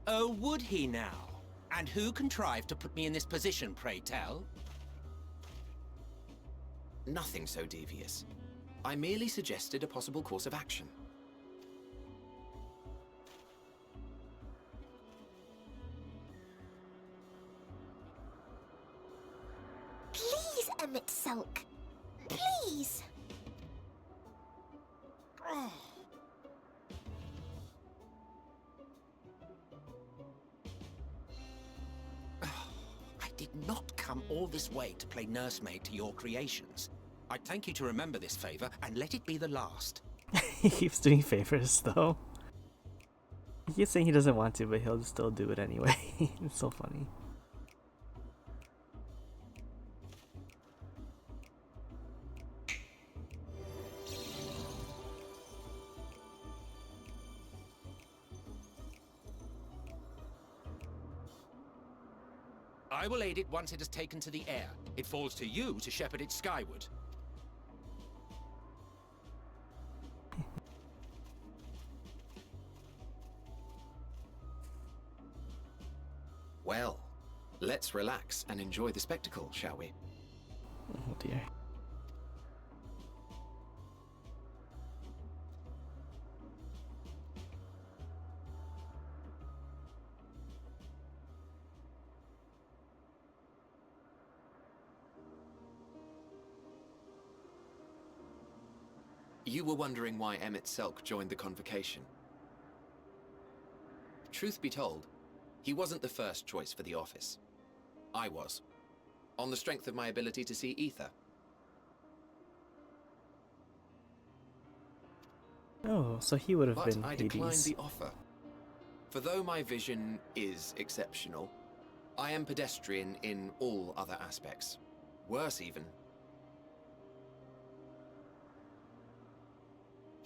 Oh, would he now? And who contrived to put me in this position, pray tell? Nothing so devious. I merely suggested a possible course of action. Please, Emetselk. Please. I did not come all this way to play nursemaid to your creations. I'd thank you to remember this favor and let it be the last. He keeps doing favors though. He keeps saying he doesn't want to, but he'll still do it anyway. It's so funny. I will aid it once it has taken to the air. It falls to you to shepherd it skyward. Well, let's relax and enjoy the spectacle, shall we? Oh dear. You were wondering why Emetselk joined the convocation. Truth be told, he wasn't the first choice for the office. I was, on the strength of my ability to see ether. Oh, so he would have But been I declined Hades. the offer. For though my vision is exceptional, I am pedestrian in all other aspects. Worse even.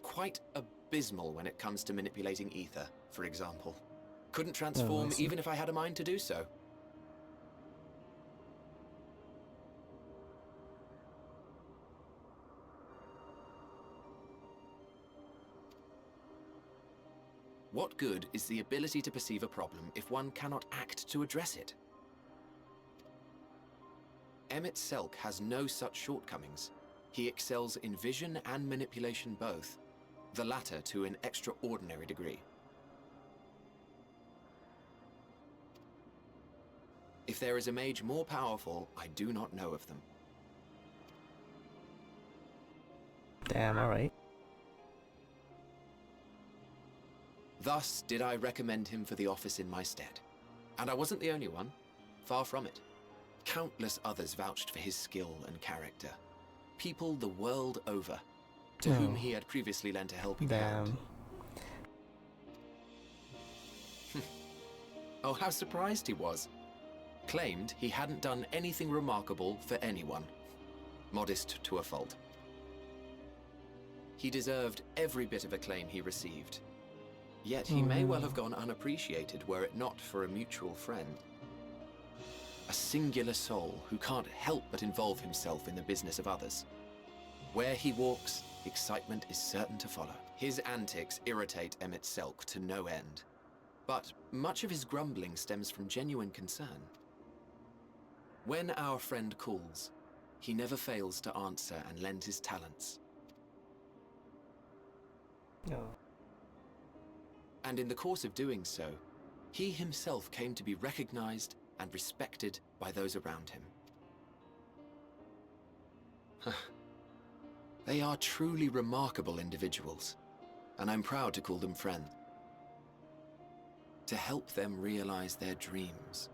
Quite abysmal when it comes to manipulating ether, for example. Couldn't transform even if I had a mind to do so. What good is the ability to perceive a problem if one cannot act to address it? Emetselk has no such shortcomings. He excels in vision and manipulation both. the latter to an extraordinary degree. If there is a mage more powerful, I do not know of them. Damn, alright. Thus did I recommend him for the office in my stead. And I wasn't the only one. Far from it. Countless others vouched for his skill and character. People the world over, to whom he had previously lent a helping hand. Oh, how surprised he was. Claimed he hadn't done anything remarkable for anyone. Modest to a fault. He deserved every bit of acclaim he received. Yet he may well have gone unappreciated were it not for a mutual friend. A singular soul who can't help but involve himself in the business of others. Where he walks, excitement is certain to follow. His antics irritate Emmett Selk to no end. But much of his grumbling stems from genuine concern. When our friend calls, he never fails to answer and lend his talents. No. And in the course of doing so, he himself came to be recognized and respected by those around him. They are truly remarkable individuals, and I'm proud to call them friends. To help them realize their dreams.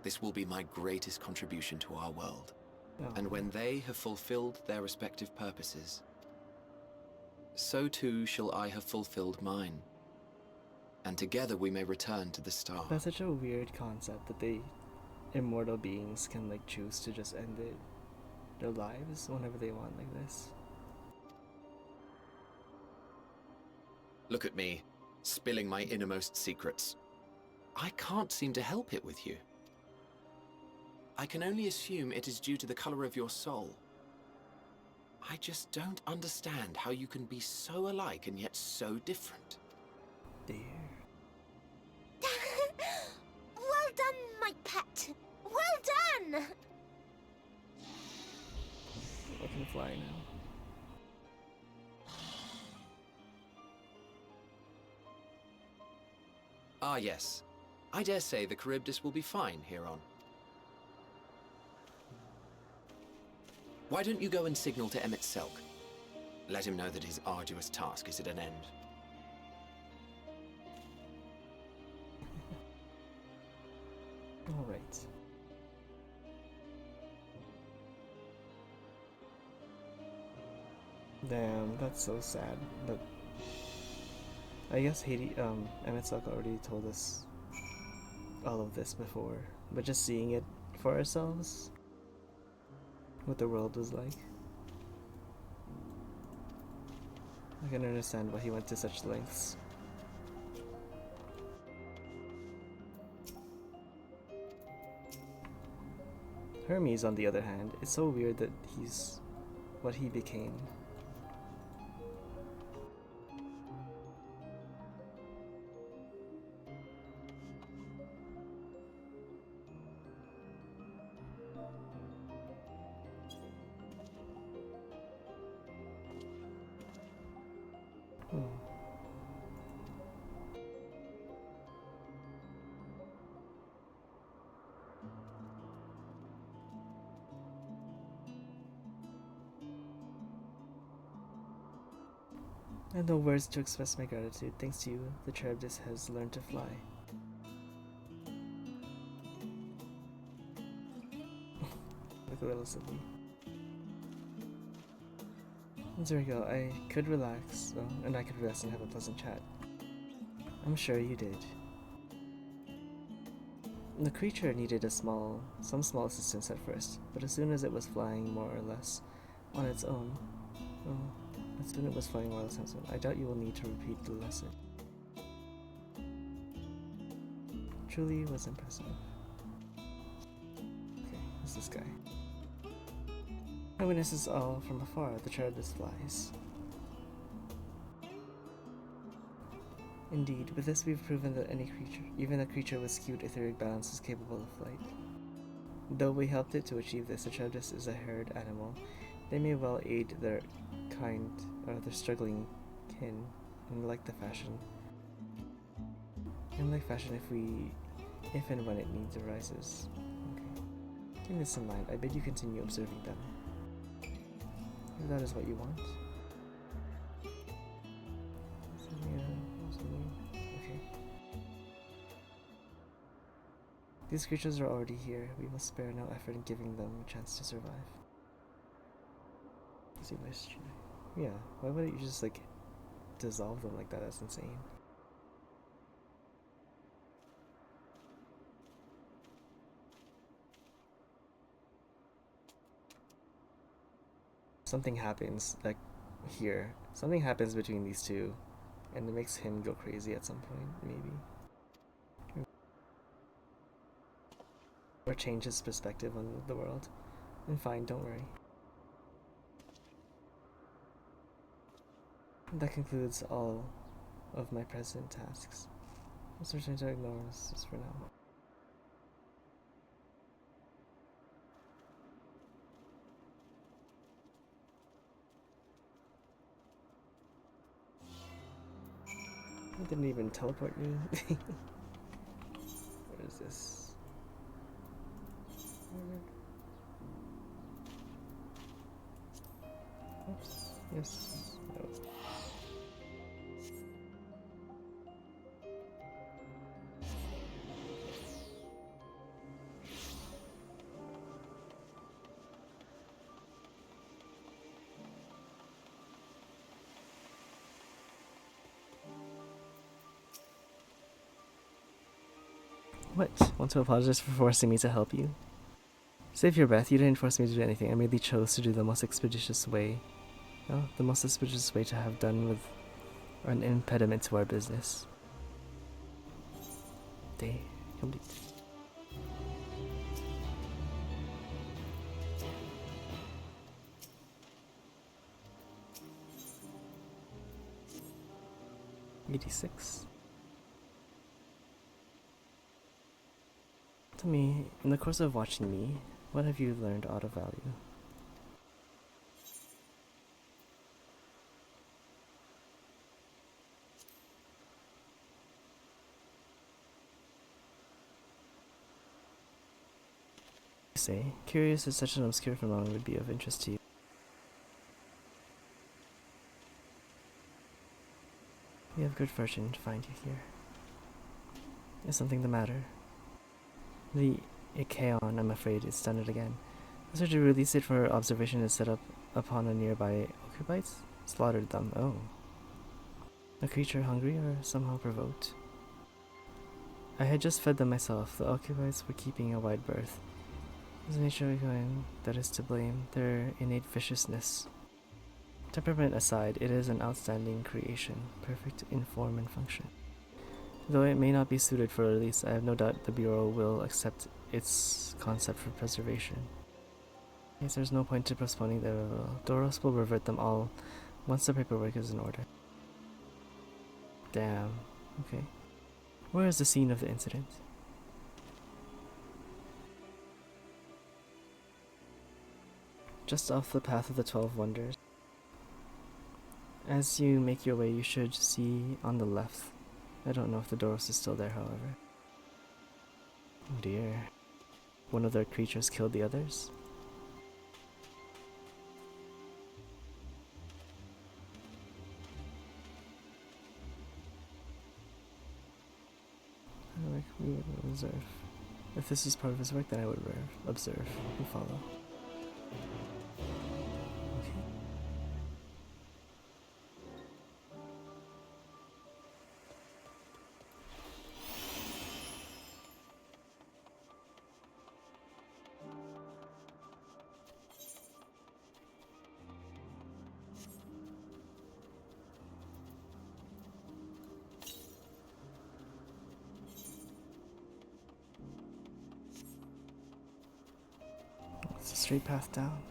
This will be my greatest contribution to our world. No. And when they have fulfilled their respective purposes, so too shall I have fulfilled mine. And together we may return to the star. That's such a weird concept that they, immortal beings, can like choose to just end their lives whenever they want like this. Look at me, spilling my innermost secrets. I can't seem to help it with you. I can only assume it is due to the color of your soul. I just don't understand how you can be so alike and yet so different. Dear. Well done, my pet. Well done! I can fly now. Ah, yes. I dare say the Charybdis will be fine here on. Why don't you go and signal to Emmett Selk? Let him know that his arduous task is at an end. Alright. Damn, that's so sad. But I guess Emmett Selk already told us all of this before, but just seeing it for ourselves, what the world was like, I can understand why he went to such lengths. Hermes, on the other hand, it's so weird that he's what he became. I have no words to express my gratitude. Thanks to you, the Charybdis has learned to fly. Look a little silly. There we go. I could relax, and I could rest and have a pleasant chat. I'm sure you did. The creature needed some small assistance at first, but as soon as it was flying more or less on its own, I doubt you will need to repeat the lesson. Truly was impressive. Okay, who's this guy? I witness this all from afar. The Charybdis flies. Indeed, with this we've proven that any creature, even a creature with skewed etheric balance, is capable of flight. Though we helped it to achieve this, the Charybdis is a herd animal, They may well aid their kind or their struggling kin in like fashion. If and when it needs arises. Okay. Keeping this in mind, I bid you continue observing them. If that is what you want. Okay. These creatures are already here. We must spare no effort in giving them a chance to survive. Yeah, why wouldn't you just like dissolve them like that? That's insane. Something happens like here. Something happens between these two, and it makes him go crazy at some point, maybe. Or change his perspective on the world. And fine, don't worry. That concludes all of my present tasks. I'm certain to ignore this just for now. It didn't even teleport me. What is this? Oops. Yes. No. What? Want to apologize for forcing me to help you? Save your breath. You didn't force me to do anything. I merely chose to do the most expeditious way. Well, the most expeditious way to have done with an impediment to our business. Day complete. $86. Tell me, in the course of watching me, what have you learned out of value? You say, curious as such an obscure phenomenon would be of interest to you. We have good fortune to find you here. Is something the matter? The Ikeon, I'm afraid, is done it again. The searcher released it for observation and set up upon a nearby occupites. Slaughtered them. Oh. A creature hungry or somehow provoked? I had just fed them myself. The occupites were keeping a wide berth. It was nature Ikeon that is to blame, their innate viciousness. Temperament aside, it is an outstanding creation, perfect in form and function. Though it may not be suited for release, I have no doubt the Bureau will accept its concept for preservation. Yes, there's no point to postponing the Doros will revert them all once the paperwork is in order. Damn. Okay. Where is the scene of the incident? Just off the path of the 12 Wonders. As you make your way, you should see on the left. I don't know if the Doros is still there, however. Oh dear. One of their creatures killed the others? We would observe. If this is part of his work, then I would observe and follow. It's a straight path down.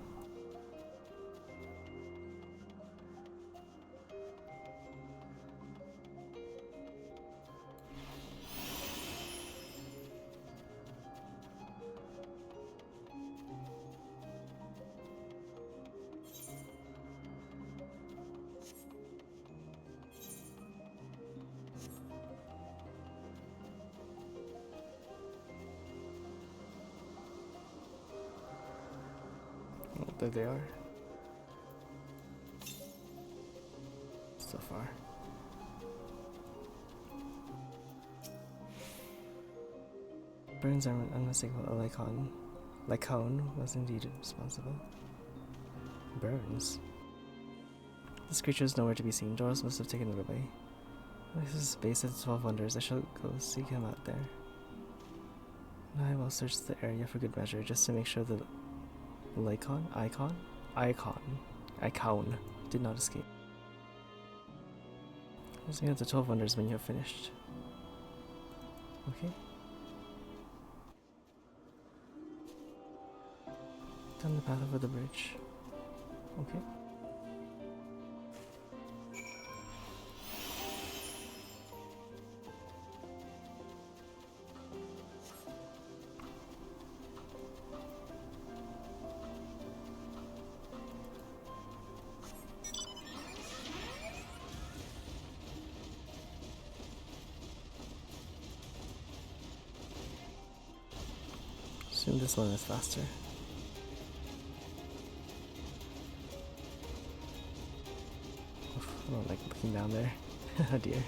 There they are. So far. Burns are unmistakable. Lycaon was indeed responsible. Burns? This creature is nowhere to be seen. Doros must have taken it away. This is base of the 12 Wonders. I shall go seek him out there. And I will search the area for good measure, just to make sure the Icon did not escape. Just get the 12 Wonders when you have finished. Okay. Down the path over the bridge. Okay. Assume this one is faster. Oof, I don't like looking down there. Oh dear.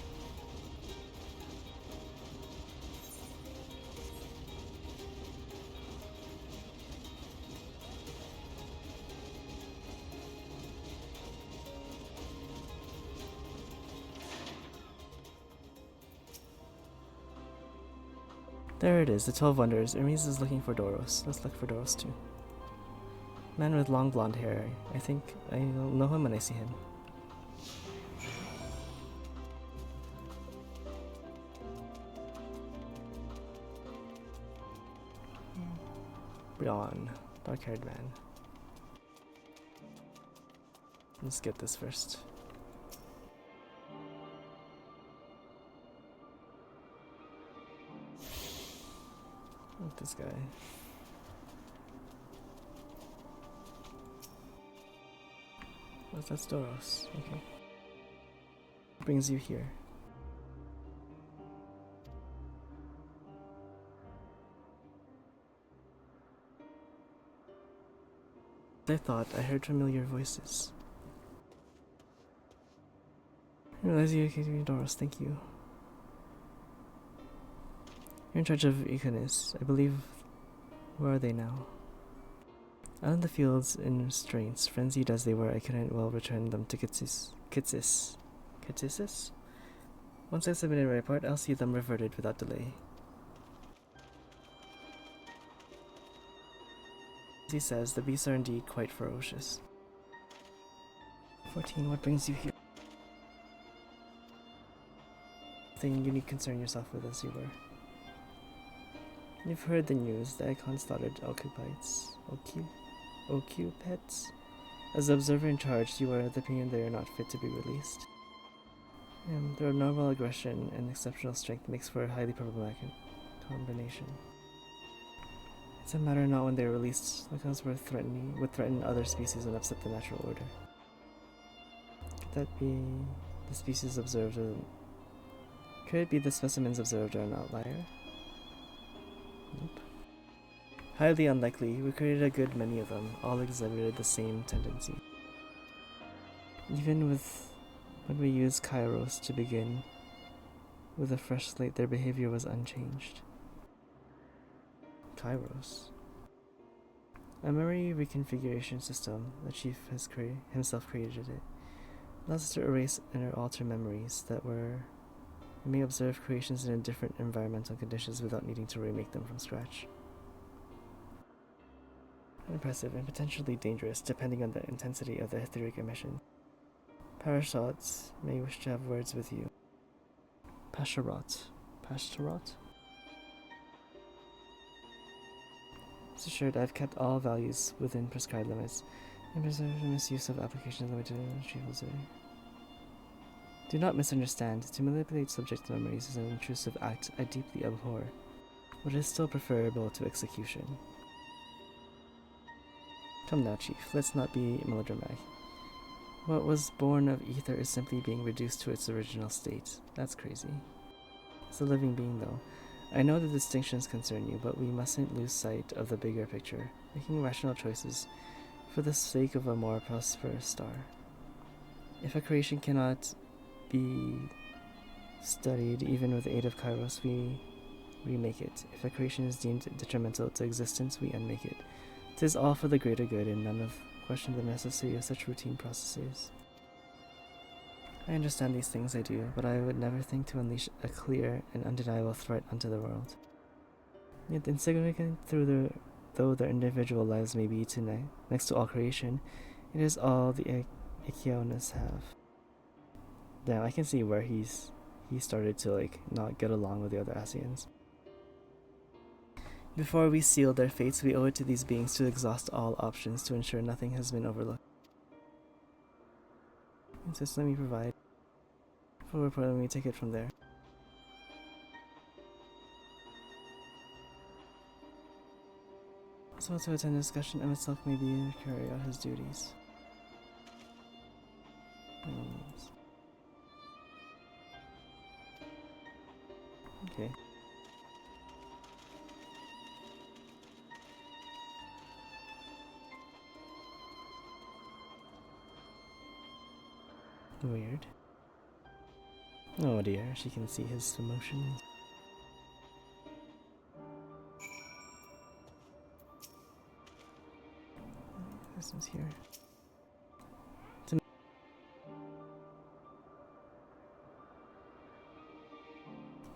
There it is, the 12 Wonders. Hermes is looking for Doros. Let's look for Doros too. Man with long blonde hair. I think I'll know him when I see him. Brian, dark-haired man. Let's get this first. Look at this guy. Oh, that's Doros. Okay. What brings you here? I thought I heard familiar voices. I realize you gave me Doros, thank you. You're in charge of Iconis, I believe. Where are they now? Out in the fields in restraints, frenzied as they were, I couldn't well return them to Kitsis? Once I submitted my report, I'll see them reverted without delay. As he says, the beasts are indeed quite ferocious. 14, what brings you here? Thing you need concern yourself with as you were. You've heard the news. The Icon slaughtered Occupets. As the observer in charge, you are of the opinion they are not fit to be released. Their normal aggression and exceptional strength makes for a highly problematic combination. It's a matter not when they are released. Lycans would threaten other species and upset the natural order. Could that be the species observed? Could it be the specimens observed are an outlier? Nope. Highly unlikely. We created a good many of them. All exhibited the same tendency. Even when we used Kairos to begin with a fresh slate, their behavior was unchanged. Kairos? A memory reconfiguration system. The chief has himself created it. Allows us to erase and alter memories that were. We may observe creations in different environmental conditions without needing to remake them from scratch. Impressive and potentially dangerous depending on the intensity of the etheric emission. Parashots may wish to have words with you. Pasharot? Rest assured, I've kept all values within prescribed limits and preserved the misuse of applications limited to retrieval. Do not misunderstand. To manipulate subject memories is an intrusive act I deeply abhor, but it is still preferable to execution. Come now, Chief, let's not be melodramatic. What was born of ether is simply being reduced to its original state. That's crazy. It's a living being, though. I know the distinctions concern you, but we mustn't lose sight of the bigger picture. Making rational choices for the sake of a more prosperous star. If a creation cannot be studied even with the aid of Kairos, we remake it. If a creation is deemed detrimental to existence, we unmake it. 'Tis all for the greater good, and none of question the necessity of such routine processes. I understand these things, I do, but I would never think to unleash a clear and undeniable threat unto the world. Yet insignificant though their individual lives may be next to all creation, it is all the Ichthyonis have. Damn, I can see where he started to not get along with the other Asians. Before we seal their fates, we owe it to these beings to exhaust all options to ensure nothing has been overlooked. Insist let me provide. Full report, let me take it from there. So to attend a discussion, Emmett Silk may be to carry out his duties. Okay. Weird. Oh dear, she can see his emotions. This is here.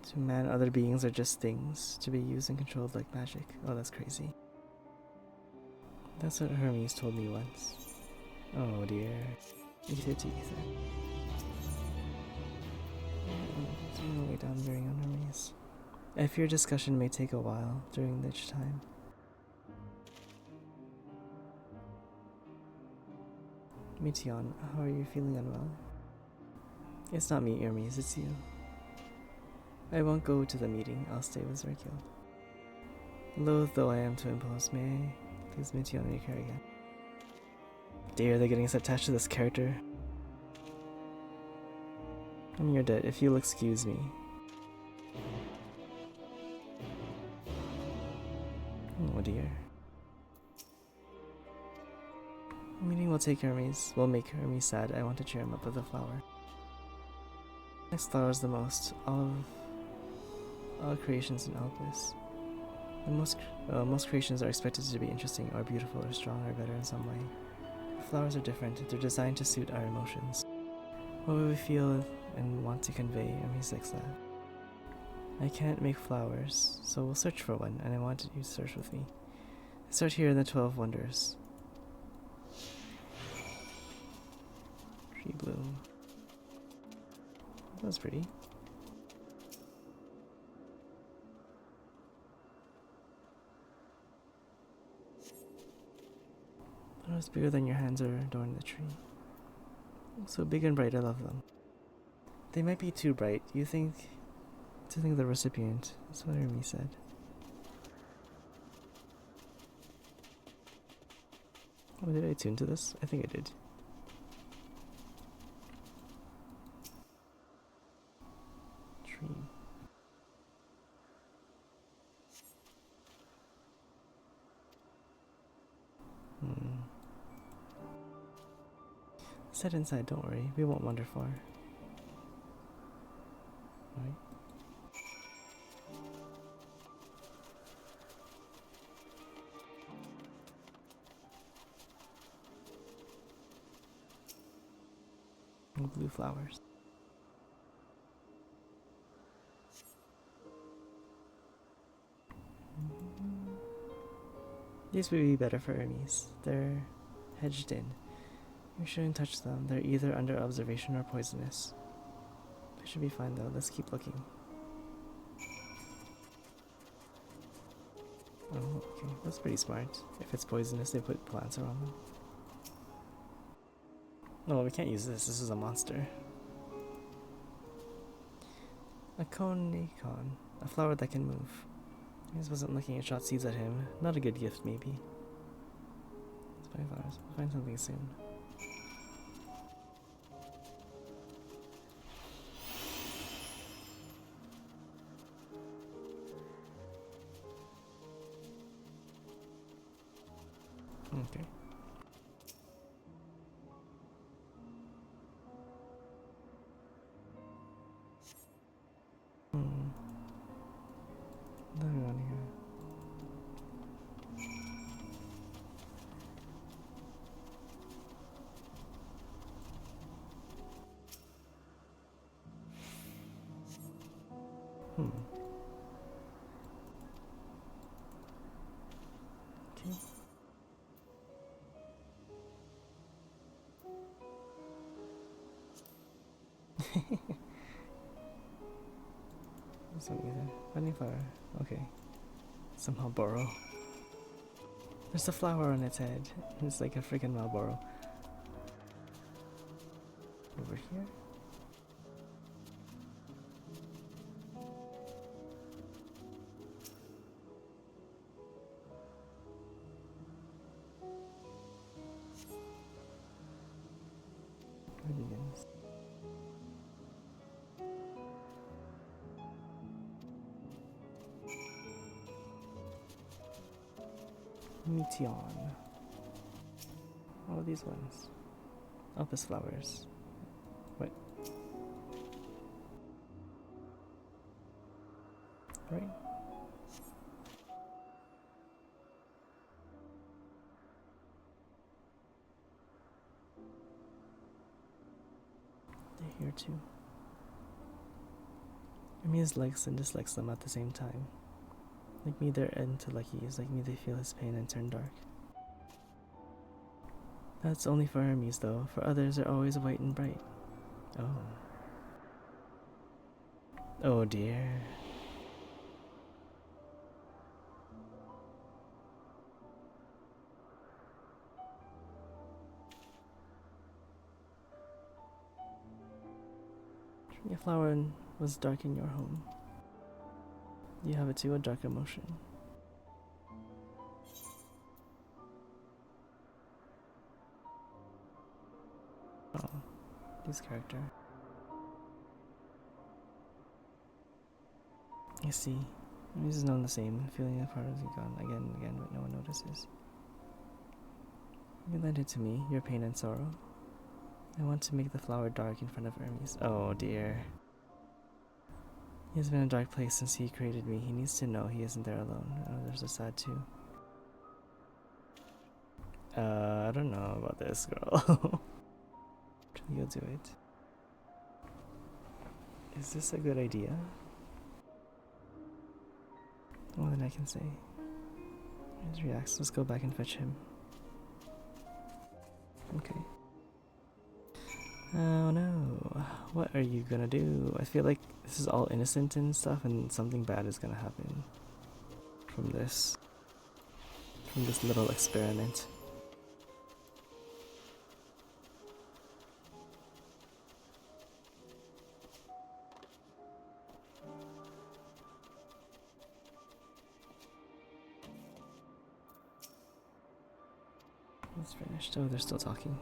To man, other beings are just things to be used and controlled like magic. Oh, that's crazy. That's what Hermes told me once. Oh dear. Ether to ether. There's no way down bearing on Hermes. I fear discussion may take a while, during which time. Meteon, how are you feeling unwell? It's not me, Hermes, it's you. I won't go to the meeting, I'll stay with Zerkiel. Loath though I am to impose, may I please Meteon your care again? Dear, they're getting so attached to this character. I mean, you're dead, if you'll excuse me. Oh dear. Meeting will take Hermes, will make Hermes sad. I want to cheer him up with a flower. Next flower is the most. All creations in Elpis. Most creations are expected to be interesting or beautiful or strong or better in some way. Flowers are different. They're designed to suit our emotions. What we feel and want to convey, Hermes likes that. I can't make flowers, so we'll search for one, and I want you to search with me. I start here in the 12 Wonders. Tree bloom. That was pretty. Flowers bigger than your hands are adorn the tree. So big and bright, I love them. They might be too bright. You think to think the recipient. That's what Hermes said. Oh, did I tune to this? I think I did. Tree. Sit inside, don't worry. We won't wander far. Right? Blue flowers. These would be better for Hermes. They're hedged in. You shouldn't touch them. They're either under observation or poisonous. They should be fine though. Let's keep looking. Oh, okay. That's pretty smart. If it's poisonous, they put plants around them. Oh, we can't use this. This is a monster. A Konikon. A flower that can move. Hermes wasn't looking at shot seeds at him. Not a good gift, maybe. Let's find flowers. We'll find something soon. Okay. Nothing on here. Okay. This one either. Funny flower. Okay. Somehow borrow. There's a flower on its head. It's like a freaking Marlboro. Over here? Where begins? Meteon. All of these ones. Elpis flowers. What? Right? They're here too. Hermes likes and dislikes them at the same time. Like me, they're intellecties. Like me, they feel his pain and turn dark. That's only for Hermes, though. For others, they're always white and bright. Oh. Oh dear. Your flower was dark in your home. You have it too, a dark emotion. Oh, this character. I see. This is known the same, feeling of heart is gone again and again, but no one notices. You lent it to me, your pain and sorrow. I want to make the flower dark in front of Hermes. Oh dear. He has been in a dark place since he created me. He needs to know he isn't there alone. Oh, there's a sad too. I don't know about this girl. You'll do it. Is this a good idea? More than I can say. He reacts. Let's go back and fetch him. Okay. Oh no. What are you gonna do? I feel like this is all innocent and stuff, and something bad is gonna happen from this. From this little experiment. It's finished. Oh, they're still talking.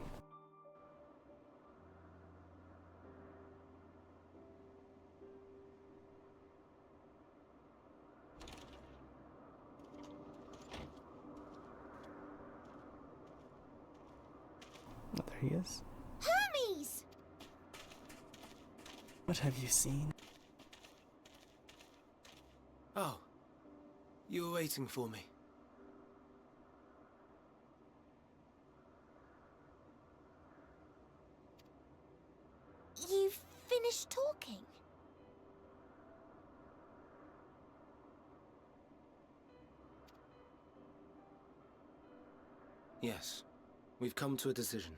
Oh, there he is. Hermes! What have you seen? Oh, you were waiting for me. You've finished talking? Yes, we've come to a decision.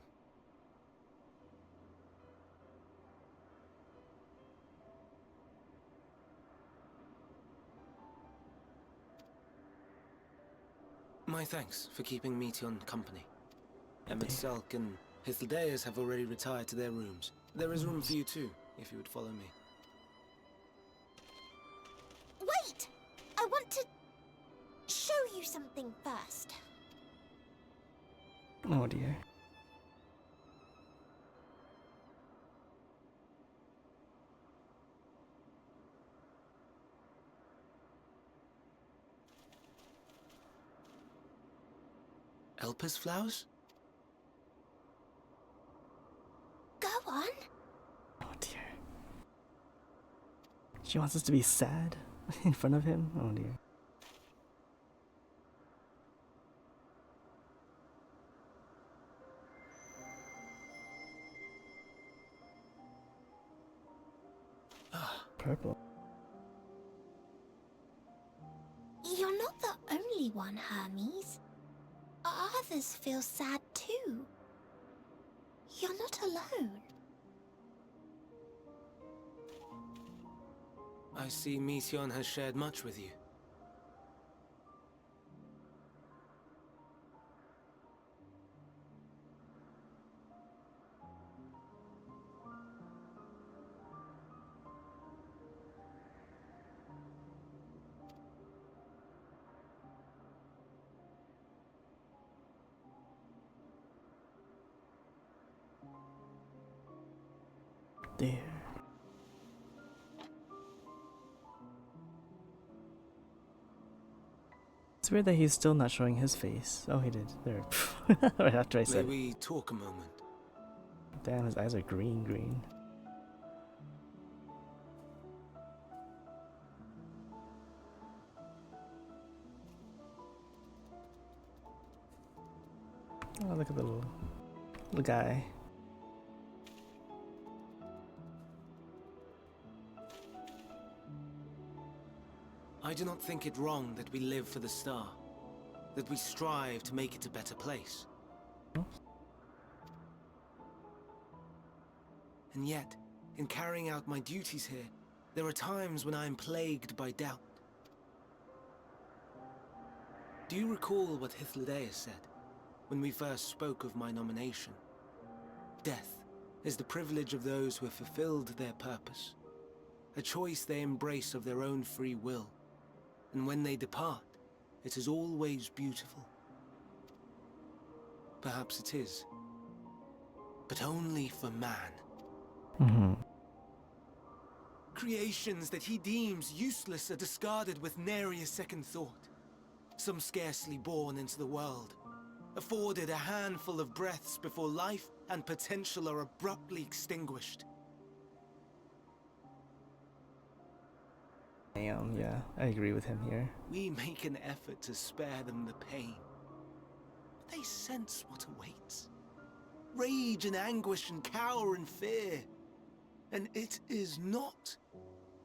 My thanks for keeping Meteon company. Emmett Selk and Hythlodaeus have already retired to their rooms. There is room for you too, if you would follow me. Wait! I want to show you something first. Oh dear. Elpis flowers? Go on. Oh dear. She wants us to be sad in front of him? Oh dear. purple. You're not the only one, Hermes. Others feel sad too. You're not alone. I see Mission has shared much with you. There. It's weird that he's still not showing his face. Oh, he did. There. Right after I May said it. we talk a moment? Damn, his eyes are green. Oh, look at the little guy. I do not think it wrong that we live for the star, that we strive to make it a better place. And yet, in carrying out my duties here, there are times when I am plagued by doubt. Do you recall what Hythlodaeus said, when we first spoke of my nomination? Death is the privilege of those who have fulfilled their purpose, a choice they embrace of their own free will. And when they depart, it is always beautiful. Perhaps it is, but only for man. Creations that he deems useless are discarded with nary a second thought. Some scarcely born into the world, afforded a handful of breaths before life and potential are abruptly extinguished. Damn, yeah, I agree with him here. We make an effort to spare them the pain, but they sense what awaits. Rage and anguish and cower and fear. And it is not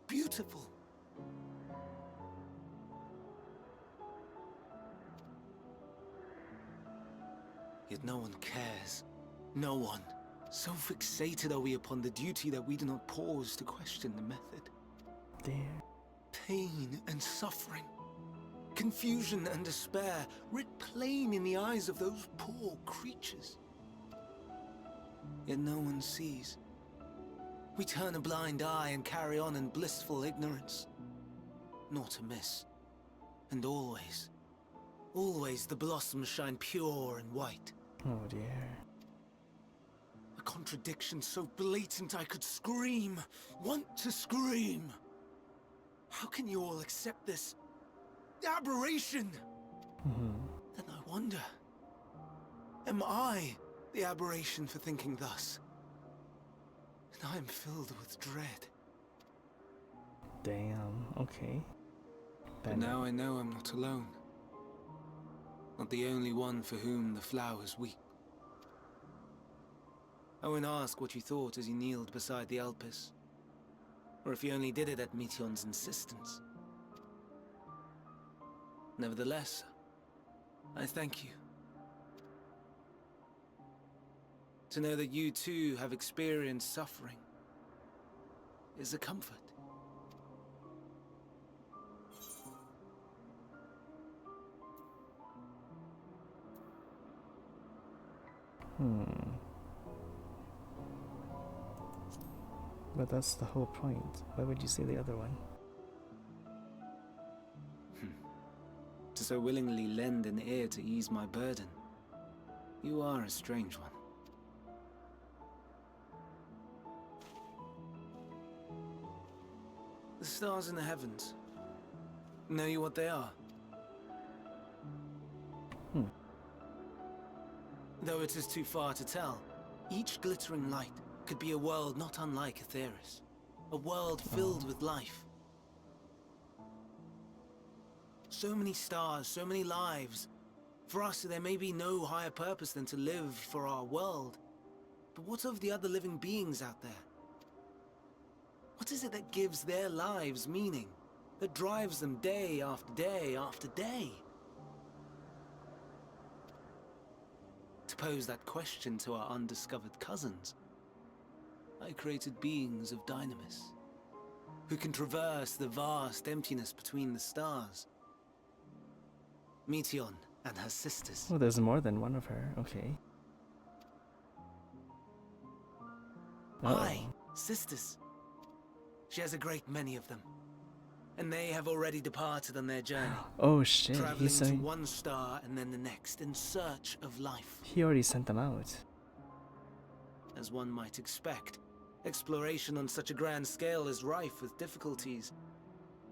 beautiful. Yet no one cares. No one. So fixated are we upon the duty that we do not pause to question the method. There. Pain and suffering, confusion and despair, writ plain in the eyes of those poor creatures. Yet no one sees. We turn a blind eye and carry on in blissful ignorance. Not amiss. And always, always the blossoms shine pure and white. Oh dear. A contradiction so blatant I could scream, want to scream. How can you all accept this aberration? Then I wonder, am I the aberration for thinking thus? And I am filled with dread. Damn, okay. But now I know I'm not alone. Not the only one for whom the flowers weep. I won't ask what you thought as you kneeled beside the Alpes, or if you only did it at Meteon's insistence. Nevertheless, I thank you. To know that you too have experienced suffering is a comfort. But that's the whole point. Why would you say the other one? To so willingly lend an ear to ease my burden, you are a strange one. The stars in the heavens. Know you what they are? Though it is too far to tell, each glittering light could be a world not unlike Aetheris. A world filled with life. So many stars, so many lives. For us, there may be no higher purpose than to live for our world. But what of the other living beings out there? What is it that gives their lives meaning? That drives them day after day after day? To pose that question to our undiscovered cousins, I created beings of dynamis, who can traverse the vast emptiness between the stars. Meteon and her sisters. Oh, there's more than one of her. Okay. Aye, sisters. She has a great many of them. And they have already departed on their journey. Oh shit, Traveling to one star and then the next in search of life. He already sent them out. As one might expect, exploration on such a grand scale is rife with difficulties.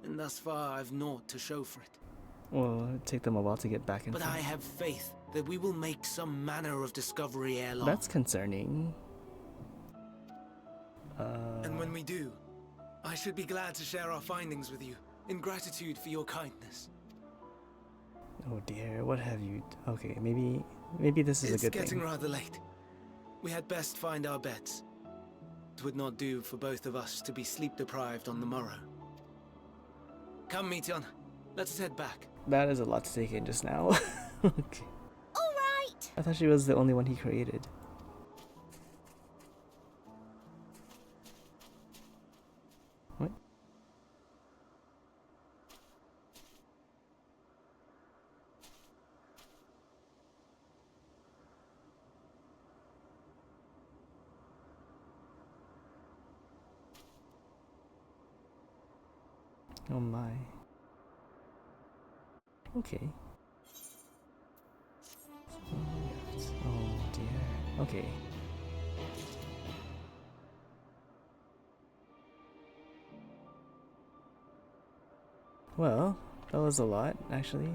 And thus far I've naught to show for it. Well, it'll take them a while to get back in. But I have faith that we will make some manner of discovery ere long. That's concerning. And when we do, I should be glad to share our findings with you, in gratitude for your kindness. Oh dear, what have you... Okay, maybe this is a good thing. It's getting rather late. We had best find our beds. It would not do for both of us to be sleep-deprived on the morrow. Come, Meteon. Let's head back. That is a lot to take in just now. Okay. Alright! I thought she was the only one he created. What? Oh my. Okay. Oh dear. Okay. Well, that was a lot, actually.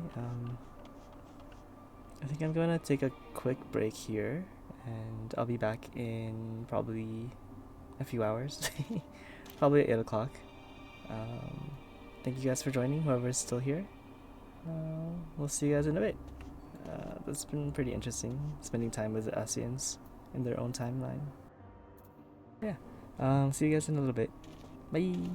I think I'm gonna take a quick break here, and I'll be back in probably a few hours. Probably at 8 o'clock. Thank you guys for joining, whoever's still here. We'll see you guys in a bit. That's been pretty interesting, spending time with the Asians in their own timeline. Yeah. See you guys in a little bit. Bye!